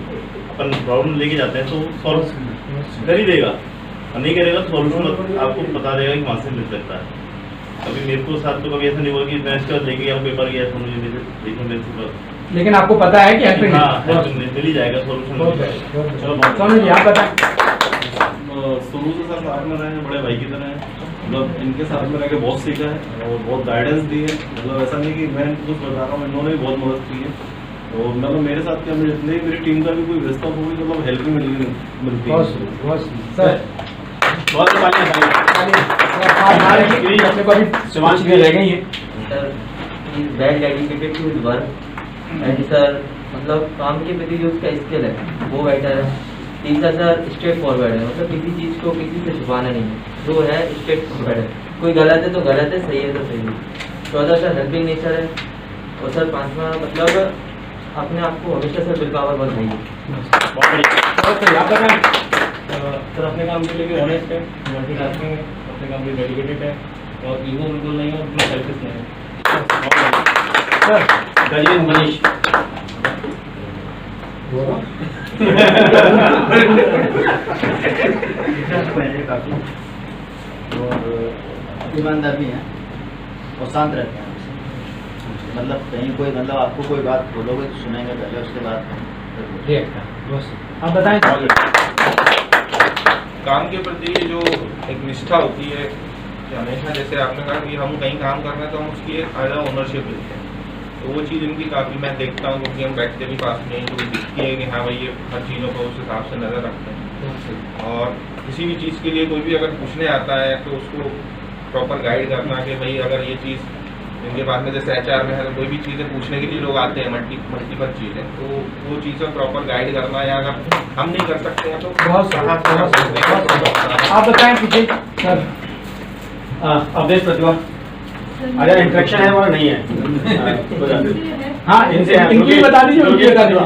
अपन प्रॉब्लम लेके जाते हैं तो सॉल्व कर ही देगा, और नहीं करेगा तो सॉल्यूशन आपको बता देगा कि वहाँ से मिल सकता है। कभी मेरे को साथ तो कभी ऐसा नहीं हुआ कि मैं इसके बाद लेके गया पेपर गया सोनू जी मेरे, लेकिन आपको पता है कि हेल्पिंग मिल ही जाएगा सॉल्यूशन। चलो सोनू जी आप बताएं। शुरू से सर साथ में रहे हैं, बड़े भाई की तरह हैं। मतलब इनके साथ में रह के बहुत सीखा है और बहुत गाइडेंस दी है। मतलब ऐसा नहीं कि मैं कुछ बता रहा हूँ, इन्होंने भी बहुत मदद की है। तो मतलब मेरे साथ क्या, जितने भी मेरी टीम का भी कोई व्यवस्था होगी मतलब हेल्प भी मिलती है। सर शिवांश भी रह गई है sir, well dedicated to his work and sir मतलब काम के प्रति जो उसका स्किल है वो बेटर है। तीसरा सर स्ट्रेट फॉरवर्ड है, मतलब किसी चीज़ को किसी से छुपाना नहीं है, जो है स्ट्रेट फॉरवर्ड है। कोई गलत है तो गलत है, सही है तो सही है। चौथा सर हेल्पिंग नेचर है। और सर पांचवा मतलब अपने आप को हमेशा सर विल पावर बढ़ाइए। सर अपने काम के लिए भी ऑनेस्ट है, मल्टीटास्किंग है, अपने काम के लिए डेडिकेटेड है और ईगो बिल्कुल नहीं है, अपना सेल्फिश नहीं है। गजेंद्र मनीष। और ईमानदार भी हैं और शांत रहते हैं। मतलब कहीं कोई मतलब आपको कोई बात बोलोगे तो सुनेंगे पहले, उसके बाद आप बताएं। काम के प्रति जो एक निष्ठा होती है कि हमेशा, जैसे आपने कहा कि हम कहीं काम कर रहे हैं तो हम उसकी एक आधा ओनरशिप लेते हैं, तो वो चीज़ इनकी काफ़ी मैं देखता हूँ, क्योंकि हम बैठते भी पास में, तो दिखती है कि हाँ भाई ये हर चीज़ों को उस हिसाब से नज़र रखते हैं। और किसी भी चीज़ के लिए कोई भी अगर पूछने आता है तो उसको प्रॉपर गाइड करना कि भाई अगर ये चीज़ इनके पास में, जैसे HR में है तो कोई भी चीज़ें पूछने के लिए लोग आते हैं, मल्टीपल चीज़ें, तो वो चीज़ें प्रॉपर गाइड करना, या अगर हम नहीं कर सकते हैं तो आप बताएं पीछे सर। अवधेश प्रतिभा। अगर इंट्रैक्शन है वो नहीं है। हाँ इनसे इनकी बता दीजिए, उनकी बता दीजिए।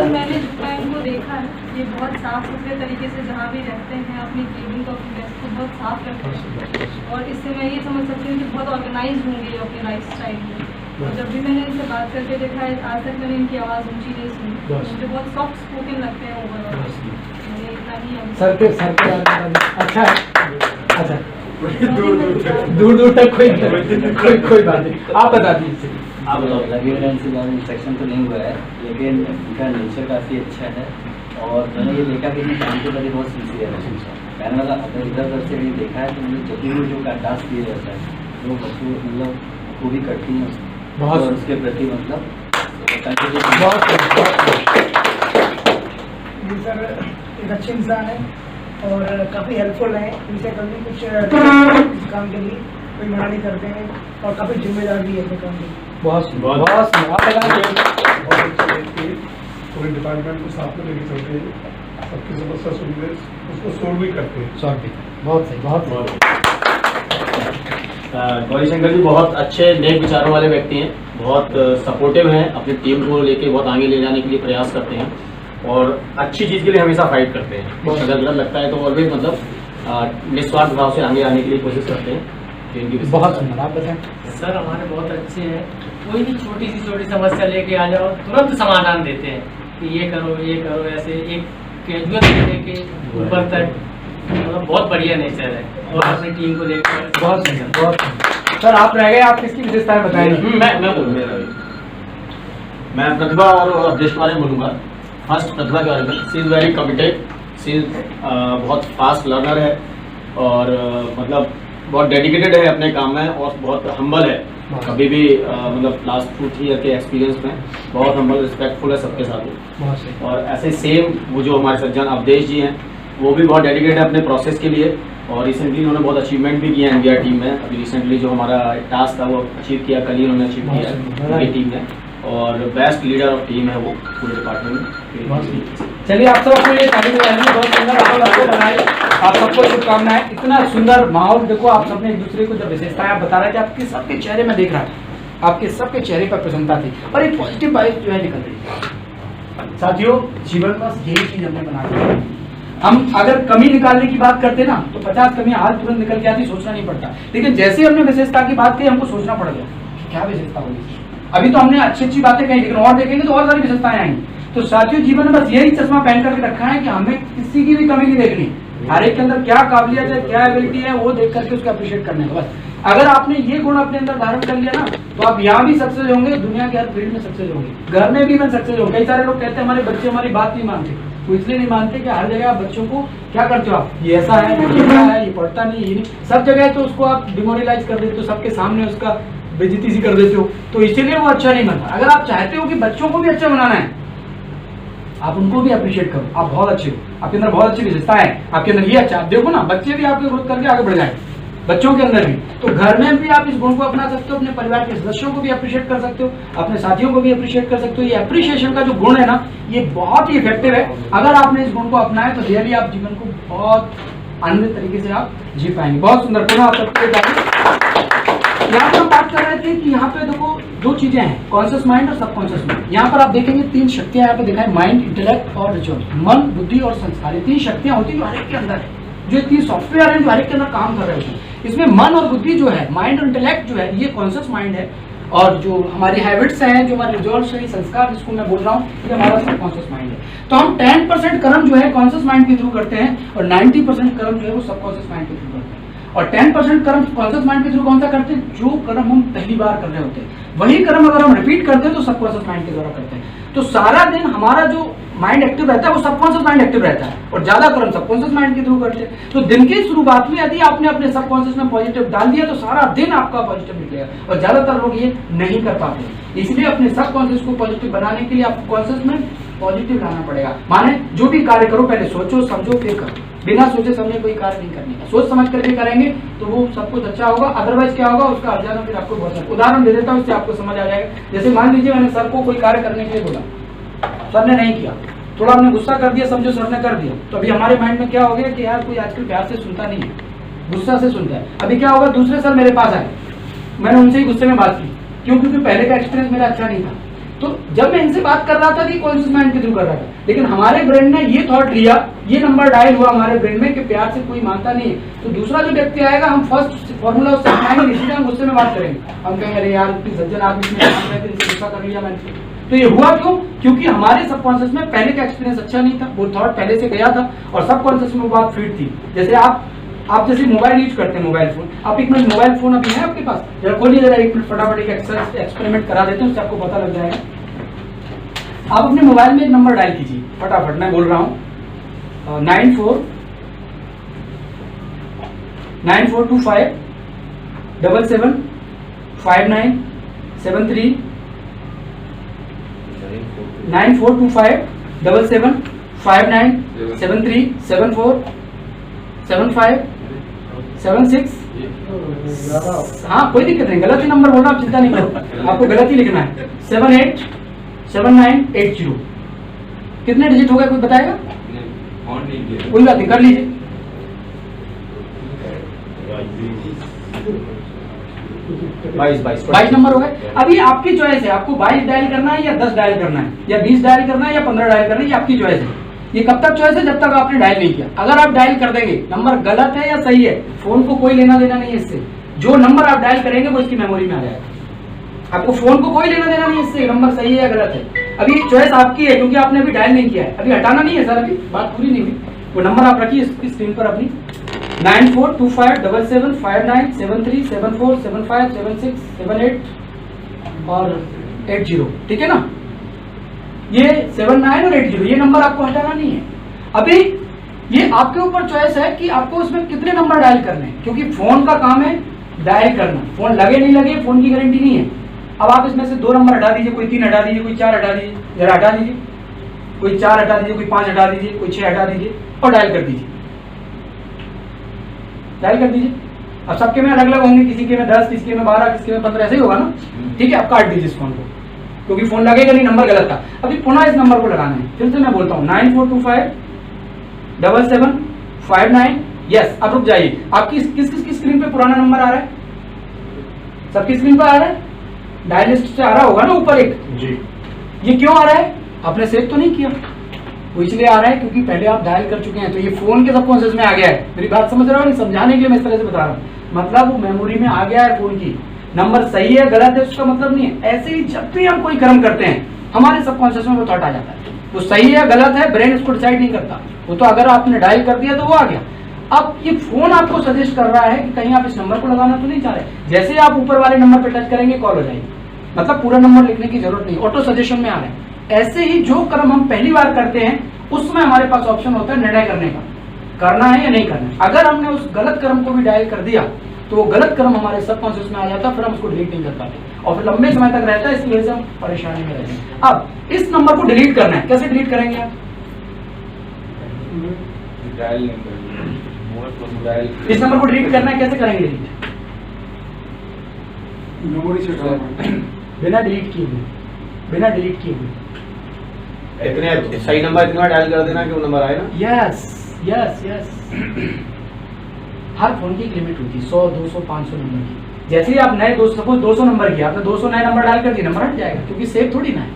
मैंने इनको देखा है, ये बहुत साफ सुथरे तरीके से जहाँ भी रहते हैं अपनी केबिन को, अपनी डेस्क को बहुत साफ रखते हैं। और इससे मैं ये समझ सकती हूँ कि बहुत ऑर्गेनाइज होंगे अपने लाइफ स्टाइल में। और जब भी मैंने इनसे बात करके देखा है, आज तक मैंने इनकी आवाज़ ऊंची नहीं सुनी। मुझे बहुत सॉफ्ट स्पोकन लगते हैं ओवरऑल। मैंने इतना ही सर के अच्छा है। अच्छा दूर दूर तक कोई बात नहीं, आप बता दीजिए। आप बताओ। इंस्ट्रक्शन तो नहीं हुआ है, लेकिन इनका नेचर काफ़ी अच्छा है और मैंने ये देखा कि काम के प्रति बहुत सिंसियर है। मैंने मतलब इधर उधर से भी देखा है कि मतलब जब भी जो टास्क दिया जाता है वो बच्चों मतलब पूरी करती हैं बहुत, और उसके प्रति मतलब सर एक अच्छे इंसान है और काफ़ी हेल्पफुल है। इनसे कभी कुछ काम के लिए कोई मना नहीं करते हैं और काफ़ी जिम्मेदार भी है अपने काम के लिए। बहुत पूरे डिपार्टमेंट को साथ में लेके चलते हैं, सबकी समस्या सुनते उसको सोल्व भी करते हैं। बहुत सही, बहुत गौरी शंकर जी बहुत अच्छे नेक विचारों वाले व्यक्ति हैं, बहुत सपोर्टिव हैं, अपनी टीम को लेके बहुत आगे ले जाने के लिए प्रयास करते हैं और अच्छी चीज़ के लिए हमेशा फाइट करते हैं। अगर गलत लगता है तो और भी मतलब निस्वार्थ भाव से आगे आने के लिए कोशिश करते हैं। बहुत सुंदर। आप बताएं। सर हमारे बहुत अच्छे हैं, कोई भी छोटी समस्या लेके आ जाओ तुरंत समाधान देते हैं कि ये करो ऐसे एक कैजुअल से लेके ऊपर तक मतलब बहुत बढ़िया नेचर है और अपनी टीम को लेकर बहुत सुंदर, बहुत सुंदर। सर आप रह गए, आप किसकी विशेषताएं बताएंगे? मैं बोलूँगा, मैं प्रतिभा और अवधेश के बारे में बोलूँगा। फर्स्ट प्रतिभा के बारे में, she is very committed, she is बहुत फास्ट लर्नर है और मतलब बहुत डेडिकेटेड है अपने काम में और बहुत हम्बल है। कभी भी मतलब लास्ट 2-3 ईयर के एक्सपीरियंस में बहुत हम्बल, रिस्पेक्टफुल है सबके साथ। और ऐसे सेम वो जो हमारे सज्जन अवधेश जी हैं वो भी बहुत डेडिकेटेड है अपने प्रोसेस के लिए और रिसेंटली उन्होंने बहुत अचीवमेंट भी किया NVR टीम में। अभी रिसेंटली जो हमारा टास्क था वो अचीव किया, कल ही उन्होंने अचीव किया है टीम में और बेस्ट लीडर ऑफ टीम है वो पूरे डिपार्टमेंट में। चलिए आप सब अपने बहुत सुंदर आपको बनाए, आप सबको शुभकामनाएं। इतना सुंदर माहौल देखो, आप सबने एक दूसरे को जब विशेषताएं आप बता रहे थे, आपके सबके चेहरे में देख रहा था, आपके सबके चेहरे पर प्रसन्नता थी और एक पॉजिटिव वाइब जो है निकल रही है। साथियों जीवन में बस यही चीज हमने बना दी है। हम अगर कमी निकालने की बात करते ना तो 50 कमियां हाल तुरंत निकल के आती, सोचना नहीं पड़ता। लेकिन जैसे ही हमने विशेषता की बात की हमको सोचना पड़ गया कि क्या विशेषता होगी। अभी तो हमने अच्छी अच्छी बातें कही, लेकिन और देखेंगे तो और सारी विशेषताएं आएंगी। तो साथियों जीवन में बस यही चश्मा पहन करके रखा है कि हमें किसी की भी कमी नहीं देखनी, हर एक के अंदर क्या काबिलियत है, क्या एबिलिटी है, वो देख करके उसको अप्रिशिएट करने का। बस अगर आपने ये गुण अपने अंदर धारण कर लिया ना तो आप यहाँ भी सक्सेस होंगे, दुनिया के हर फील्ड में सक्सेस होंगे, घर में भी मैं सक्सेस होंगे। कई सारे लोग कहते हैं हमारे बच्चे हमारी बात नहीं मानते, तो इसलिए नहीं मानते कि हर जगह आप बच्चों को क्या करते हो, आप ये ऐसा है, ये ऐसा है, ये पढ़ता नहीं, ये नहीं, सब जगह तो उसको आप डिमोरलाइज कर देते हो, सबके सामने उसका बेइज्जती सी कर देते हो, तो इसीलिए वो अच्छा नहीं बनता। अगर आप चाहते हो कि बच्चों को भी अच्छा बनाना है, आप उनको भी अप्रिशिएट करो, आप बहुत अच्छे हो, आपके अंदर बहुत अच्छी विशेषताएं हैं, आपके अंदर ये अच्छा, आप देखो ना बच्चे भी आपके ग्रोथ करके आगे बढ़ जाए, बच्चों के अंदर भी। तो घर में भी आप इस गुण को अपना सकते हो, अपने परिवार के सदस्यों को भी अप्रिशिएट कर सकते हो, अपने साथियों को भी अप्रिशिएट कर सकते हो। ये अप्रिशिएशन का जो गुण है ना, ये बहुत ही इफेक्टिव है। अगर आपने इस गुण को अपनाया तो रियली आप जीवन को बहुत आनंदित तरीके से आप जी पाएंगे। बहुत सुंदर, पुनः आप सबको यहाँ पर हम बात कर रहे थे कि यहाँ पे देखो दो चीजें हैं, कॉन्शियस माइंड और सबकॉन्शियस माइंड। यहाँ पर आप देखेंगे तीन शक्तियां यहाँ पे दिखाई, माइंड, इंटेलेक्ट और रिचुअल, मन, बुद्धि और संस्कार। ये तीन शक्तियां होती है जो हर एक के अंदर है, जो तीन सॉफ्टवेयर है जो हर एक के अंदर काम कर रहे होते हैं। इसमें मन और बुद्धि जो है, माइंड और इंटेलेक्ट जो है, ये कॉन्शियस माइंड है, और जो हमारी हैबिट्स हैं, जो हमारे रिजॉल्व है, संस्कार जिसको मैं बोल रहा हूँ, ये हमारा सबकॉन्शियस माइंड है। तो हम 10% कर्म जो है कॉन्शियस माइंड के थ्रू करते हैं और 90% कर्म जो है वो सबकॉन्शियस माइंड के थ्रू करते हैं। और 10% कर्म कॉन्शियस माइंड के थ्रू कौन सा करते हैं, जो कर्म हम पहली बार कर रहे होते हैं, वही कर्म अगर हम रिपीट करते हैं तो सबकॉन्शियस माइंड के द्वारा करते हैं। तो सारा दिन हमारा जो माइंड एक्टिव रहता है वो सबकॉन्शियस माइंड एक्टिव रहता है, और ज्यादा कर्म सबकॉन्शियस माइंड के थ्रू करते हैं। तो दिन की शुरुआत में यदि आपने अपने सबकॉन्शियस में पॉजिटिव डाल दिया तो सारा दिन आपका पॉजिटिव निकलेगा, और ज्यादातर लोग ये नहीं कर पाते। इसलिए अपने सबकॉन्शियस को पॉजिटिव बनाने के लिए आपको कॉन्शियस में पॉजिटिव लाना पड़ेगा। माने जो भी कार्य करो पहले सोचो समझो फिर करो, बिना सोचे समझे कोई कार्य नहीं करने का, सोच समझ करके करेंगे तो वो सब कुछ अच्छा होगा। अदरवाइज क्या होगा उसका अर्जाना फिर आपको बहुत सारा उदाहरण दे देता हूँ, इससे आपको समझ आ जाएगा। जैसे मान लीजिए मैंने सर को कोई कार्य करने के लिए बोला, सर ने नहीं किया, थोड़ा हमने गुस्सा कर दिया, समझो सर ने कर दिया, तो अभी हमारे माइंड में क्या हो गया कि यार कोई आजकल प्यार से सुनता नहीं है, गुस्सा से सुनता है। अभी क्या होगा, दूसरे सर मेरे पास आए, मैंने उनसे ही गुस्से में बात की, क्यों, क्योंकि पहले का एक्सपीरियंस मेरा अच्छा नहीं था। तो जब मैं इनसे बात कर रहा था कि कॉन्शियस माइंड के थ्रू कर रहा था, लेकिन हमारे ब्रेन ने ये थॉट लिया, ये नंबर डायल हुआ हमारे ब्रेन में कि प्यार से कोई मानता नहीं है। तो दूसरा जो व्यक्ति आएगा हम फर्स्ट फॉर्मूला उससे अपनाएंगे, इसीलिए हम गुस्से में बात करेंगे, हम कहेंगे अरे यार इतनी सज्जन आदमी में गुस्सा कर लिया मैंने। तो ये हुआ क्यों, क्योंकि हमारे सबकॉन्शियस में पहले का एक्सपीरियंस अच्छा नहीं था, वो थॉट पहले से गया था और सबकॉन्शियस में वो बात फीड थी। जैसे आप जैसे मोबाइल यूज करते हैं, मोबाइल फोन, आप एक मिनट मोबाइल फोन अभी है आपके पास, जरा खोलिए जरा एक मिनट, फटाफट एक एक्सपेरिमेंट करा देते हैं, उससे आपको पता लग जाएगा। आप अपने मोबाइल में एक नंबर डायल कीजिए फटाफट, मैं बोल रहा हूँ 9425 77 59 73 9425 77 59 73 74 75 76। हाँ कोई दिक्कत नहीं, गलत ही नंबर बोलना, आप चिंता नहीं करो, आपको गलत ही लिखना है। 78 7980। कितने डिजिट हो गए कोई बताएगा? कोई बात नहीं, कर लीजिए। 22 नंबर हो गए। अभी आपकी चॉइस है, आपको 22 डायल करना है या 10 डायल करना है या 20 डायल करना है या 15 डायल करना है, ये आपकी चॉइस है। ये कब तक चॉइस है, जब तक आपने डायल नहीं किया। अगर आप डायल कर देंगे, नंबर गलत है या सही है, फोन को कोई लेना देना नहीं है इससे। जो नंबर आप डायल करेंगे वो इसकी मेमोरी में आ जाएगा, आपको फोन को कोई लेना देना नहीं है इससे नंबर सही है या गलत है। अभी चॉइस आपकी है, क्योंकि आपने अभी डायल नहीं किया है, अभी हटाना नहीं है सर, अभी बात पूरी नहीं हुई। वो नंबर आप रखिए इसकी स्क्रीन पर अपनी, 9425 77 59 73 74 75 76 78 और 80, ठीक है ना। ये 79 और 80, ये नंबर आपको हटाना नहीं है। अभी ये आपके ऊपर चॉइस है कि आपको उसमें कितने नंबर डायल करने हैं, क्योंकि फोन का काम है डायल करना, फोन लगे नहीं लगे फोन की गारंटी नहीं है। अब आप इसमें से 2 नंबर हटा दीजिए, कोई 3 हटा दीजिए, कोई 4 हटा दीजिए, जरा हटा दीजिए, कोई 4 हटा दीजिए, कोई 5 हटा दीजिए, कोई 6 हटा दीजिए और डायल कर दीजिए, डायल कर दीजिए। अब सबके में अलग अलग होंगे, किसी के में 10, किसी के में 12, किसी के में 15, ऐसे ही होगा ना, ठीक है। आप काट दीजिए इस फोन को, क्योंकि फोन लगेगा नहीं, नंबर गलत था। अभी पुनः इस नंबर को लगाना है, फिर से मैं बोलता हूँ 9425 77 59। यस, अब रुक जाइए, आपकी किस किस की स्क्रीन पे पुराना नंबर आ रहा है? सबकी स्क्रीन पर आ रहा है, डायल लिस्ट से आ रहा होगा ना ऊपर एक जी। ये क्यों आ रहा है? आपने सेव तो नहीं किया, वो इसलिए आ रहा है क्योंकि पहले आप डायल कर चुके हैं, तो ये फोन के सबकॉन्शियस में आ गया है। मेरी बात समझ रहे हो? नहीं, समझाने के लिए मैं इस तरह से बता रहा हूँ, मतलब वो मेमोरी में आ गया है फोन की। नंबर सही है गलत है उसका मतलब नहीं है। ऐसे ही जब भी हम कोई कर्म करते हैं हमारे सबकॉन्शियस में वो थॉट आ जाता है, वो सही है गलत है ब्रेन उसको डिसाइड नहीं करता, वो तो अगर आपने डायल कर दिया तो वो आ गया। अब ये फोन आपको सजेस्ट कर रहा है कि कहीं आप इस नंबर को लगाना तो नहीं चाह रहे, जैसे आप ऊपर वाले नंबर पे टच करेंगे कॉल हो जाएगी, मतलब पूरा नंबर लिखने की जरूरत नहीं, ऑटो सजेशन में आ रहे हैं। ऐसे ही जो कर्म हम पहली बार करते हैं उसमें हमारे पास ऑप्शन होता है निर्णय करने का, करना है या नहीं करना है। अगर हमने उस गलत कर्म को भी डायल कर दिया तो वो गलत कर्म हमारे सबकॉन्शियस में आ जाता है, फिर हम उसको डिलीट नहीं कर पाते और फिर लंबे समय तक रहता है, इसकी वजह से हम परेशानी में रहते हैं। अब इस नंबर को डिलीट करना है, कैसे डिलीट करेंगे आप? इस नंबर को डिलीट करना है, कैसे करेंगे डिलीट? मेमोरी से बिना डिलीट किए हुए, बिना डिलीट किए हुए इतने सही नंबर इतना डायल कर देना कि वो नंबर आए ना। यस यस यस हर फोन की एक लिमिट होती है, 100 200 500 नंबर की। जैसे ही आप नए 200 नंबर किया, आपने 200 नए नंबर डायल कर दिए, नंबर हट जाएगा क्योंकि सेव थोड़ी ना है।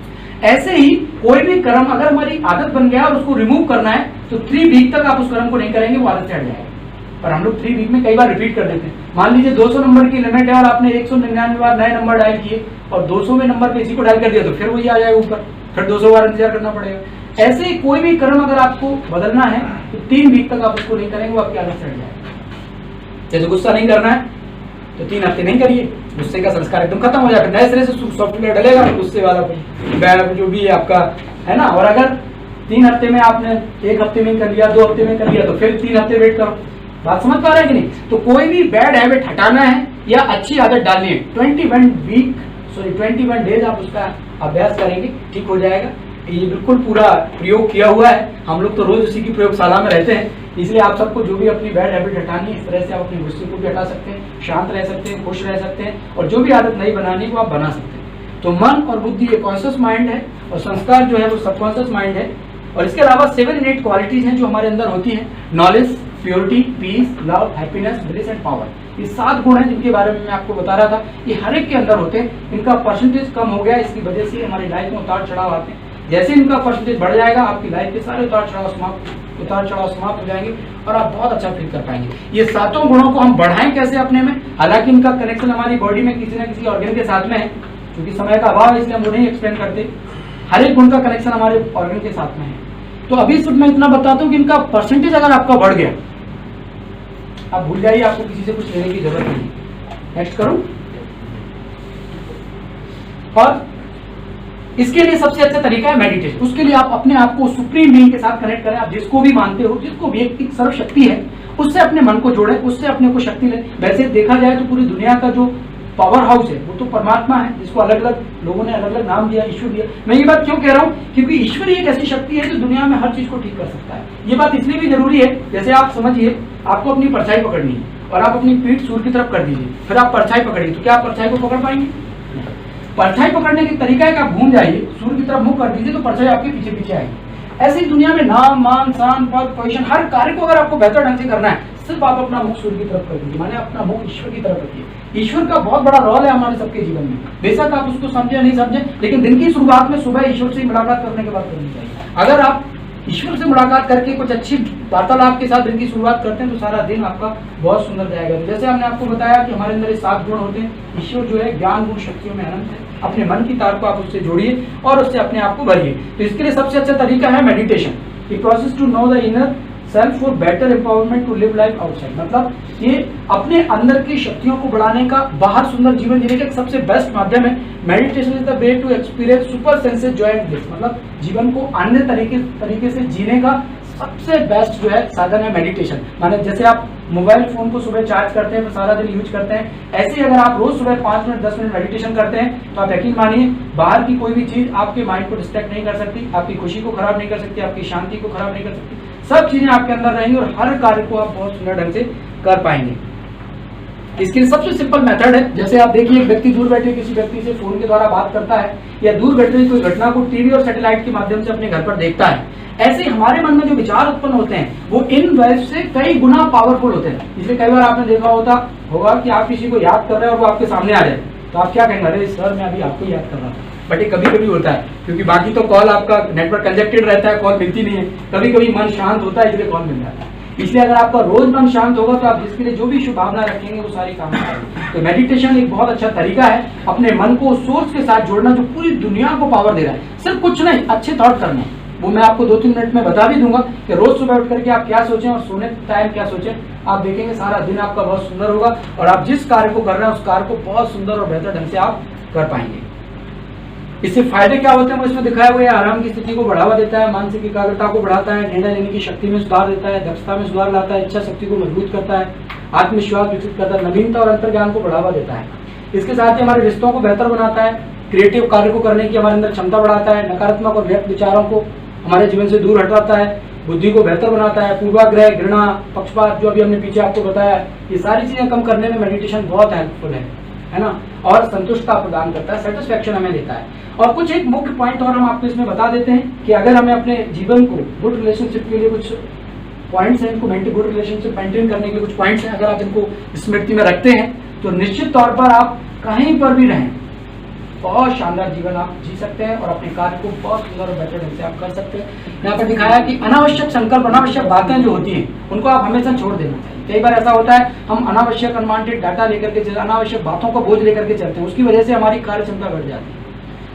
ऐसे ही कोई भी कर्म अगर हमारी आदत बन गया और उसको रिमूव करना है तो 3 वीक तक आप उस कर्म को नहीं करेंगे, वो आदत से हट जाएगा। पर हम लोग 3 वीक में कई बार रिपीट कर देते हैं। मान लीजिए 200 नंबर की लिमिट है और आपने 199 बार नए नंबर डायल किए और 200वें नंबर पे इसी को डायल कर दिया तो फिर वही आ जाएगा ऊपर, फिर 200 बार इंतजार करना पड़ेगा। ऐसे ही कोई भी कर्म अगर आपको बदलना है तो 3 वीक तक आप उसको नहीं करेंगे, वो आपकी आदत से हट जाएगा। जैसे गुस्सा नहीं करना है तो 3 हफ्ते नहीं करिए, गुस्से का संस्कार एकदम खत्म हो जाएगा, नए सिरे से सॉफ्टवेयर डलेगा गुस्से वाला जो भी आपका है ना। और अगर 3 हफ्ते में आपने 1 हफ्ते में कर लिया, 2 हफ्ते में कर लिया तो फिर 3 हफ्ते वेट करो। बात समझ पा रहे हैं कि नहीं? तो कोई भी बैड हैबिट हटाना है या अच्छी आदत डालनी है 21 डेज आप उसका अभ्यास करेंगे, ठीक हो जाएगा। ये बिल्कुल पूरा प्रयोग किया हुआ है, हम लोग तो रोज उसी की प्रयोगशाला में रहते हैं, इसलिए आप सबको जो भी अपनी बैड हैबिट हटानी है इस तरह से आप अपने गुस्से को भी हटा सकते हैं, शांत रह सकते हैं, खुश रह सकते हैं और जो भी आदत नहीं बनानी वो आप बना सकते हैं। तो मन और बुद्धि ये कॉन्शियस माइंड है और संस्कार जो है वो सबकॉन्शियस माइंड है। और इसके अलावा 7 innate क्वालिटीज हैं जो हमारे अंदर होती हैं, knowledge, purity, peace, love, happiness, bliss and power. ये 7 गुण हैं जिनके बारे में मैं आपको बता रहा था, ये हर एक के अंदर होते हैं। इनका परसेंटेज कम हो गया, इसकी वजह से हमारी लाइफ में उतार चढ़ाव आते हैं। जैसे इनका परसेंटेज बढ़ जाएगा आपकी लाइफ के सारे उतार चढ़ाव समाप्त हो जाएंगे और आप बहुत अच्छा फील कर पाएंगे। ये 7 गुणों को हम बढ़ाएं कैसे अपने में, हालांकि इनका कनेक्शन हमारी बॉडी में किसी न किसी ऑर्गन के साथ में है, क्योंकि समय का अभाव है इसलिए हम वो नहीं एक्सप्लेन करते। हर एक गुण का कनेक्शन हमारे ऑर्गन के साथ में है। तो अभी सिर्फ मैं इतना बताता हूँ कि इनका परसेंटेज अगर आपका बढ़ गया, आप भूल जाइए, आपको किसी से कुछ लेने की जरूरत नहीं। नेक्स्ट करूं। और इसके लिए सबसे अच्छा तरीका है मेडिटेशन। उसके लिए आप अपने आप को सुप्रीम बीइंग के साथ कनेक्ट करें। आप जिसको भी मानते हो, जिसको भी एक सर्वशक्ति है, उससे अपने मन को जोड़ें, उससे अपने को शक्ति लें। वैसे देखा जाए तो पूरी दुनिया का जो पावर हाउस है वो तो परमात्मा है, जिसको अलग अलग लोगों ने अलग अलग नाम दिया, ईश्वर दिया। मैं ये बात क्यों कह रहा हूँ, क्योंकि ईश्वर एक ऐसी शक्ति है जो दुनिया में हर चीज को ठीक कर सकता है। ये बात इसलिए भी जरूरी है, जैसे आप समझिए आपको अपनी परछाई पकड़नी है और आप अपनी पीठ सूर्य की तरफ कर दीजिए, फिर आप परछाई पकड़िए, तो क्या आप परछाई को पकड़ पाएंगे? परछाई पकड़ने की तरीका है कि आप घूम जाइए, सूर्य की तरफ मुंह कर दीजिए तो परछाई आपके पीछे पीछे आएगी। ऐसे ही दुनिया में नाम, मान, शान, पद, पोजीशन, हर कार्य को अगर आपको बेहतर ढंग से करना है, सिर्फ आप अपना मुख सूर्य की तरफ कर दीजिए, माने अपना मुख ईश्वर की तरफ रखिए। ईश्वर का बहुत बड़ा रोल है हमारे सबके जीवन में, बेशक आप उसको समझे नहीं समझे, लेकिन दिन की शुरुआत में सुबह ईश्वर से मुलाकात करने के बाद करनी चाहिए। अगर आप ईश्वर से मुलाकात करके कुछ अच्छी वार्तालाप के साथ दिन की शुरुआत करते हैं तो सारा दिन आपका बहुत सुंदर जाएगा। जैसे हमने आपको बताया कि हमारे अंदर ये 7 गुण होते हैं। ईश्वर जो है ज्ञान गुण शक्तियों में अनंत है। अपने मन की तार को आप उससे जोड़िए और उससे अपने आप को भरिए। तो इसके लिए सबसे अच्छा तरीका है meditation, a process to know the inner self for better empowerment to live life outside. मतलब ये अपने अंदर की शक्तियों को बढ़ाने का, बाहर सुंदर जीवन जीने का सबसे बेस्ट माध्यम है। Meditation is the way to experience super senses joy and bliss. मतलब जीवन को अन्य तरीके से जीने का सबसे बेस्ट जो है साधन है मेडिटेशन। माने जैसे आप मोबाइल फोन को सुबह चार्ज करते हैं तो सारा दिन यूज करते हैं, ऐसे ही अगर आप रोज सुबह 5 मिनट 10 मिनट मेडिटेशन करते हैं तो आप यकीन मानिए बाहर की कोई भी चीज आपके माइंड को डिस्ट्रैक्ट नहीं कर सकती, आपकी खुशी को खराब नहीं कर सकती, आपकी शांति को खराब नहीं कर सकती। सब चीजें आपके अंदर रहेंगी और हर कार्य को आप बहुत सुंदर ढंग से कर पाएंगे। इसके लिए सबसे सिंपल मेथड है, जैसे आप देखिए एक व्यक्ति दूर बैठे किसी व्यक्ति से फोन के द्वारा बात करता है या दूर बैठे हुई कोई घटना को टीवी और सैटेलाइट के माध्यम से अपने घर पर देखता है, ऐसे हमारे मन में जो विचार उत्पन्न होते हैं वो इन वेव से कई गुना पावरफुल होते हैं। इसलिए कई बार आपने देखा होगा कि आप किसी को याद कर रहे हैं और वो आपके सामने आ जाए, तो आप क्या कहेंगे, अरे सर मैं अभी आपको याद कर रहा था। बट ये कभी कभी होता है, क्योंकि बाकी तो कॉल आपका नेटवर्क कंजेक्टेड रहता है, कॉल मिलती नहीं है। कभी कभी मन शांत होता है इसलिए कॉल मिल जाता है। इसलिए अगर आपका रोज मन शांत होगा तो आप जिसके लिए जो भी शुभ भावना रखेंगे वो सारी काम करेंगे। तो मेडिटेशन एक बहुत अच्छा तरीका है अपने मन को सोर्स के साथ जोड़ना, जो पूरी दुनिया को पावर दे रहा है। सिर्फ कुछ नहीं, अच्छे थॉट करने, वो मैं आपको 2-3 मिनट में बता भी दूंगा कि रोज सुबह उठ करके आप क्या सोचें और सोने टाइम क्या सोचें। आप देखेंगे सारा दिन आपका बहुत सुंदर होगा और आप जिस कार्य को कर रहे हैं उस कार्य को बहुत सुंदर और बेहतर ढंग से आप कर पाएंगे। इससे फायदे क्या होते हैं वो इसमें दिखाया हुआ है। आराम की स्थिति को बढ़ावा देता है, मानसिक एकाग्रता को बढ़ाता है, निर्णय लेने की शक्ति में सुधार देता है, दक्षता में सुधार लाता है, इच्छा शक्ति को मजबूत करता है, आत्मविश्वास विकसित करता है, नवीनता और अंतर्ज्ञान को बढ़ावा देता है। इसके साथ ही हमारे रिश्तों को बेहतर बनाता है, क्रिएटिव कार्य को करने की हमारे अंदर क्षमता बढ़ाता है, नकारात्मक और व्यर्थ विचारों को हमारे जीवन से दूर हटाता है, बुद्धि को बेहतर बनाता है, पूर्वाग्रह, घृणा, पक्षपात जो अभी हमने पीछे आपको बताया, ये सारी चीजें कम करने में मेडिटेशन बहुत हेल्पफुल है ना। और संतुष्टता प्रदान करता है, सेटिस्फेक्शन हमें देता है। और कुछ एक मुख्य पॉइंट और हम आपको इसमें बता देते हैं कि अगर हमें अपने जीवन को गुड रिलेशनशिप के लिए कुछ पॉइंट्स हैं, इनको गुड रिलेशनशिप मेंटेन करने के लिए कुछ पॉइंट्स हैं, अगर आप इनको स्मृति में रखते हैं तो निश्चित तौर पर आप कहीं पर भी रहें बहुत शानदार जीवन आप जी सकते हैं और अपने कार्य को बहुत सुंदर और बेहतर ढंग से आप कर सकते हैं। यहाँ पर दिखाया कि अनावश्यक संकल्प, अनावश्यक बातें जो होती हैं उनको आप हमेशा छोड़ देना चाहिए। कई बार ऐसा होता है हम अनावश्यक अनवांटेड डाटा लेकर के चलते, अनावश्यक बातों का बोझ लेकर के चलते हैं, उसकी वजह से हमारी कार्य क्षमता बढ़ जाती है।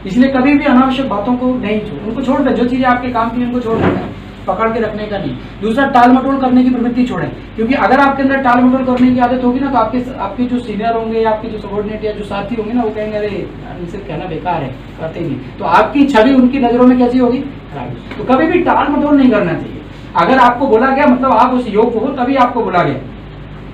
इसलिए कभी भी अनावश्यक बातों को नहीं छोड़, उनको छोड़ दें, जो चीजें आपके काम की उनको छोड़ दें, पकड़ के रखने का नहीं। दूसरा, टाल मटोल करने की प्रवृत्ति छोड़ें, क्योंकि अगर आपके अंदर टाल मटोल करने की आदत होगी ना तो आपके जो सीनियर होंगे या आपके जो सबॉर्डिनेट या जो साथी होंगे ना वो कहेंगे अरे इनसे कहना बेकार है, करते ही नहीं, तो आपकी छवि उनकी नजरों में कैसी होगी, खराब। तो कभी भी टाल मटोल नहीं करना चाहिए। अगर आपको बोला गया मतलब आप उस योग्य हो तभी आपको बोला गया,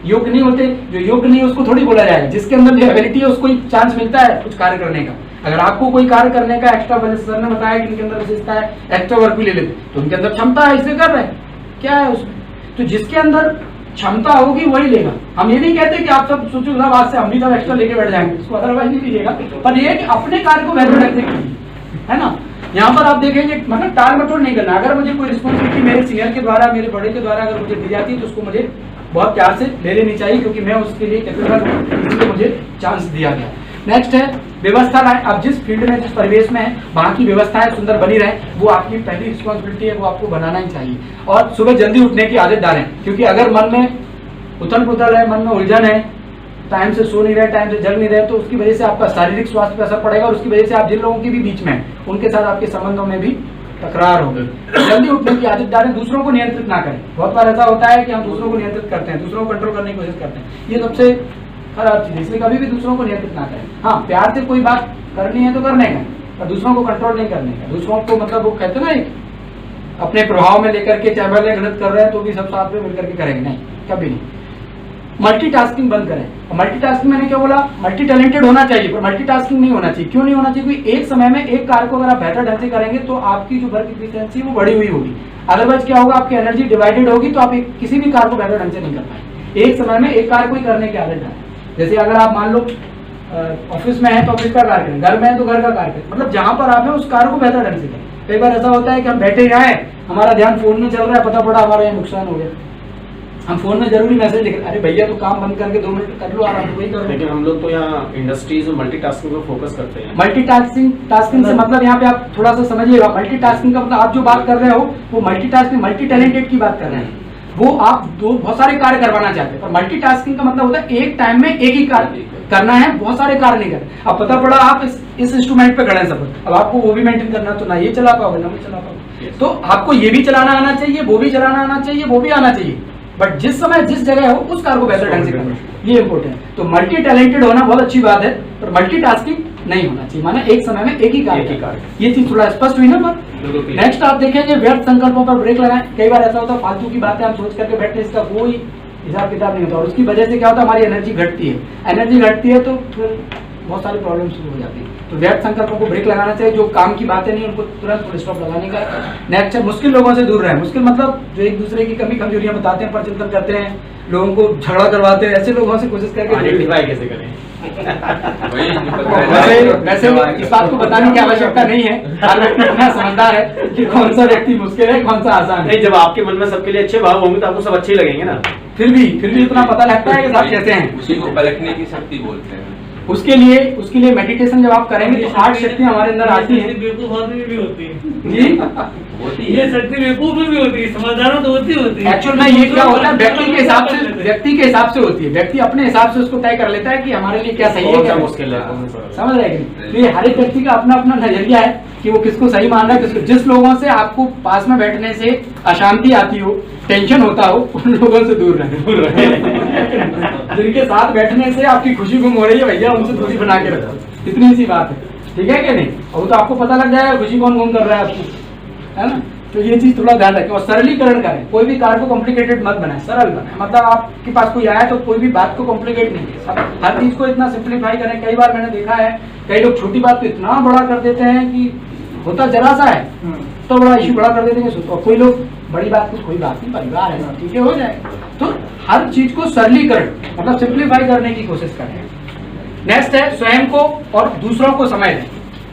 योग्य नहीं होते, जो योग्य नहीं है उसको थोड़ी बोला जाएगा। जिसके अंदर जो एबिलिटी है उसको चांस मिलता है कुछ कार्य करने का। अगर आपको कोई कार्य करने का एक्स्ट्रा, सर ने बताया कि इनके अंदर विशेषता है, एक्स्ट्रा वर्क भी ले लेते तो उनके अंदर क्षमता है इसलिए कर रहे हैं, क्या है उसमें। तो जिसके अंदर क्षमता होगी वही लेगा। हम ये नहीं कहते कि आप सब सोचो साहब आज से हम भी सब एक्स्ट्रा लेके बैठ जाएंगे, उसको अदरवाइज नहीं लीजिएगा, पर ये कि अपने कार्य को बेहतर ढंग से कीजिए, है ना। यहाँ पर आप देखेंगे मतलब टाल मटोल नहीं करना। अगर मुझे कोई रिस्पॉन्सिबिलिटी मेरे सीनियर के द्वारा, मेरे बड़े के द्वारा अगर मुझे दी जाती है तो उसको मुझे बहुत प्यार से ले लेनी चाहिए, क्योंकि मैं उसके लिए कैपेबल हूँ, इसलिए मुझे चांस दिया गया। नेक्स्ट है व्यवस्था लाएं। आप जिस फील्ड में, जिस परिवेश में है वहाँ की व्यवस्थाएं सुंदर बनी रहे, वो आपकी पहली रिस्पॉन्सिबिलिटी है, वो आपको बनाना ही चाहिए। और सुबह जल्दी उठने की आदत डालें, क्योंकि अगर मन में उथल पुथल है, मन में उलझन है, टाइम से सो नहीं रहे, टाइम से जग नहीं रहे, तो उसकी वजह से आपका शारीरिक स्वास्थ्य पर असर पड़ेगा और उसकी वजह से आप जिन लोगों के भी बीच में हैं उनके साथ आपके संबंधों में भी तकरार होगी। जल्दी उठने की आदत डालें, दूसरों को नियंत्रित ना करें। बहुत बार ऐसा होता है कि हम दूसरों को नियंत्रित करते हैं, दूसरों को कंट्रोल करने की कोशिश करते हैं, ये सबसे खराब चीज है। इसलिए कभी भी दूसरों को नियंत्रित ना करें। हाँ, प्यार से कोई बात करनी है तो करने का, पर दूसरों को कंट्रोल नहीं करने का। दूसरों को मतलब वो कहते ना अपने प्रभाव में लेकर के, चाहे भले गलत कर रहे हैं तो भी सब साथ में मिलकर के करेंगे, नहीं, कभी नहीं। मल्टीटास्किंग बंद करें। मल्टीटास्किंग मैंने क्या बोला, मल्टी टैलेंटेड होना चाहिए पर मल्टीटास्किंग नहीं होना चाहिए। क्यों नहीं होना चाहिए, क्योंकि एक समय में एक कार्य को अगर आप बेहतर ढंग से करेंगे तो आपकी जो वर्क एफिशिएंसी वो बढ़ी हुई होगी। अदरवाइज क्या होगा, आपकी एनर्जी डिवाइडेड होगी तो आप किसी भी कार्य को बेहतर ढंग से नहीं कर पाएंगे। एक समय में एक कार्य को ही करने की आदत है। जैसे अगर आप मान लो ऑफिस में है तो ऑफिस का कार्य करें, घर में है तो घर का कार्य करें, मतलब जहां पर आप है उस कार्य को बेहतर ढंग से करें। कई बार ऐसा होता है कि हम बैठे ही आए, हमारा ध्यान फोन में चल रहा है, पता पड़ा हमारा यहाँ नुकसान हो गया। हम फोन में जरूरी मैसेज लिख, अरे भैया तो काम बंद करके 2 मिनट कर लो आराम, वही करो। लेकिन हम लोग तो यहाँ इंडस्ट्रीज में मल्टीटास्किंग पर फोकस करते हैं। मल्टीटास्किंग से मतलब यहाँ पे आप थोड़ा सा समझिएगा, मल्टीटास्किंग का मतलब आप जो बात कर रहे हो वो मल्टीटास्किंग, मल्टी टैलेंटेड की बात कर रहे हैं। वो आप बहुत सारे कार्य करवाना चाहते हैं, पर मल्टीटास्किंग का मतलब होता है एक टाइम में एक ही कार्य करना है, बहुत सारे कार्य नहीं करना। अब पता पड़ा आप इस इंस्ट्रूमेंट पे खड़े हैं सपोज, अब आपको वो भी मेंटेन करना, तो ना ये चला पाओगे ना वो चला पाओगे। तो आपको ये भी चलाना आना चाहिए, वो भी चलाना आना चाहिए, वो भी आना चाहिए, बट जिस समय जिस जगह हो उस कार्य को बेहतर ढंग से करना, ये इंपॉर्टेंट है। तो मल्टी टैलेंटेड होना बहुत अच्छी बात है, पर मल्टीटास्किंग नहीं होना चाहिए, माना एक समय में एक ही कार्य। ये चीज थोड़ा स्पष्ट हुई ना बात। नेक्स्ट आप देखेंगे व्यर्थ संकल्पों पर ब्रेक लगाएं। कई बार ऐसा होता है फालतू की बातें हम सोच करके बैठते हैं, इसका कोई हिसाब किताब नहीं होता और उसकी वजह से क्या होता है, हमारी एनर्जी घटती है। एनर्जी घटती है तो फिर बहुत सारी प्रॉब्लम शुरू हो जाती है। तो व्यर्थ संकल्पों को ब्रेक लगाना चाहिए, जो काम की बातें नहीं उनको तुरंत फुल स्टॉप लगाने का। नेक्स्ट है मुश्किल लोगों से दूर रहें। मुश्किल मतलब जो एक दूसरे की कमी कमजोरियां बताते हैं, परचिंतन करते हैं, लोगों को झगड़ा करवाते हैं, ऐसे लोगों से कोशिश करके आइडेंटिफाई कैसे करें। वैसे इस बात को बताने की आवश्यकता नहीं है, हर व्यक्ति इतना समझदार है कि कौन सा व्यक्ति मुश्किल है, कौन सा आसान है। जब आपके मन में सबके लिए अच्छे भाव होंगे तो आपको सब अच्छे ही लगेंगे ना। फिर भी इतना पता लगता है कि साथ कैसे हैं। उसी को परखने की शक्ति बोलते हैं। उसके लिए मेडिटेशन जब आप करेंगे तो 8 शक्तियां हमारे अंदर आती हैं। बेवकूफ आदमी भी होती है जी ये शक्ति बेवकूफ में भी होती है, समझदारों तो होती है। एक्चुअल में ये क्या होता है, व्यक्ति के हिसाब से होती है। व्यक्ति अपने हिसाब से उसको तय कर लेता है कि हमारे लिए क्या सही है, क्या मुश्किल है। समझ रहे हैं? तो ये हर एक व्यक्ति का अपना अपना नजरिया है कि वो किसको सही मान रहा है, किसको। जिस लोगों से आपको पास में बैठने से अशांति आती हो, टेंशन होता हो, उन लोगों से दूर रहे। जिनके साथ बैठने से आपकी खुशी गुम हो रही है, भैया उनसे दूरी बना के रखो। इतनी सी बात है, ठीक है कि नहीं? और वो तो आपको पता लग जाएगा खुशी कौन गुम कर रहा है आपको, है ना? तो ये चीज थोड़ा ध्यान रखें और सरलीकरण करें। कोई भी कार्य को कॉम्प्लिकेटेड मत बनाए, सरल बनाए। मतलब आपके पास कोई आया तो कोई भी बात को कॉम्प्लिकेट नहीं है, सब हर चीज को इतना सिंप्लीफाई करें। कई बार मैंने देखा है कई लोग छोटी बात को इतना बड़ा कर देते हैं कि होता जरा सा है तो बड़ा इश्यू बड़ा कर देते हैं। और कोई लोग बड़ी बात को कोई बात नहीं, परिवार है, ठीक है, हो जाएगा। तो हर चीज को सरलीकरण मतलब सिंप्लीफाई करने की कोशिश करें। नेक्स्ट है स्वयं को और दूसरों को समय दें।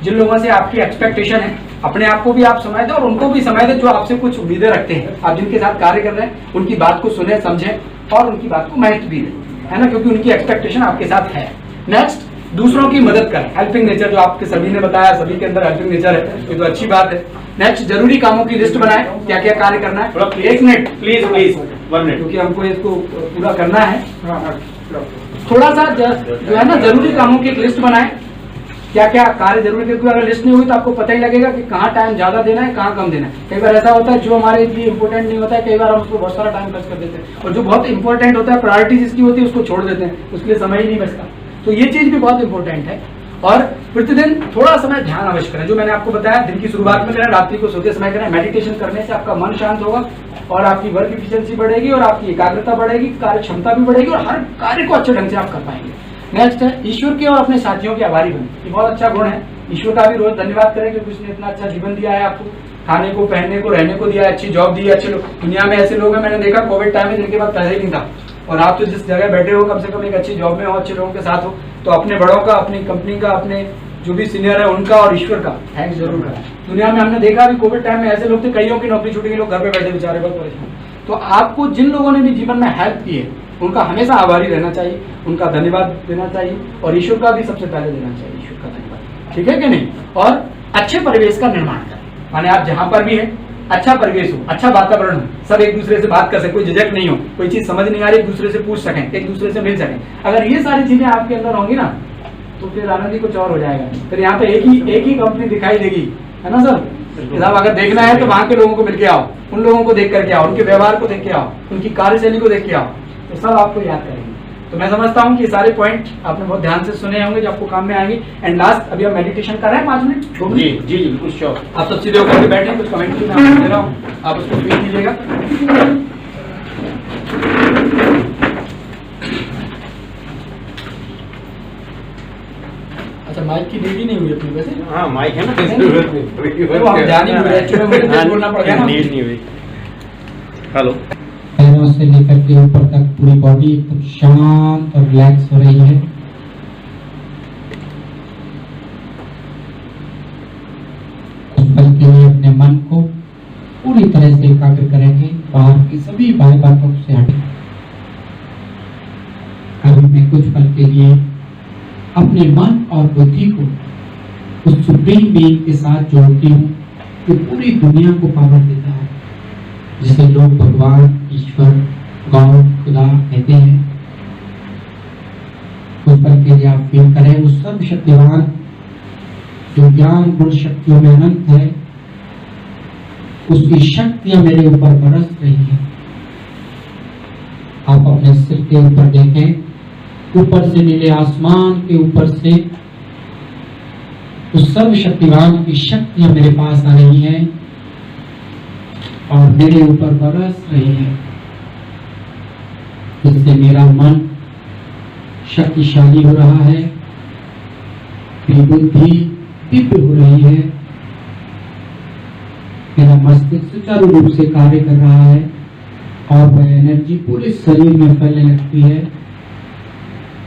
जिन लोगों से आपकी एक्सपेक्टेशन है, अपने आप को भी आप समय दें और उनको भी समय दें जो आपसे कुछ उम्मीदें रखते हैं। आप जिनके साथ कार्य कर रहे हैं उनकी बात को सुने, समझें और उनकी बात को महत्व भी दें, है ना, क्योंकि उनकी एक्सपेक्टेशन आपके साथ है। नेक्स्ट, दूसरों की मदद करें। हेल्पिंग नेचर जो आपके सभी ने बताया, सभी के अंदर हेल्पिंग नेचर है, ये तो अच्छी बात है। नेक्स्ट, जरूरी कामों की लिस्ट बनाएं, क्या क्या कार्य करना है। 1 मिनट प्लीज 1 मिनट, क्योंकि हमको इसको पूरा करना है। थोड़ा सा जो है ना जरूरी कामों की एक लिस्ट बनाएं, क्या क्या कार्य जरूरी है। क्योंकि अगर लिस्ट नहीं हुई तो आपको पता ही लगेगा कि कहाँ टाइम ज्यादा देना है, कहाँ कम देना है। कई बार ऐसा होता है जो हमारे लिए इंपॉर्टेंट नहीं होता है, कई बार हम उसको बहुत सारा टाइम खर्च कर देते हैं, और जो बहुत इंपॉर्टेंट होता है, प्रायोरिटी जिसकी होती है, उसको छोड़ देते हैं, उसके लिए समय ही नहीं बचता। तो ये चीज भी बहुत इंपॉर्टेंट है। और प्रतिदिन थोड़ा समय ध्यान अवश्य करें, जो मैंने आपको बताया, दिन की शुरुआत में करें, रात्रि को सोते समय करें। मेडिटेशन करने से आपका मन शांत होगा और आपकी वर्क एफिशिएंसी बढ़ेगी और आपकी एकाग्रता बढ़ेगी, कार्य क्षमता भी बढ़ेगी और हर कार्य को अच्छे ढंग से आप कर पाएंगे। नेक्स्ट है ईश्वर के और अपने साथियों के आभारी बने। ये बहुत अच्छा गुण है। ईश्वर का भी रोज धन्यवाद करें क्योंकि उसने इतना अच्छा जीवन दिया है आपको, खाने को, पहनने को, रहने को दिया है, अच्छी जॉब दी है, अच्छे लोग। दुनिया में ऐसे लोग हैं, मैंने देखा कोविड टाइम में जिनके पास पैसा ही नहीं था, और आप तो जिस जगह बैठे हो कम से कम एक अच्छी जॉब में हो, अच्छे लोगों के साथ हो, तो अपने बड़ों का, अपनी कंपनी का, अपने जो भी सीनियर है उनका और ईश्वर का थैंक्स जरूर करें। दुनिया में हमने देखा भी कोविड टाइम में ऐसे लोग थे, कईयों की नौकरी छूट गई, लोग घर पे बैठे बेचारे बहुत परेशान। तो आपको जिन लोगों ने भी जीवन में हेल्प की है उनका हमेशा आभारी रहना चाहिए, उनका धन्यवाद देना चाहिए, और ईश्वर का भी सबसे पहले देना चाहिए, ईश्वर का धन्यवाद, ठीक है कि नहीं। और अच्छे परिवेश का निर्माण करें, माने आप जहां पर भी है अच्छा परिवेश हो, अच्छा वातावरण हो, सब एक दूसरे से बात कर सके, कोई झिझक नहीं हो, कोई चीज समझ नहीं आ रही एक दूसरे से पूछ सकें, एक दूसरे से मिल सकें। अगर ये सारी चीजें आपके अंदर होंगी ना तो फिर आनंद ही कुछ और हो जाएगा। फिर यहाँ पे एक ही कंपनी दिखाई देगी, है ना सर साहब। अगर देखना है तो वहां के लोगों को मिल के आओ, उन लोगों को देख करके आओ, उनके व्यवहार को देख के आओ, उनकी कार्यशैली को देख के आओ, तो सब आपको याद करेंगे। तो मैं समझता हूँ कि ये सारे पॉइंट आपने बहुत ध्यान से सुने होंगे जो आपको काम में आएंगे। एंड लास्ट, अभी हम मेडिटेशन कर रहे हैं 5 मिनट। जी जी जी बिल्कुल श्योर। आप सब सीधे होकर के बैठे, कुछ कमेंट मैं आपको दे रहा हूँ, आप उसको फील कीजिएगा। अच्छा, माइक की नीड ही नहीं हुई अपनी वैसे। हाँ माइक है ना, हम ध्यान ही नहीं हुआ, एक्चुअली मुझे बोलना पड़ गया ना, नीड नहीं हुई। हेलो, पैरों से लेकर के ऊपर तक पूरी बॉडी एकदम शांत और रिलैक्स हो रही है। कुछ पल के लिए अपने मन को पूरी तरह से एकाग्र करेंगे, बाहर की सभी बाह्य बातों से हटें। अभी मैं कुछ पल के लिए अपने मन और बुद्धि को उस सुप्रीम बीइंग के साथ जोड़ती हूँ जो पूरी दुनिया को पावर देता है, जिसे लोग भगवान, ईश्वर, गॉड, खुदा कहते हैं। कुछ पल के लिए आप फील करें उस सर्वशक्तिवान जो ज्ञान गुण शक्तियों में अनंत है, उसकी शक्तियां मेरे ऊपर बरस रही है। आप अपने सिर के ऊपर देखें, ऊपर से नीले आसमान के ऊपर से उस सर्वशक्तिवान की शक्तियां मेरे पास आ रही हैं और मेरे ऊपर बरस रही है, जिससे मेरा मन शक्तिशाली हो रहा है, मेरी बुद्धि दिव्य हो रही है, मेरा मस्तिष्क सुचारू रूप से कार्य कर रहा है और वह एनर्जी पूरे शरीर में फैलने लगती है।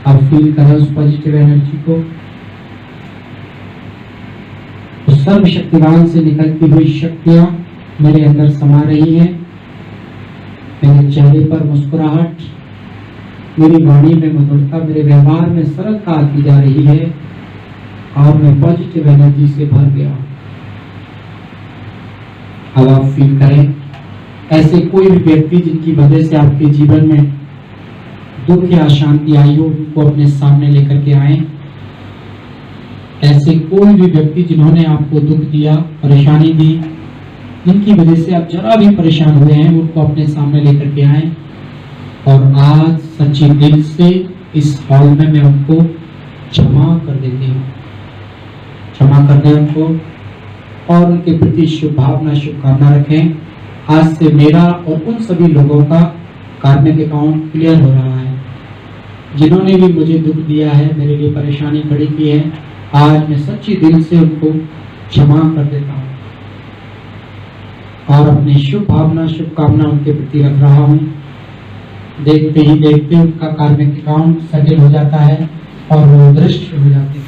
आप फील करें उस पॉजिटिव एनर्जी को, उस सर्वशक्तिवान से निकलती हुई शक्तियां मेरे अंदर समा रही हैं। मेरे चेहरे पर मुस्कुराहट मेरी वाणी में मधुरता, मेरे व्यवहार में सरलता आती जा रही है और मैं पॉजिटिव एनर्जी से भर गया हूं। अब आप फील करें, ऐसे कोई भी व्यक्ति जिनकी वजह से आपके जीवन में दुख या अशांति आई हो, उनको अपने सामने लेकर के आए। ऐसे कोई भी व्यक्ति जिन्होंने आपको दुख दिया, परेशानी दी, जिनकी वजह से आप जरा भी परेशान हुए हैं, उनको अपने सामने लेकर के आए और आज सच्चे दिल से इस हॉल में मैं उनको क्षमा कर देती हूँ। क्षमा कर दें उनको और उनके प्रति शुभ भावना, शुभकामना रखें। आज से मेरा और उन सभी लोगों का कार्मिक अकाउंट क्लियर हो रहा है। जिन्होंने भी मुझे दुख दिया है, मेरे लिए परेशानी खड़ी की है, आज मैं सच्ची दिल से उनको क्षमा कर देता हूँ और अपनी शुभ भावना, शुभकामना उनके प्रति रख रहा हूँ। देखते ही देखते उनका कार्मिक अकाउंट सेटल हो जाता है और वो दृश्य हो जाते हैं।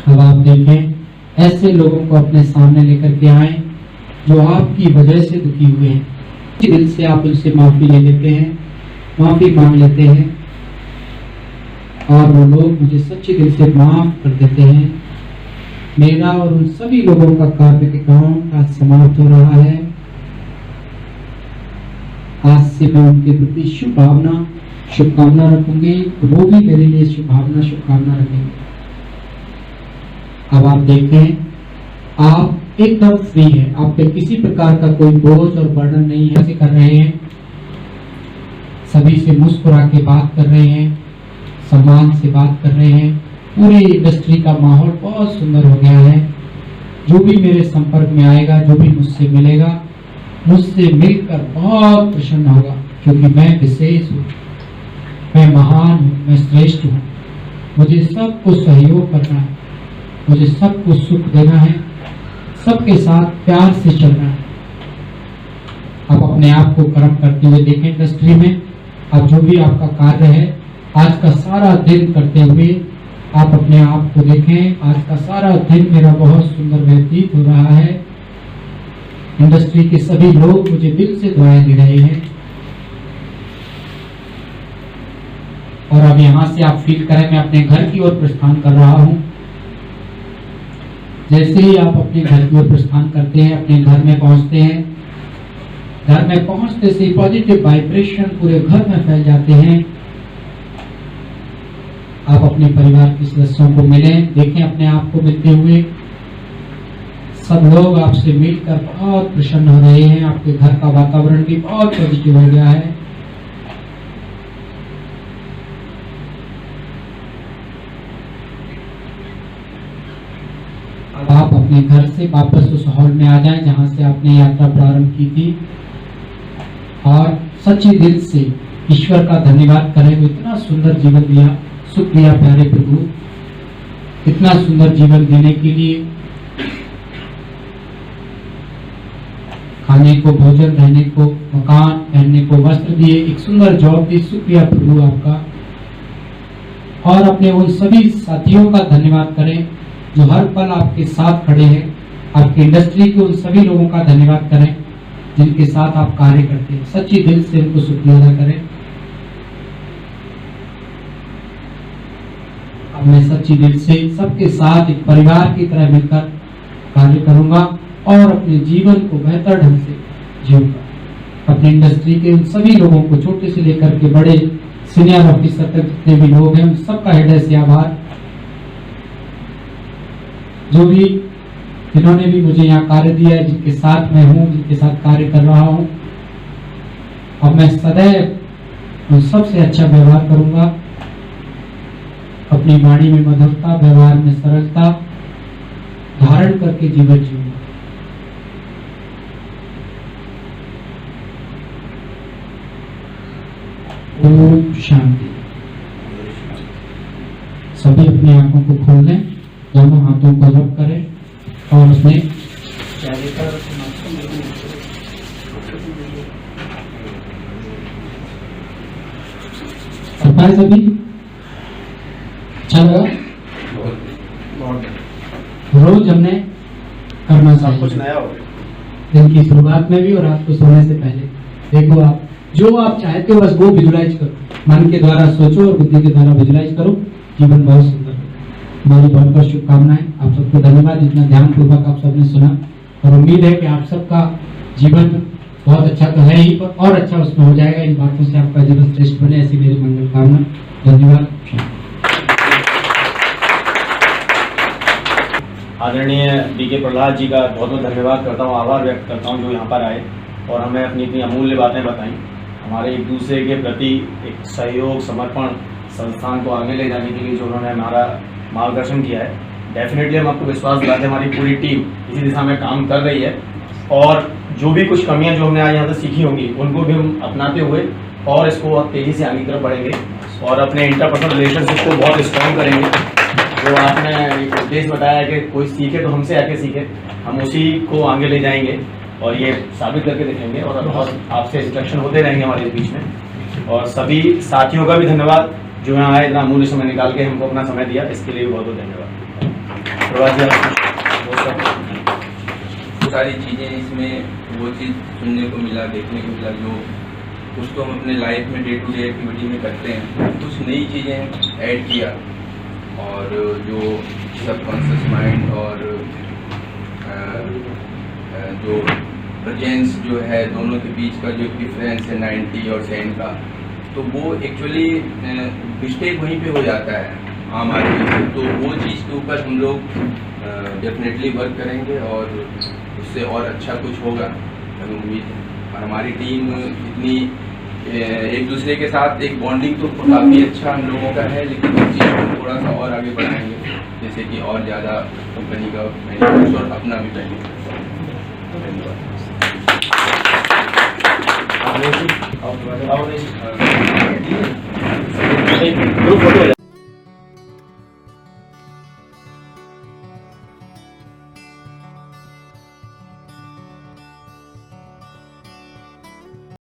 अब आप देखें, ऐसे लोगों को अपने सामने लेकर के आए जो आपकी वजह से दुखी हुए हैं। दिल से आप उनसे माफी ले लेते हैं, माफी मांग लेते हैं और वो लोग मुझे सच्चे दिल से माफ कर देते हैं। मेरा और उन सभी लोगों का कार्मिक अकाउंट आज समाप्त हो रहा है। आज से मैं उनके प्रति शुभ भावना, शुभकामना रखूंगी, वो भी मेरे लिए शुभ भावना, शुभकामना रखेंगे। अब आप देखें, आप एकदम फ्री है, आप पे किसी प्रकार का कोई बोझ और बर्डन नहीं है। कर रहे हैं, सभी से मुस्कुरा के बात कर रहे हैं, सम्मान से बात कर रहे हैं। पूरी इंडस्ट्री का माहौल बहुत सुंदर हो गया है। जो भी मेरे संपर्क में आएगा, जो भी मुझसे मिलेगा, मुझसे मिलकर बहुत प्रसन्न होगा, क्योंकि मैं विशेष हूँ, मैं महान हूँ, मैं श्रेष्ठ हूँ। मुझे सबको सहयोग करना है, मुझे सबको सुख देना है, सबके साथ प्यार से चलना है। आप अपने आप को कर्म करते हुए देखें इंडस्ट्री में। अब जो भी आपका कार्य है, आज का सारा दिन करते हुए आप अपने आप को देखें। आज का सारा दिन मेरा बहुत सुंदर व्यतीत हो रहा है। इंडस्ट्री के सभी लोग मुझे दिल से दुआएं दे रहे हैं। और अब यहाँ से आप फील करें, मैं अपने घर की ओर प्रस्थान कर रहा हूँ। जैसे ही आप अपने घर की ओर प्रस्थान करते हैं, अपने घर में पहुंचते हैं, घर में पहुंचते से पॉजिटिव वाइब्रेशन पूरे घर में फैल जाते हैं। आप अपने परिवार के सदस्यों को मिलें, देखें अपने आप को मिलते हुए। सब लोग आपसे मिलकर बहुत प्रसन्न हो रहे हैं। आपके घर का वातावरण भी बहुत पॉजिटिव हो गया है। अब आप अपने घर से वापस उस हॉल में आ जाएं जहां से आपने यात्रा प्रारंभ की थी और सच्चे दिल से ईश्वर का धन्यवाद करें। इतना सुंदर जीवन दिया, सुख दिया प्यारे प्रभु, इतना सुंदर जीवन देने के लिए, खाने को भोजन, रहने को मकान, पहनने को वस्त्र दिए, एक सुंदर जॉब दी। शुक्रिया प्रभु आपका। और अपने उन सभी साथियों का धन्यवाद करें जो हर पल आपके साथ खड़े हैं। आपकी इंडस्ट्री के उन सभी लोगों का धन्यवाद करें जिनके साथ आप कार्य करते हैं। सच्ची दिल से उनको शुक्रिया अदा करें। अब मैं सच्ची दिल से सबके साथ एक परिवार की तरह मिलकर कार्य करूंगा और अपने जीवन को बेहतर ढंग से जीऊंगा। अपनी इंडस्ट्री के उन सभी लोगों को, छोटे से लेकर के बड़े सीनियर ऑफिसर तक जितने भी लोग हैं, उन सबका हृदय से आभार। जो भी जिन्होंने भी मुझे यहाँ कार्य दिया है, जिनके साथ मैं हूँ, जिनके साथ कार्य कर रहा हूँ, अब मैं सदैव उन सबसे अच्छा व्यवहार करूंगा। अपनी वाणी में मधुरता, व्यवहार में सरलता धारण करके जीवन जीऊंगा। ओम शांति। सभी अपनी आंखों को खोल लें, दोनों हाथों को रब करें और उसमें सफाई सभी अच्छा लगा। रोज हमने करना चाहिए, कुछ नया हो दिन की शुरुआत में भी और रात को सोने से पहले। देखो आप जो आप चाहते हो बस वो विजुलाइज करो, मन के द्वारा सोचो और बुद्धि के द्वारा विजुलाइज करो, जीवन बहुत सुंदर होगा। मेरी बहुत बहुत शुभकामनाएं, आप सबको धन्यवाद इतना ध्यान पूर्वक आप सबने सुना, और उम्मीद है कि आप सबका जीवन बहुत अच्छा तो है ही, पर और अच्छा उसमें हो जाएगा। इन बातों से आपका जीवन श्रेष्ठ बने, ऐसी मेरी मंगल कामना। धन्यवाद। आदरणीय बीके प्रहलाद जी का बहुत बहुत धन्यवाद करता हूँ, आभार व्यक्त करता हूँ जो यहाँ पर आए और हमें अपनी इतनी अमूल्य बातें बताई। हमारे एक दूसरे के प्रति एक सहयोग, समर्पण, संस्थान को आगे ले जाने के लिए जो उन्होंने हमारा मार्गदर्शन किया है, डेफिनेटली हम आपको विश्वास दिलाते हैं हमारी पूरी टीम इसी दिशा में काम कर रही है। और जो भी कुछ कमियां जो हमने आज यहाँ से सीखी होंगी उनको भी हम अपनाते हुए और इसको तेज़ी से आगे की तरफ बढ़ेंगे और अपने इंटरपर्सनल रिलेशनशिप को बहुत स्ट्रॉन्ग करेंगे। जो आपने एक उद्देश्य बताया कि कोई सीखे तो हमसे आके सीखे, हम उसी को आगे ले जाएंगे और ये साबित करके दिखेंगे और बहुत आपसे इंस्ट्रक्शन होते रहेंगे हमारे इस बीच में। और सभी साथियों का भी धन्यवाद जो यहाँ आए, इतना अमूल्य समय निकाल के हमको अपना समय दिया, इसके लिए भी बहुत बहुत धन्यवाद। प्रभात जी आप सारी चीज़ें इसमें वो चीज़ सुनने को मिला, देखने को मिला जो कुछ तो हम अपने लाइफ में डे टू डे एक्टिविटी में करते हैं, कुछ नई चीज़ें ऐड किया और जो सबकॉन्शियस माइंड और जो प्रेजेंस जो है दोनों के बीच का जो डिफरेंस है 90 और 100 का, तो वो एक्चुअली मिस्टेक वहीं पे हो जाता है आम आदमी से। तो वो चीज़ के ऊपर हम लोग डेफिनेटली वर्क करेंगे और उससे और अच्छा कुछ होगा हमें उम्मीद है। और हमारी टीम इतनी एक दूसरे के साथ एक बॉन्डिंग तो काफ़ी अच्छा हम लोगों का है, लेकिन उस चीज़ को थोड़ा सा और आगे बढ़ाएंगे जैसे कि और ज़्यादा कंपनी का बेनिफिट और अपना भी बेनिफिट। धन्यवाद। Group photo